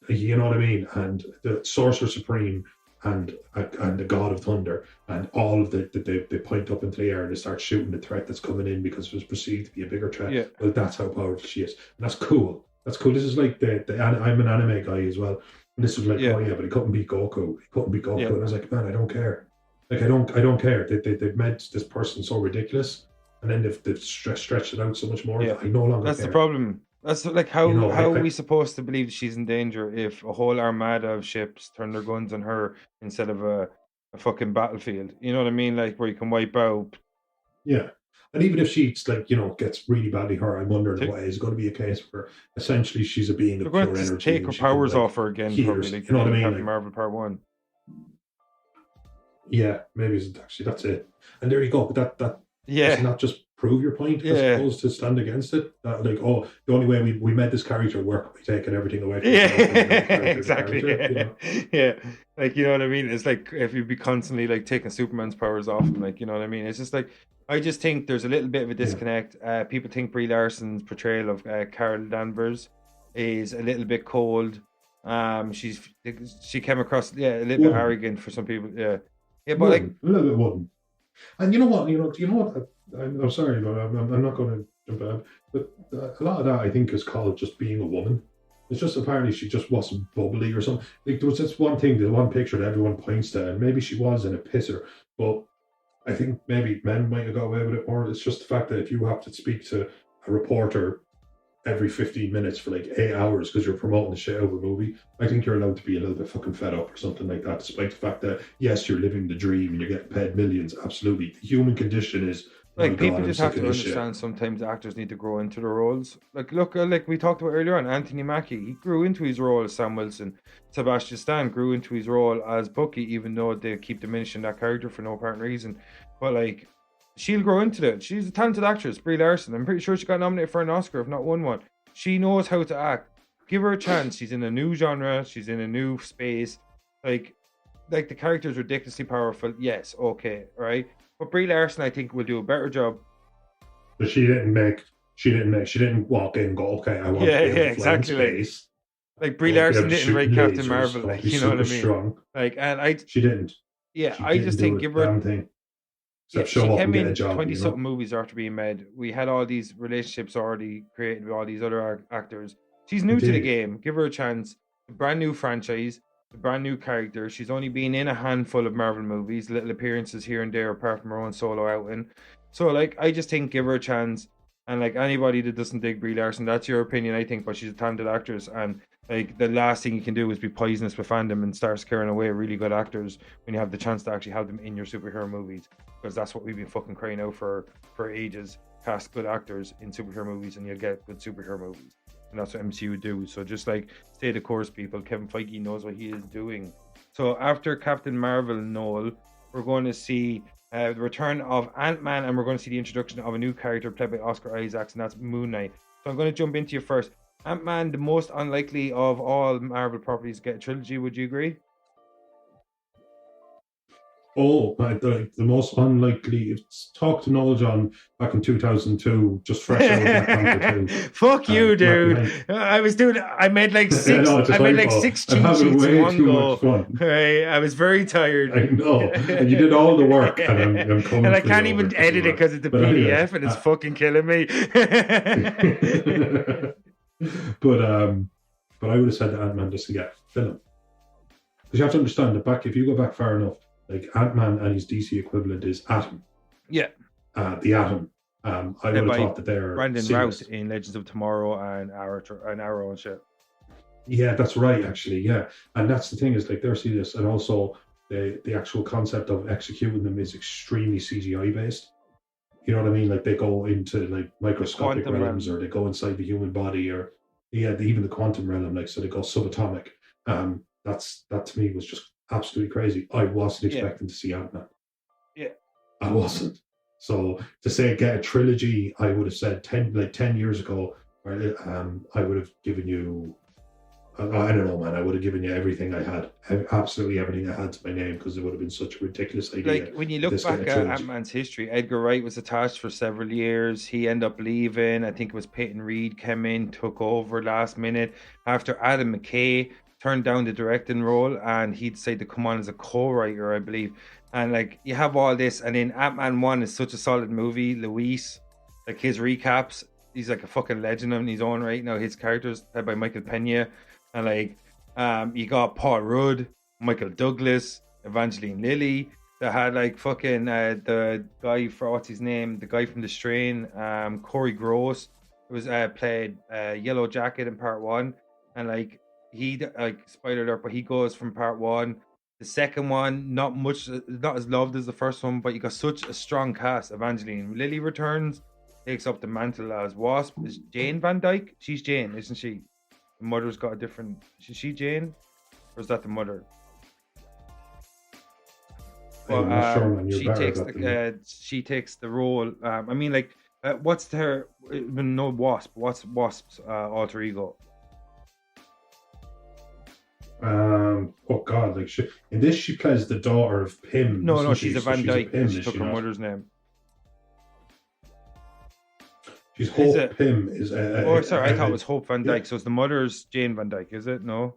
you know what I mean? And the Sorcerer Supreme and the God of Thunder and all of they point up into the air and they start shooting the threat that's coming in because it was perceived to be a bigger threat. Yeah. Well, that's how powerful she is. And that's cool. That's cool. This is like I'm an anime guy as well. And this was like, but he couldn't beat Goku. And I was like, man, I don't care. Like, I don't care. They've made this person so ridiculous, and then they've stretched it out so much more. That I no longer That's care. the problem. That's like how are we supposed to believe she's in danger if a whole armada of ships turn their guns on her instead of a fucking battlefield? You know what I mean? Like where you can wipe out. Yeah. And even if she's like, gets really badly hurt, I'm wondering why is going to be a case where essentially she's a being of pure energy. They're going to take her powers off her again, probably. Like, you know what I mean? Captain Marvel Part 1. Yeah, maybe actually that's it. And there you go. But that does not just prove your point as opposed to stand against it. Like, the only way we made this character work by taking everything away from exactly. Yeah. Like, you know what I mean? It's like if you'd be constantly like taking Superman's powers off him, like, you know what I mean? It's just like I just think there's a little bit of a disconnect. People think Brie Larson's portrayal of Carol Danvers is a little bit cold. She came across a little bit arrogant for some people. Yeah, but like a little bit wooden. And you know what? I'm sorry, but I'm not going to jump out. But a lot of that I think is called just being a woman. It's just apparently she just wasn't bubbly or something. Like there was this one thing, the one picture that everyone points to, and maybe she was in a pisser, but I think maybe men might have got away with it more. It's just the fact that if you have to speak to a reporter every 15 minutes for like 8 hours because you're promoting the shit out of a movie, I think you're allowed to be a little bit fucking fed up or something like that, despite the fact that, yes, you're living the dream and you're getting paid millions. Absolutely. The human condition is My Like people God, I'm just have sick to of this shit. understand sometimes actors need to grow into their roles. Like look, like we talked about earlier on, Anthony Mackie, he grew into his role as Sam Wilson. Sebastian Stan grew into his role as Bucky, even though they keep diminishing that character for no apparent reason. But like, she'll grow into it. She's a talented actress, Brie Larson. I'm pretty sure she got nominated for an Oscar, if not won one. She knows how to act. Give her a chance. She's in a new genre. She's in a new space. Like the character is ridiculously powerful. Yes, okay, right. But Brie Larson, I think, will do a better job. But she didn't walk in and go, okay, I want Yeah, to be able yeah, to fly in exactly. Like, space. like Brie I want to be Larson able to didn't shoot write Captain lasers. Marvel, I want like to be you know what I super mean. strong. Like, and I, She didn't. yeah, She I didn't just do think a give her. damn thing. Yeah, Except she show up and came get a in job, 20 you know? something movies after being made. We had all these relationships already created with all these other actors. She's new to the Indeed. game. Give her a chance. A brand new franchise, a brand new character. She's only been in a handful of Marvel movies, little appearances here and there, apart from her own solo outing. So, like, I just think give her a chance. And, like, anybody that doesn't dig Brie Larson, that's your opinion, I think, but she's a talented actress. And, like, the last thing you can do is be poisonous with fandom and start scaring away really good actors when you have the chance to actually have them in your superhero movies. Because that's what we've been fucking crying out for ages. Cast good actors in superhero movies and you'll get good superhero movies. And that's what MCU do. So just like stay the course, people. Kevin Feige knows what he is doing. So after Captain Marvel, Noel, we're going to see the return of Ant-Man, and we're going to see the introduction of a new character played by Oscar Isaacs, and that's Moon Knight. So I'm going to jump into you first. Ant-Man, the most unlikely of all Marvel properties to get a trilogy. Would you agree? Oh, the most unlikely. Talk to Noel John back in 2002, just fresh out of Black Panther 2. Fuck you, dude. I was doing. I made like six. I made like six cheat sheets in one go. I was very tired. I know, and you did all the work, and I'm coming. And I can't even edit it because it's a PDF, and it's fucking killing me. but I would have said that Ant-Man doesn't get film, because you have to understand that if you go back far enough. Like Ant-Man and his DC equivalent is Atom. Yeah. The Atom. I would have thought that they're Brandon Routh in Legends of Tomorrow and Arrow and shit. Yeah, that's right, actually. Yeah. And that's the thing is like they're serious, and also the actual concept of executing them is extremely CGI based. You know what I mean? Like they go into like microscopic realms, or they go inside the human body, or even the quantum realm, like so they go subatomic. That to me was just absolutely crazy. I wasn't expecting to see Ant-Man. Yeah. I wasn't. So to say get a trilogy, I would have said 10 years ago, I would have given you I don't know, man. I would have given you everything I had, absolutely everything I had to my name, because it would have been such a ridiculous idea. Like when you look back at Ant-Man's history, Edgar Wright was attached for several years. He ended up leaving. I think it was Peyton Reed came in, took over last minute after Adam McKay turned down the directing role, and he decided to come on as a co-writer, I believe. And like you have all this, and then Ant-Man 1 is such a solid movie. Luis, like his recaps, he's like a fucking legend in his own right now. His characters played by Michael Pena. And like, you got Paul Rudd, Michael Douglas, Evangeline Lilly. That had like fucking the guy for what's his name, the guy from The Strain, Corey Gross. It was played Yellow Jacket in part 1, and like he like spoiler alert, but he goes from part 1. The second one, not as loved as the first one, but you got such a strong cast. Evangeline Lilly returns, takes up the mantle as Wasp. Is Jane Van Dyke? She's Jane, isn't she? The mother's got a different. Is she Jane, or is that the mother? Well, she takes the role. I mean, like, what's her? No, Wasp. What's Wasp's alter ego? Oh God! Like in this, she plays the daughter of Pym. No, she's a Van Dyke. She took her mother's name. She's Hope Pym. Sorry, I thought it was Hope Van Dyke. So it's the mother's Jane Van Dyke, is it? No.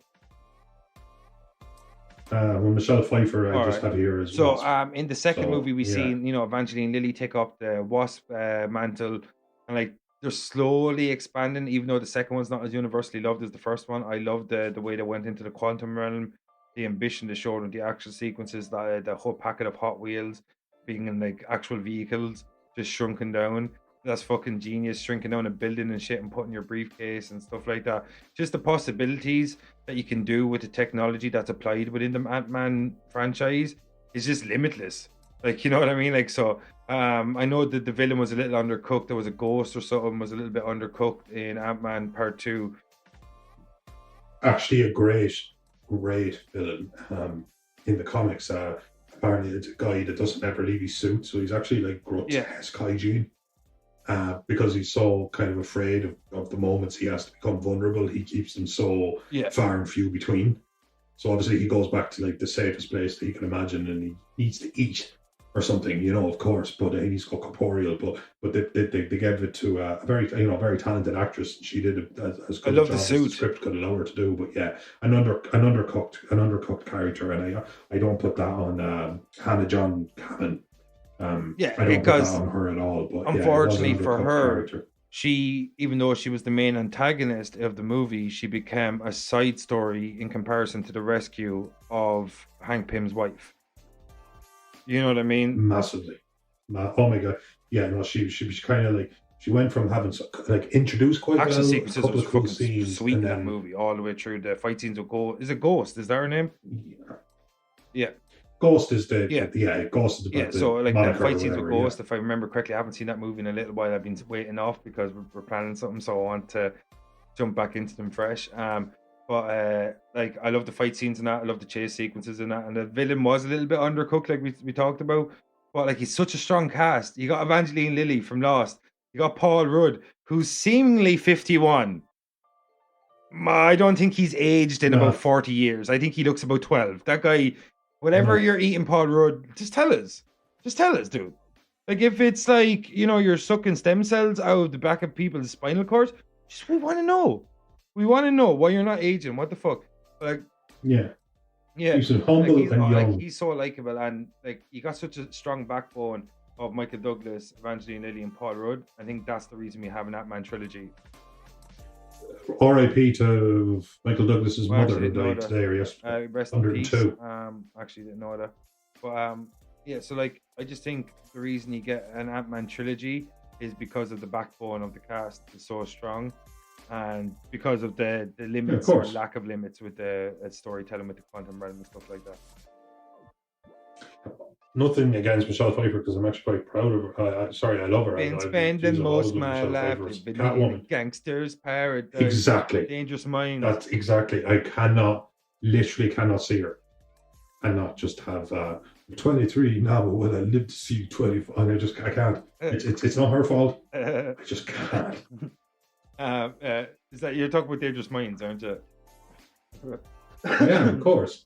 Well, Michelle Pfeiffer, I just have here as well. So, in the second movie, we seen Evangeline Lilly take up the Wasp mantle, and like they're slowly expanding. Even though the second one's not as universally loved as the first one, I loved the way they went into the quantum realm, the ambition they showed with the action sequences, the whole packet of Hot Wheels being in like actual vehicles, just shrunken down. That's fucking genius, shrinking down a building and shit and putting your briefcase and stuff like that. Just the possibilities that you can do with the technology that's applied within the Ant-Man franchise is just limitless. Like, you know what I mean? Like, so I know that the villain was a little undercooked. There was a ghost or something was a little bit undercooked in Ant-Man Part 2. Actually, a great villain. In the comics, apparently it's a guy that doesn't ever leave his suit, so he's actually like grotesque hygiene. Because he's so kind of afraid of the moments he has to become vulnerable, he keeps them so far and few between. So obviously he goes back to like the safest place that he can imagine, and he needs to eat or something, you know, of course. But he's got corporeal. But they gave it to a very talented actress. She did it as good I love a job the as suit. the script could allow her to do. But yeah, an undercooked character, and I don't put that on Hannah John Kamen. I don't because put that on her at all. But unfortunately for her, character. she, even though she was the main antagonist of the movie, she became a side story in comparison to the rescue of Hank Pym's wife. You know what I mean? Massively. Oh my god. Yeah, no, she was kind of like, she went from having like introduced quite Action well, sequences a couple was of cool fucking scenes, sweet in and that then movie, all the way through. The fight scenes with Ghost. Is it Ghost? Is that her name? Yeah. Ghost is Ghost is about so like the moniker or fight scenes with whatever, Ghost, if I remember correctly, I haven't seen that movie in a little while. I've been waiting off because we're planning something, so I want to jump back into them fresh. But like, I love the fight scenes in that. I love the chase sequences in that, and the villain was a little bit undercooked, like we talked about. But like, he's such a strong cast. You got Evangeline Lilly from Lost. You got Paul Rudd, who's seemingly 51. I don't think he's aged in about 40 years. I think he looks about 12. That guy, whatever you're eating, Paul Rudd, just tell us. Just tell us, dude. Like, if it's like, you know, you're sucking stem cells out of the back of people's spinal cords, we want to know. We want to know why you're not aging. What the fuck? Like, yeah. He's humble and young. Like, he's so likable, and like, you got such a strong backbone of Michael Douglas, Evangeline Lilly, and Paul Rudd. I think that's the reason we have an Ant-Man trilogy. R.I.P. to Michael Douglas's mother who died today or yesterday. Rest in peace. 102. Actually didn't know that. But yeah, so like, I just think the reason you get an Ant-Man trilogy is because of the backbone of the cast is so strong, and because of the limits or lack of limits with the storytelling with the quantum realm and stuff like that. Nothing against Michelle Pfeiffer, because I'm actually quite proud of her. Sorry, I love her. Been spending most of my life living in a gangster's paradise. Exactly. Dangerous Minds. That's exactly. I literally cannot see her and not just have 23 now, but will I live to see 25? I can't. It's not her fault. I just can't. Is that, you're talking about Dangerous Minds, aren't you? Yeah, of course.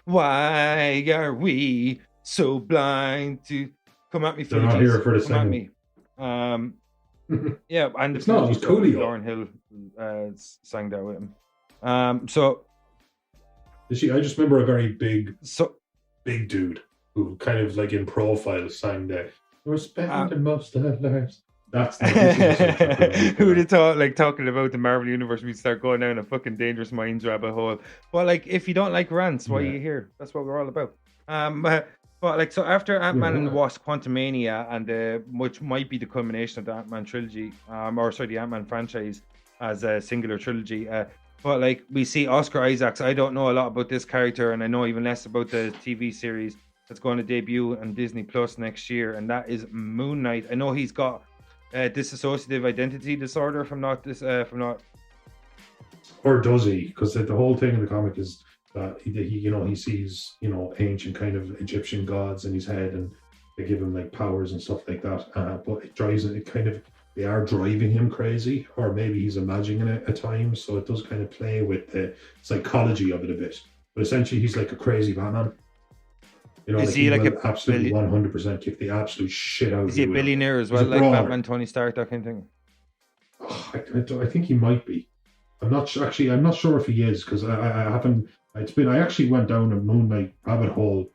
Why are we so blind to come at me? They're not here for the come singing. At me. Yeah, and it's not. It's Coolio. Lauryn Hill sang that with him. So I just remember a very big dude who kind of like in profile sang that. We're spending most of our lives. That's who would have thought, like, talking about the Marvel Universe, we'd start going down a fucking Dangerous Minds rabbit hole. Well, like, if you don't like rants, why are you here? That's what we're all about. But like, so after Ant-Man and the Wasp: Quantumania, and which might be the culmination of the Ant-Man trilogy, the Ant-Man franchise as a singular trilogy. But like, we see Oscar Isaacs. I don't know a lot about this character, and I know even less about the TV series that's going to debut on Disney Plus next year, and that is Moon Knight. I know he's got dissociative identity disorder, if I'm not. Or does he? Because the whole thing in the comic is that he sees ancient kind of Egyptian gods in his head, and they give him like powers and stuff like that. But it drives it kind of, they are driving him crazy, or maybe he's imagining it at times. So it does kind of play with the psychology of it a bit. But essentially, he's like a crazy Batman. Is he like a absolutely 100% kick the absolute shit out of you? Is he a billionaire as well, like Batman, Tony Stark, that kind of thing? I think he might be. I'm not sure if he is, because I haven't. I actually went down a Moon Knight rabbit hole,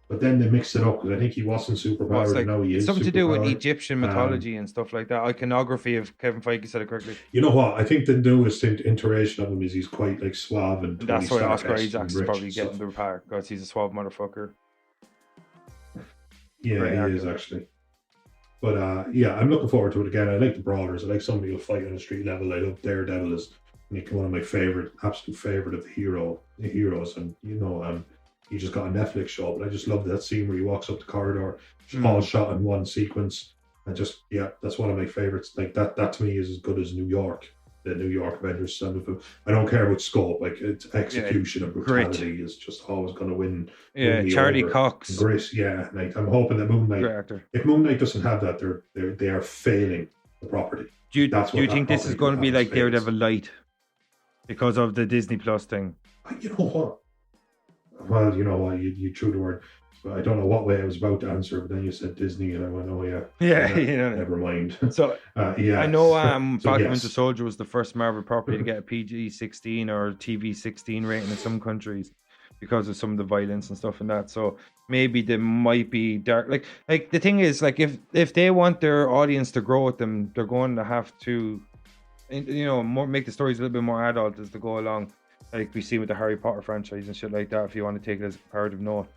but then they mixed it up, because I think he wasn't superpowered, and now he is. Something to do with Egyptian mythology and stuff like that. Iconography, if Kevin Feige said it correctly. You know what? I think the newest iteration of him is he's quite like suave, and that's why Oscar Isaac is probably getting the part, because he's a suave motherfucker. Yeah, he is actually. But I'm looking forward to it again. I like the brawlers. I like somebody who'll fight on a street level. I love Daredevil as one of my absolute favorite of the heroes. And he just got a Netflix show. But I just love that scene where he walks up the corridor, all shot in one sequence. And just, that's one of my favorites. Like that to me is as good as New York, the New York Avengers. I don't care about scope, like it's execution and brutality is just always going to win. Charlie Cox. Grit, like I'm hoping that Moon Knight, if Moon Knight doesn't have that, they are failing the property. Do you think this is going to be like Daredevil Light because of the Disney Plus thing? You know what? Well, you know what, you threw the word. I don't know what way I was about to answer, but then you said Disney, and I went, "Oh yeah, never mind." So I know Falcon Winter Soldier was the first Marvel property to get a PG-16 or TV-16 rating in some countries because of some of the violence and stuff and that. So maybe there might be dark. Like the thing is, like if they want their audience to grow with them, they're going to have to, make the stories a little bit more adult as they go along. Like we see with the Harry Potter franchise and shit like that. If you want to take it as a comparative note.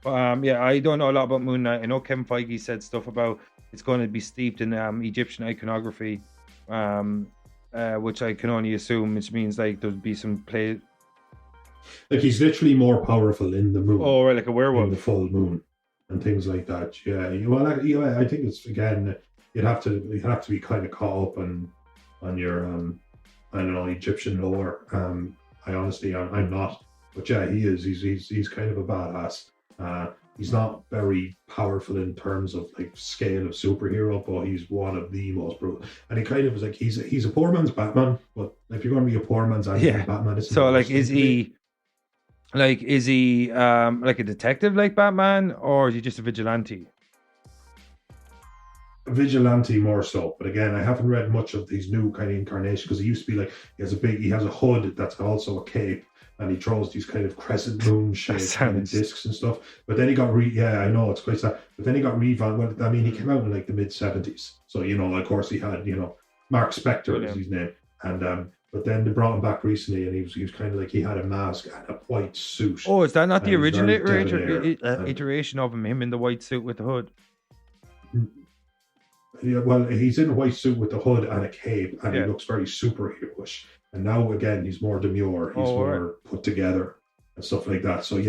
But I don't know a lot about Moon Knight. I know Kevin Feige said stuff about it's going to be steeped in Egyptian iconography, which I can only assume, which means like there'll be some play. Like he's literally more powerful in the moon. Oh, right, like a werewolf. In the full moon and things like that. Yeah. Well, I think it's again you'd have to be kind of caught up on your I don't know, Egyptian lore. I honestly I'm not, but he is. He's kind of a badass. He's not very powerful in terms of like scale of superhero, but he's one of the most brutal. And he kind of is like he's a poor man's Batman. But if you're going to be a poor man's Batman, it's so like is he like a detective like Batman, or is he just a vigilante? A vigilante more so, but again, I haven't read much of these new kind of incarnations because he used to be like he has a hood that's also a cape. And he throws these kind of crescent moon shaped kind of discs and stuff. But then he got I know it's quite sad. But then he got revamped. Well, I mean, he came out in like the mid 70s. So of course he had Mark Spector is his name. And but then they brought him back recently, and he was kind of like he had a mask and a white suit. Oh, is that not the original iteration of him in the white suit with the hood? Yeah, well, he's in a white suit with the hood and a cape, and he looks very superhero-ish. And now again, he's more demure. He's more put together and stuff like that. So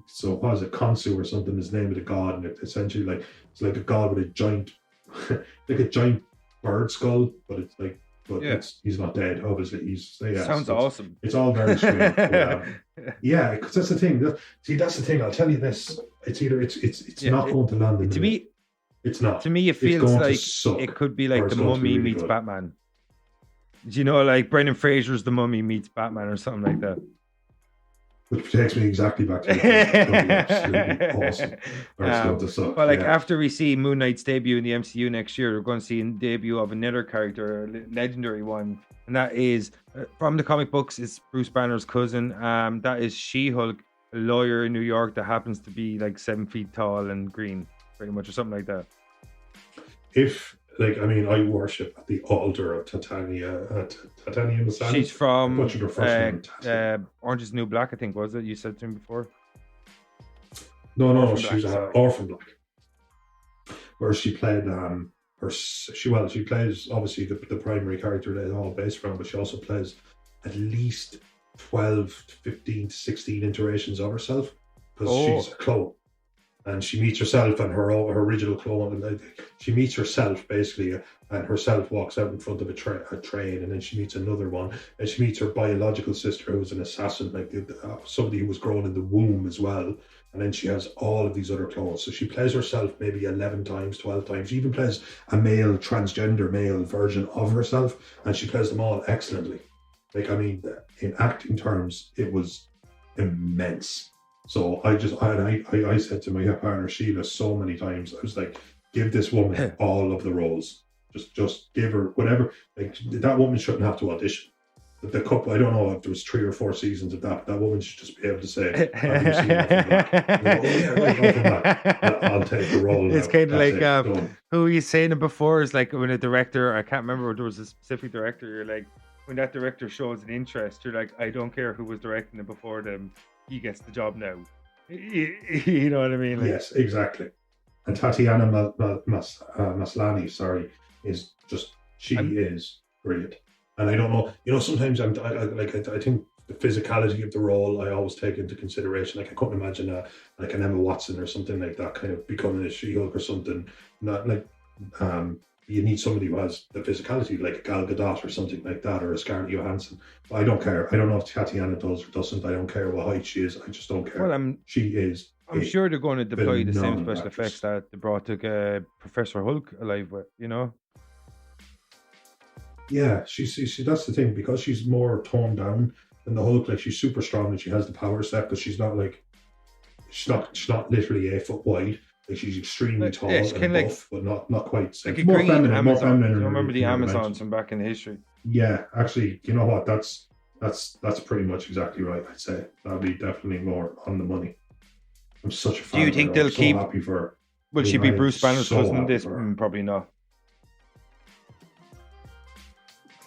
so what is it, Khonsu or something? Is the name of the god, and essentially like it's like a god with a giant, like a giant bird skull, but it's like, he's not dead. Obviously, sounds awesome. It's all very strange. Because that's the thing. That's the thing. I'll tell you this. It's either it's not going to land in to me. It's not. To me, it feels like it could be like the Mummy meets Batman. Like Brendan Fraser's The Mummy meets Batman or something like that. Which takes me exactly back to absolutely awesome. But after we see Moon Knight's debut in the MCU next year, we're going to see a debut of another character, a legendary one, and that is from the comic books. It's Bruce Banner's cousin. That is She-Hulk, a lawyer in New York that happens to be like 7 feet tall and green, pretty much, or something like that. I worship at the altar of Titania Maslany. She's from Orange is the New Black, I think, was it? You said to me before. No, she's Orphan Black, where she played she plays obviously the primary character that it's all based around, but she also plays at least 12 to 15 to 16 iterations of herself because she's a clone. And she meets herself and her original clone. And she meets herself basically, and herself walks out in front of a train, and then she meets another one, and she meets her biological sister, who's an assassin, like somebody who was grown in the womb as well. And then she has all of these other clones. So she plays herself maybe 11 times, 12 times. She even plays a transgender male version of herself, and she plays them all excellently. In acting terms, it was immense. So I said to my partner Sheila so many times, I was like, give this woman all of the roles. Just give her whatever. Like that woman shouldn't have to audition. The couple, I don't know if there was 3 or 4 seasons of that, but that woman should just be able to say, have you seen Orphan Black? I'll take the role. It's kind of like who you saying it before is like when a director, I can't remember, there was a specific director, you're like, when that director shows an interest, you're like, I don't care who was directing it before them. He gets the job now. You know what I mean? Yes, exactly. And Tatiana Maslany, is just, she is brilliant. And I don't know, sometimes I think the physicality of the role I always take into consideration. Like I couldn't imagine like an Emma Watson or something like that kind of becoming a She-Hulk or something. Not like you need somebody who has the physicality, like a Gal Gadot or something like that, or a Scarlett Johansson. But I don't care. I don't know if Tatiana does or doesn't. I don't care what height she is. I just don't care. Well, she is. I'm sure they're going to deploy the same phenomenal special actress. effects that they brought to Professor Hulk alive with, you know? Yeah, she that's the thing, because she's more toned down than the Hulk. Like she's super strong and she has the power set, but she's not literally 8 foot wide. Like she's extremely tall and buff, but not quite. Like a more green feminine, Amazon. more feminine. You remember the in her Amazons dimensions. from back in history? Yeah, actually, you know what? That's pretty much exactly right. I'd say that'd be definitely more on the money. I'm such a fan. Do you of think her. they'll I'm so keep? happy for her. Will she be Bruce Banner's so cousin? happy This for her. probably not.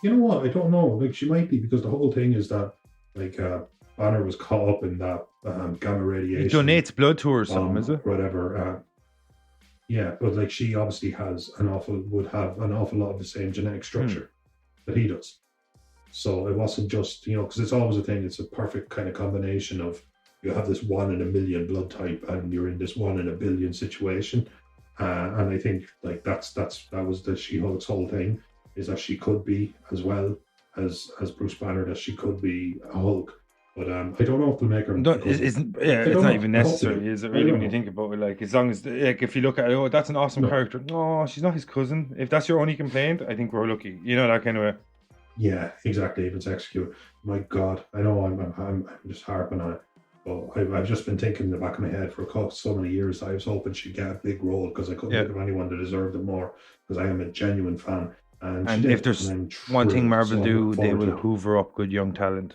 You know what? I don't know. Like she might be, because the whole thing is that like Banner was caught up in that gamma He radiation. donates blood to her or something, is it? Whatever. Yeah, but like she obviously would have an awful lot of the same genetic structure that he does. So it wasn't just, because it's always a thing. It's a perfect kind of combination of you have this 1 in a million blood type and you're in this 1 in a billion situation. And I think like that was the She-Hulk's whole thing, is that she could be as well as Bruce Banner, that she could be a Hulk. But I don't know if they'll make her. It's not even necessary, is it really, when you think about it? Like, as long as, like, if you look at it, oh, that's an awesome character. No, she's not his cousin. If that's your only complaint, I think we're lucky. You know, that kind of way. Yeah, exactly. If it's executed, my God, I know I'm just harping on it, but I've just been thinking in the back of my head for so many years. I was hoping she'd get a big role, because I couldn't think of anyone that deserved it more, because I am a genuine fan. And if there's one thing Marvel do, they will hoover up good young talent.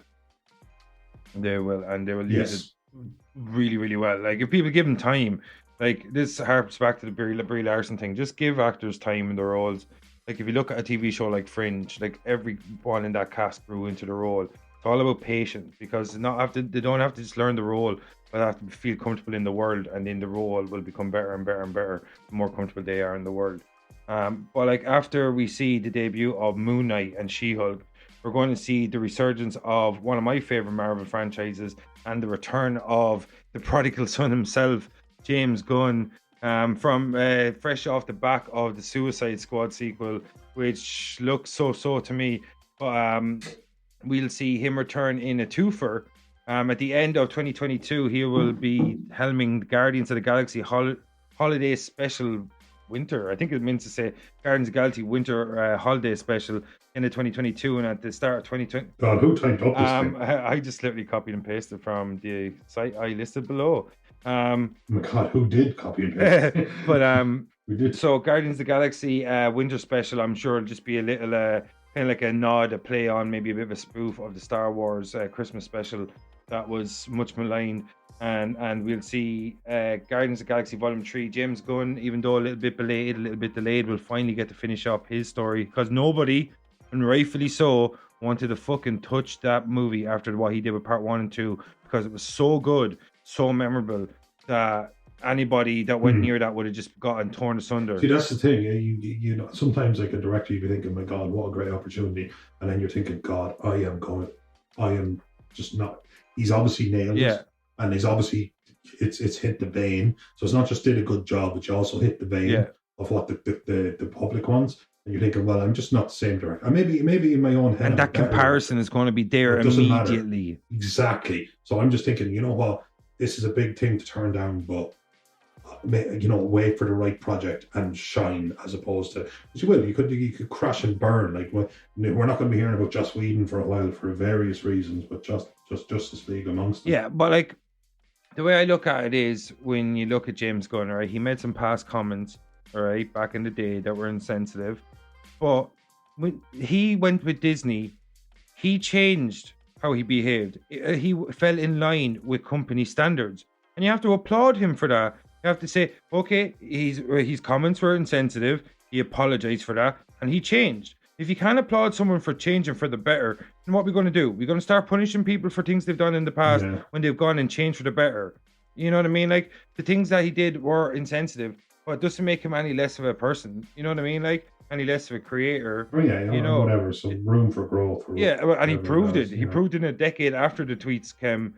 They will, and they will use it really, really well. Like, if people give them time, like, this harps back to the Brie Larson thing. Just give actors time in their roles. Like, if you look at a TV show like Fringe, like, everyone in that cast grew into the role. It's all about patience, because they don't have to just learn the role, but they have to feel comfortable in the world, and then the role will become better and better and better the more comfortable they are in the world. But like, after we see the debut of Moon Knight and She-Hulk, we're going to see the resurgence of one of my favorite Marvel franchises, and the return of the prodigal son himself, James Gunn, from fresh off the back of the Suicide Squad sequel, which looks so to me. But we'll see him return in a twofer. At the end of 2022, he will be helming the Guardians of the Galaxy holiday special winter. I think it means to say Guardians of the Galaxy winter holiday special in the 2022, and at the start of 2020. God, who typed up this thing? I just literally copied and pasted from the site I listed below. Oh my God, who did copy and paste? But we did. So Guardians of the Galaxy winter special, I'm sure it'll just be a little kind of like a nod, a play on, maybe a bit of a spoof of the Star Wars Christmas special that was much maligned. And we'll see Guardians of the Galaxy Volume 3. James Gunn, even though a little bit delayed, will finally get to finish up his story, because nobody, and rightfully so, wanted to fucking touch that movie after what he did with part 1 and 2, because it was so good, so memorable, that anybody that went near that would have just gotten torn asunder. See, that's the thing. You know, sometimes like a director, you'd be thinking, my God, what a great opportunity. And then you're thinking, God, I am just not. He's obviously nailed it. And he's obviously, it's hit the vein. So it's not just did a good job, but you also hit the vein of what the public wants. And you're thinking, well, I'm just not the same director. And maybe in my own head. And that comparison is going to be there immediately. Matter. Exactly. So I'm just thinking, you know what? This is a big thing to turn down, but wait for the right project and shine, as opposed to, you could crash and burn. Like, we're not going to be hearing about Joss Whedon for a while for various reasons, but just Justice League amongst them. Yeah, but like, the way I look at it is, when you look at James Gunn, right, he made some past comments, all right, back in the day that were insensitive, but when he went with Disney, he changed how he behaved. He fell in line with company standards, and you have to applaud him for that. You have to say, okay, his comments were insensitive, he apologized for that, and he changed. If you can't applaud someone for changing for the better, then what are we going to do? We're going to start punishing people for things they've done in the past when they've gone and changed for the better. You know what I mean? Like, the things that he did were insensitive, but it doesn't make him any less of a person. You know what I mean? Like, any less of a creator. Oh yeah, You know, whatever. Some room for growth. Or yeah, well, and he whatever proved it. else, He proved it in a decade after the tweets came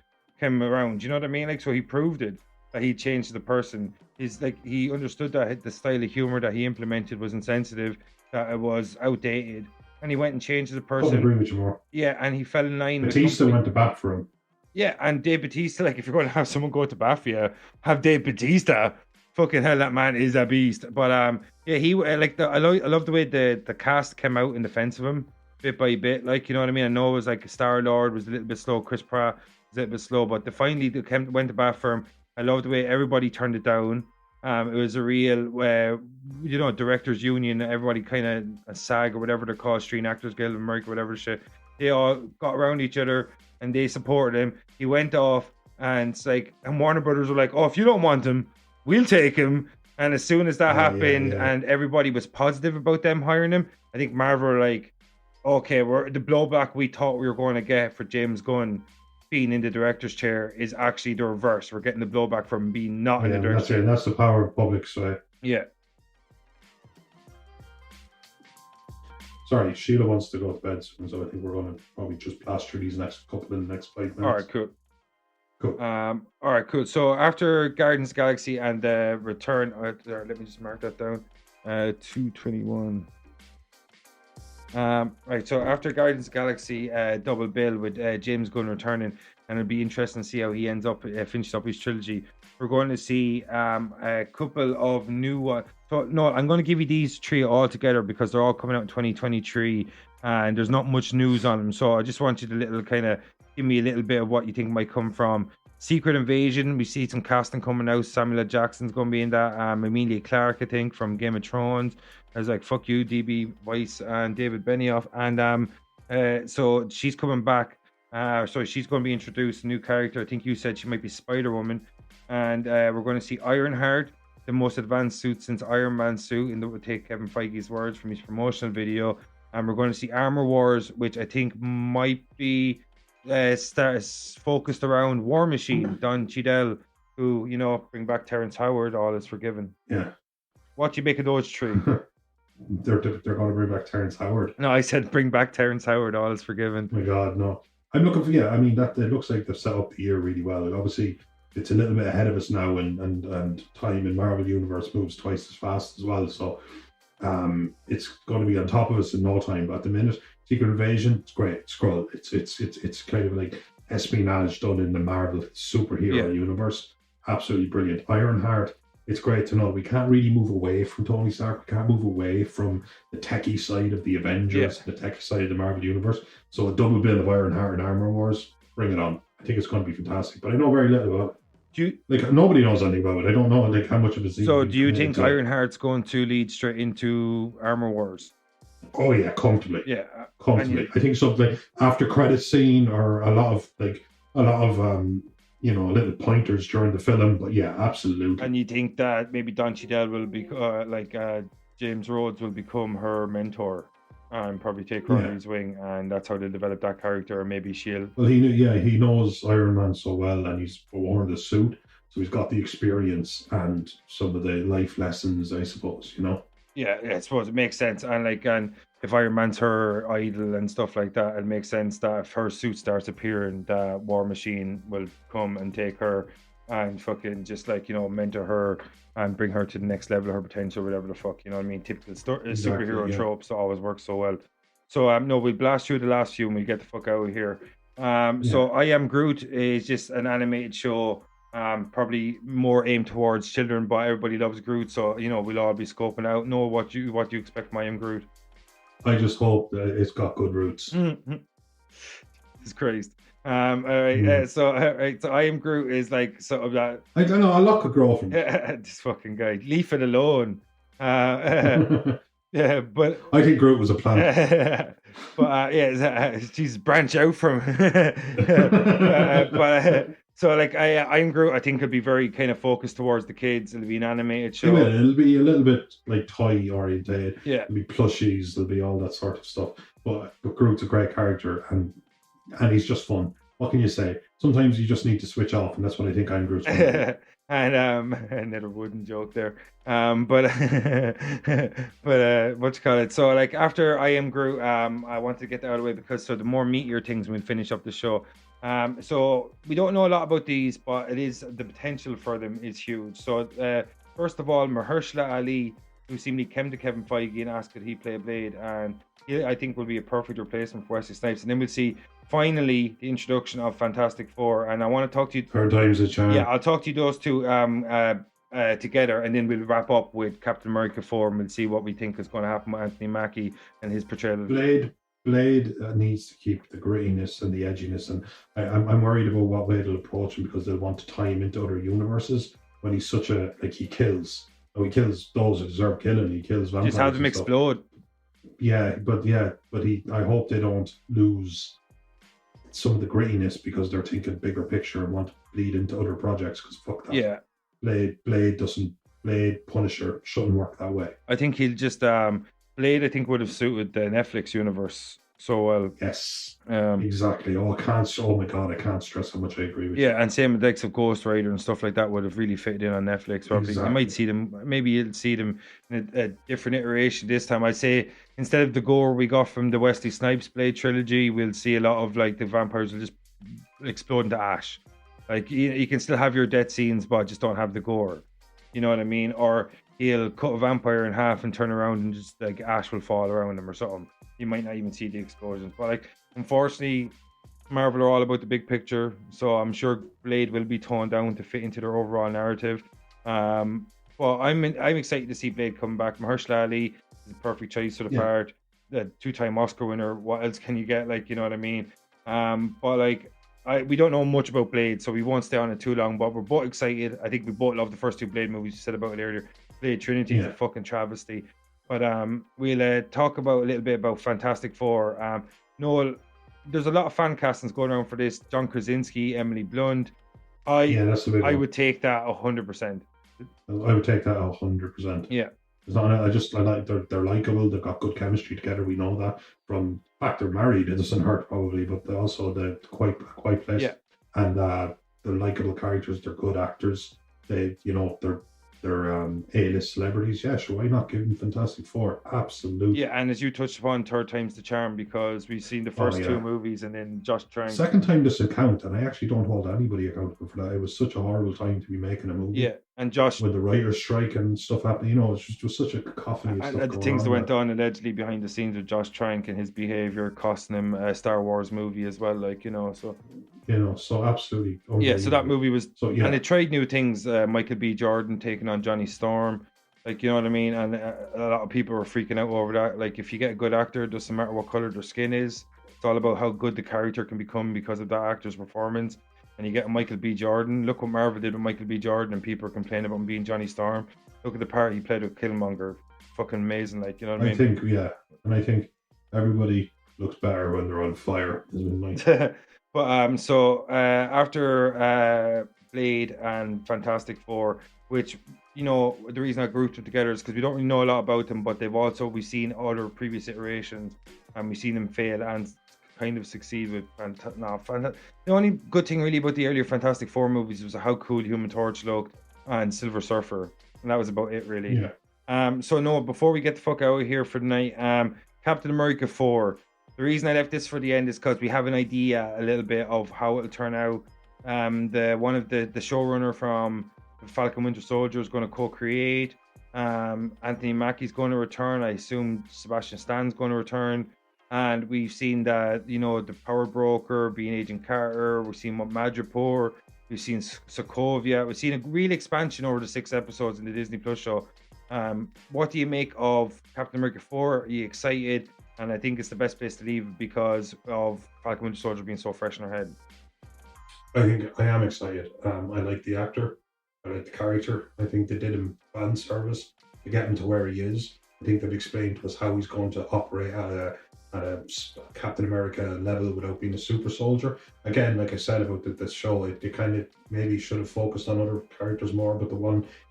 around. You know what I mean? Like, so he proved it that he changed the person. He's like, he understood that the style of humor that he implemented was insensitive, that it was outdated, and he went and changed the Couldn't person. agree with you more. Yeah, and he fell in line with Batista company. went to bat for him. Yeah, and Dave Batista, like, if you're going to have someone go to bat for you, have Dave Batista. Fucking hell, that man is a beast. But yeah, he like I love the way the cast came out in defense of him bit by bit. Like, you know what I mean? I know it was like Star-Lord was a little bit slow, Chris Pratt was a little bit slow, but finally they went to bat for him. I love the way everybody turned it down. It was a real, you know, directors union. Everybody kind of a SAG or whatever they're called, Screen Actors Guild of America, whatever shit. They all got around each other and they supported him. He went off, and it's like, and Warner Brothers were like, "Oh, if you don't want him, we'll take him." And as soon as that happened, and everybody was positive about them hiring him, I think Marvel were like, "Okay, we're the blowback we thought we were going to get for James Gunn being in the director's chair is actually the reverse. We're getting the blowback from being not in the director's chair." And that's the power of public sway. Yeah. Sorry, Sheila wants to go to bed soon, so I think we're going to probably just blast through these next couple in the next 5 minutes. All right, cool. Cool. All right, cool. So after Guardians of the Galaxy and the return, let me just mark that down. 221. Right. So after Guardians of the Galaxy, double bill with James Gunn returning, and it'll be interesting to see how he ends up finishes up his trilogy. We're going to see a couple of new. So no, I'm going to give you these three all together because they're all coming out in 2023, and there's not much news on them. So I just want you to give me a little bit of what you think might come from Secret Invasion. We see some casting coming out. Samuel L. Jackson's going to be in that. Emilia Clarke, I think, from Game of Thrones. I was like, fuck you, DB Weiss and David Benioff. And so she's coming back. So she's going to be introduced, a new character. I think you said she might be Spider-Woman. And we're going to see Ironheart, the most advanced suit since Iron Man's suit. And that would take Kevin Feige's words from his promotional video. And we're going to see Armor Wars, which I think might be focused around War Machine, Don Cheadle, who, you know, bring back Terrence Howard, all is forgiven. Yeah. What do you make of those three? They're going to bring back Terrence Howard. No, I said bring back Terrence Howard, all is forgiven. Oh my God, no. I'm looking for, I mean, that it looks like they've set up the year really well. Like, obviously, it's a little bit ahead of us now, and time in Marvel Universe moves twice as fast as well. So it's going to be on top of us in no time. But at the minute, Secret Invasion, it's great. Skrull, it's kind of like espionage done in the Marvel superhero universe. Absolutely brilliant. Ironheart, it's great to know we can't really move away from Tony Stark. We can't move away from the techie side of the Avengers, the techie side of the Marvel Universe. So a double bill of Ironheart and Armor Wars, bring it on. I think it's going to be fantastic. But I know very little about it. Nobody knows anything about it. I don't know how much of it is. So do you think Ironheart's going to lead straight into Armor Wars? Oh yeah, comfortably. Yeah, comfortably. I think something after credit scene or a lot of little pointers during the film. But yeah, absolutely. And you think that maybe Don Cheadle will be James Rhodes will become her mentor and probably take her under his wing, and that's how they develop that character. Or maybe she'll. Well, he knows Iron Man so well, and he's worn the suit, so he's got the experience and some of the life lessons, I suppose. You know. Yeah, I suppose it makes sense. And if Iron Man's her idol and stuff like that, it makes sense that if her suit starts appearing, that War Machine will come and take her and fucking just mentor her and bring her to the next level of her potential, whatever the fuck, you know what I mean? Typical superhero tropes always work so well. So no, we'll blast through the last few and we'll get the fuck out of here. So I Am Groot is just an animated show. Probably more aimed towards children, but everybody loves Groot, so we'll all be scoping out. Know what you expect from I Am Groot. I just hope that it's got good roots. Jesus Christ. All right. So I Am Groot is like sort of that. I don't know. A lot could grow from this fucking guy. Leave it alone. Yeah, but I think Groot was a planet. But Jesus, branch out from. So I Am Groot, I think it'll be very kind of focused towards the kids. It'll be an animated show. It'll be a little bit like toy oriented. Yeah. It'll be plushies. There'll be all that sort of stuff. But Groot's a great character and he's just fun. what can you say? Sometimes you just need to switch off, and that's what I think I'm Groot's gonna do. And another wooden joke there. But what you call it? So like after I am Groot, I want to get that out of the way because so the more meatier things we'll finish up the show. So we don't know a lot about these, but it is the potential for them is huge. So first of all, Mahershala Ali, who seemingly came to Kevin Feige and asked could he play Blade, and he, I think will be a perfect replacement for Wesley Snipes. And then we'll see finally the introduction of Fantastic Four, and I want to talk to you. Third time's a charm. Yeah, I'll talk to you those two together, and then we'll wrap up with Captain America 4, and we'll see what we think is going to happen with Anthony Mackie and his portrayal. Blade needs to keep the grittiness and the edginess, and I'm worried about what way they'll approach him because they'll want to tie him into other universes when he's such a he kills. Oh, he kills those who deserve killing. He kills vampires. Just have them explode. Yeah, but I hope they don't lose some of the grittiness because they're thinking bigger picture and want to bleed into other projects because fuck that. Yeah. Blade Punisher shouldn't work that way. I think he'll just Blade I think would have suited the Netflix universe so well. Yes. Exactly. Oh my god, I can't stress how much I agree with you. Yeah, and same with the likes of Ghost Rider and stuff like that would have really fitted in on Netflix. Exactly. You might see them, maybe you'll see them in a different iteration this time. I'd say instead of the gore we got from the Wesley Snipes Blade trilogy, we'll see a lot of like the vampires will just explode into ash. Like you can still have your death scenes, but just don't have the gore. You know what I mean? Or he'll cut a vampire in half and turn around and just like ash will fall around him or something. You might not even see the explosions. But like, unfortunately, Marvel are all about the big picture, so I'm sure Blade will be toned down to fit into their overall narrative. But I'm excited to see Blade come back. Mahershala Ali is a perfect choice for the part. The 2-time Oscar winner. What else can you get? Like, you know what I mean? But like, we don't know much about Blade, so we won't stay on it too long. But we're both excited. I think we both love the first 2 Blade movies. You said about it earlier. Blade Trinity is a fucking travesty. But we'll talk about a little bit about Fantastic Four. Noel, there's a lot of fan castings going around for this. John Krasinski, Emily Blunt. That's the big one. I would take that 100%. I would take that 100%. Yeah. I like they're likable. They've got good chemistry together. We know that from fact they're married. It doesn't hurt probably, but they're also the quite place. Yeah. And they're likable characters. They're good actors. They're A-list celebrities. Yeah, sure. Why not give them Fantastic Four? Absolutely. Yeah, and as you touched upon, third time's the charm because we've seen the first 2 movies and then Josh Trank. Second time doesn't count, and I actually don't hold anybody accountable for that. It was such a horrible time to be making a movie. Yeah, and Josh with the writers' strike and stuff happening. It's just such a cacophony of stuff. And the things that went on allegedly behind the scenes with Josh Trank and his behavior costing him a Star Wars movie as well. Like so absolutely. Yeah, so that movie was, and it tried new things. Michael B. Jordan taking on Johnny Storm, like you know what I mean. And a lot of people were freaking out over that. Like if you get a good actor, it doesn't matter what color their skin is. It's all about how good the character can become because of that actor's performance. And you get Michael B. Jordan. Look what Marvel did with Michael B. Jordan, and people are complaining about him being Johnny Storm. Look at the part he played with Killmonger. Fucking amazing, like you know what I mean. I think everybody looks better when they're on fire. Isn't it? But after Blade and Fantastic Four, which the reason I grouped them together is because we don't really know a lot about them, but we've seen other previous iterations and we've seen them fail and kind of succeed with the only good thing really about the earlier Fantastic Four movies was how cool Human Torch looked and Silver Surfer, and that was about it really. So Noah, before we get the fuck out of here for tonight, Captain America 4. The reason I left this for the end is because we have an idea a little bit of how it'll turn out. One of the showrunner from Falcon Winter Soldier is going to co-create. Anthony Mackie's going to return. I assume Sebastian Stan's going to return. And we've seen that, the Power Broker being Agent Carter. We've seen Madripoor. We've seen Sokovia. We've seen a real expansion over the 6 episodes in the Disney Plus show. What do you make of Captain America 4? Are you excited? And I think it's the best place to leave because of Falcon Winter Soldier being so fresh in our head. I think I am excited. I like the actor. I like the character. I think they did him fan service to get him to where he is. I think they've explained to us how he's going to operate at a Captain America level without being a super soldier. Again, like I said about this show, it kind of maybe should have focused on other characters more, but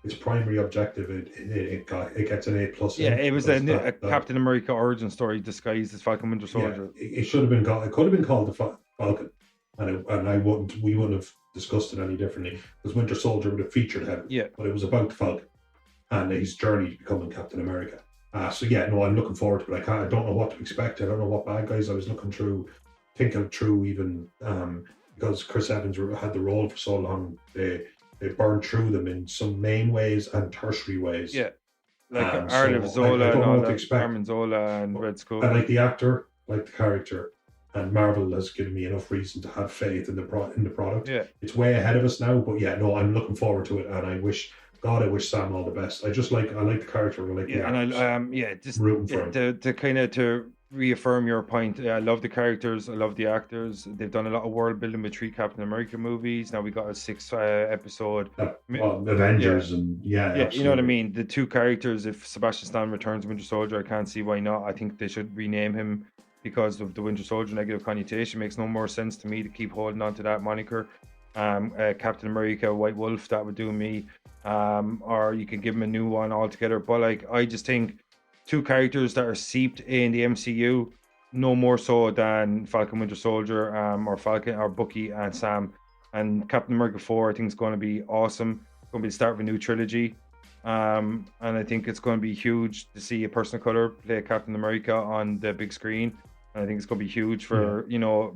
its primary objective, it gets an A+. Yeah, it was a Captain America origin story disguised as Falcon Winter Soldier. Yeah, it should have been called. It could have been called the Falcon. we wouldn't have discussed it any differently, because Winter Soldier would have featured him. Yeah. But it was about the Falcon and his journey to becoming Captain America. So yeah, no, I'm looking forward to it. I don't know what to expect. I don't know what bad guys I was thinking through even because Chris Evans had the role for so long. They burned through them in some main ways and tertiary ways. Yeah. Like Arlev Zola I don't and know all what to that. expect. Armin Zola and Red Skull. I like the actor, like the character, and Marvel has given me enough reason to have faith in the product. Yeah. It's way ahead of us now, but yeah, no, I'm looking forward to it, and I wish Sam all the best. I like the character, I like the actors. And just rooting for him. to kind of to reaffirm your point. I love the characters. I love the actors. They've done a lot of world building with 3 Captain America movies. Now we got a 6th episode. Avengers and yeah, you know what I mean. The 2 characters. If Sebastian Stan returns Winter Soldier, I can't see why not. I think they should rename him because of the Winter Soldier negative connotation. Makes no more sense to me to keep holding on to that moniker. Captain America, White Wolf, that would do me. Or you could give him a new one altogether. But like, I just think 2 characters that are seeped in the MCU, no more so than Falcon Winter Soldier, or Falcon or Bucky and Sam. And Captain America 4, I think is going to be awesome. It's going to be the start of a new trilogy. And I think it's going to be huge to see a person of color play Captain America on the big screen. And I think it's going to be huge for,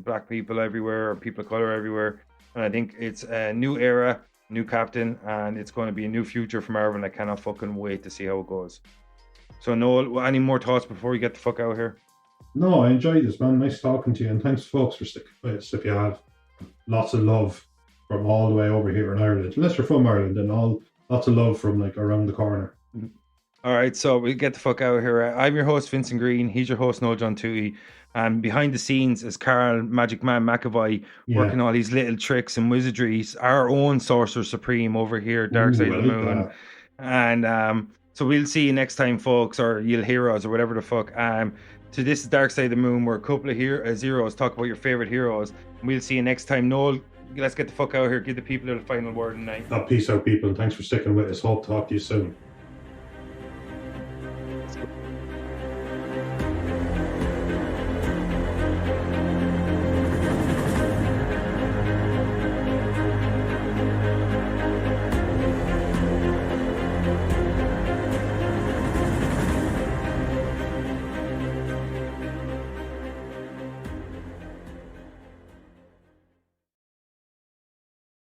black people everywhere, or people of color everywhere. And I think it's a new era, new captain, and it's going to be a new future for Marvel, and I cannot fucking wait to see how it goes. So, Noel, any more thoughts before we get the fuck out here? No, I enjoyed this, man. Nice talking to you, and thanks, folks, for sticking with us. If you have lots of love from all the way over here in Ireland, unless you're from Ireland, and lots of love from like around the corner. All right, so we get the fuck out of here. I'm your host, Vincent Green. He's your host, Noel John Toohey. And behind the scenes is Carl Magic Man McAvoy working all these little tricks and wizardries. Our own Sorcerer Supreme over here, Dark Side of the Moon. And so we'll see you next time, folks, or you'll hear us, or whatever the fuck. So this is Dark Side of the Moon, where a couple of zeros talk about your favorite heroes. And we'll see you next time. Noel, let's get the fuck out of here. Give the people the final word tonight. Peace out, people, and thanks for sticking with us. Hope to talk to you soon.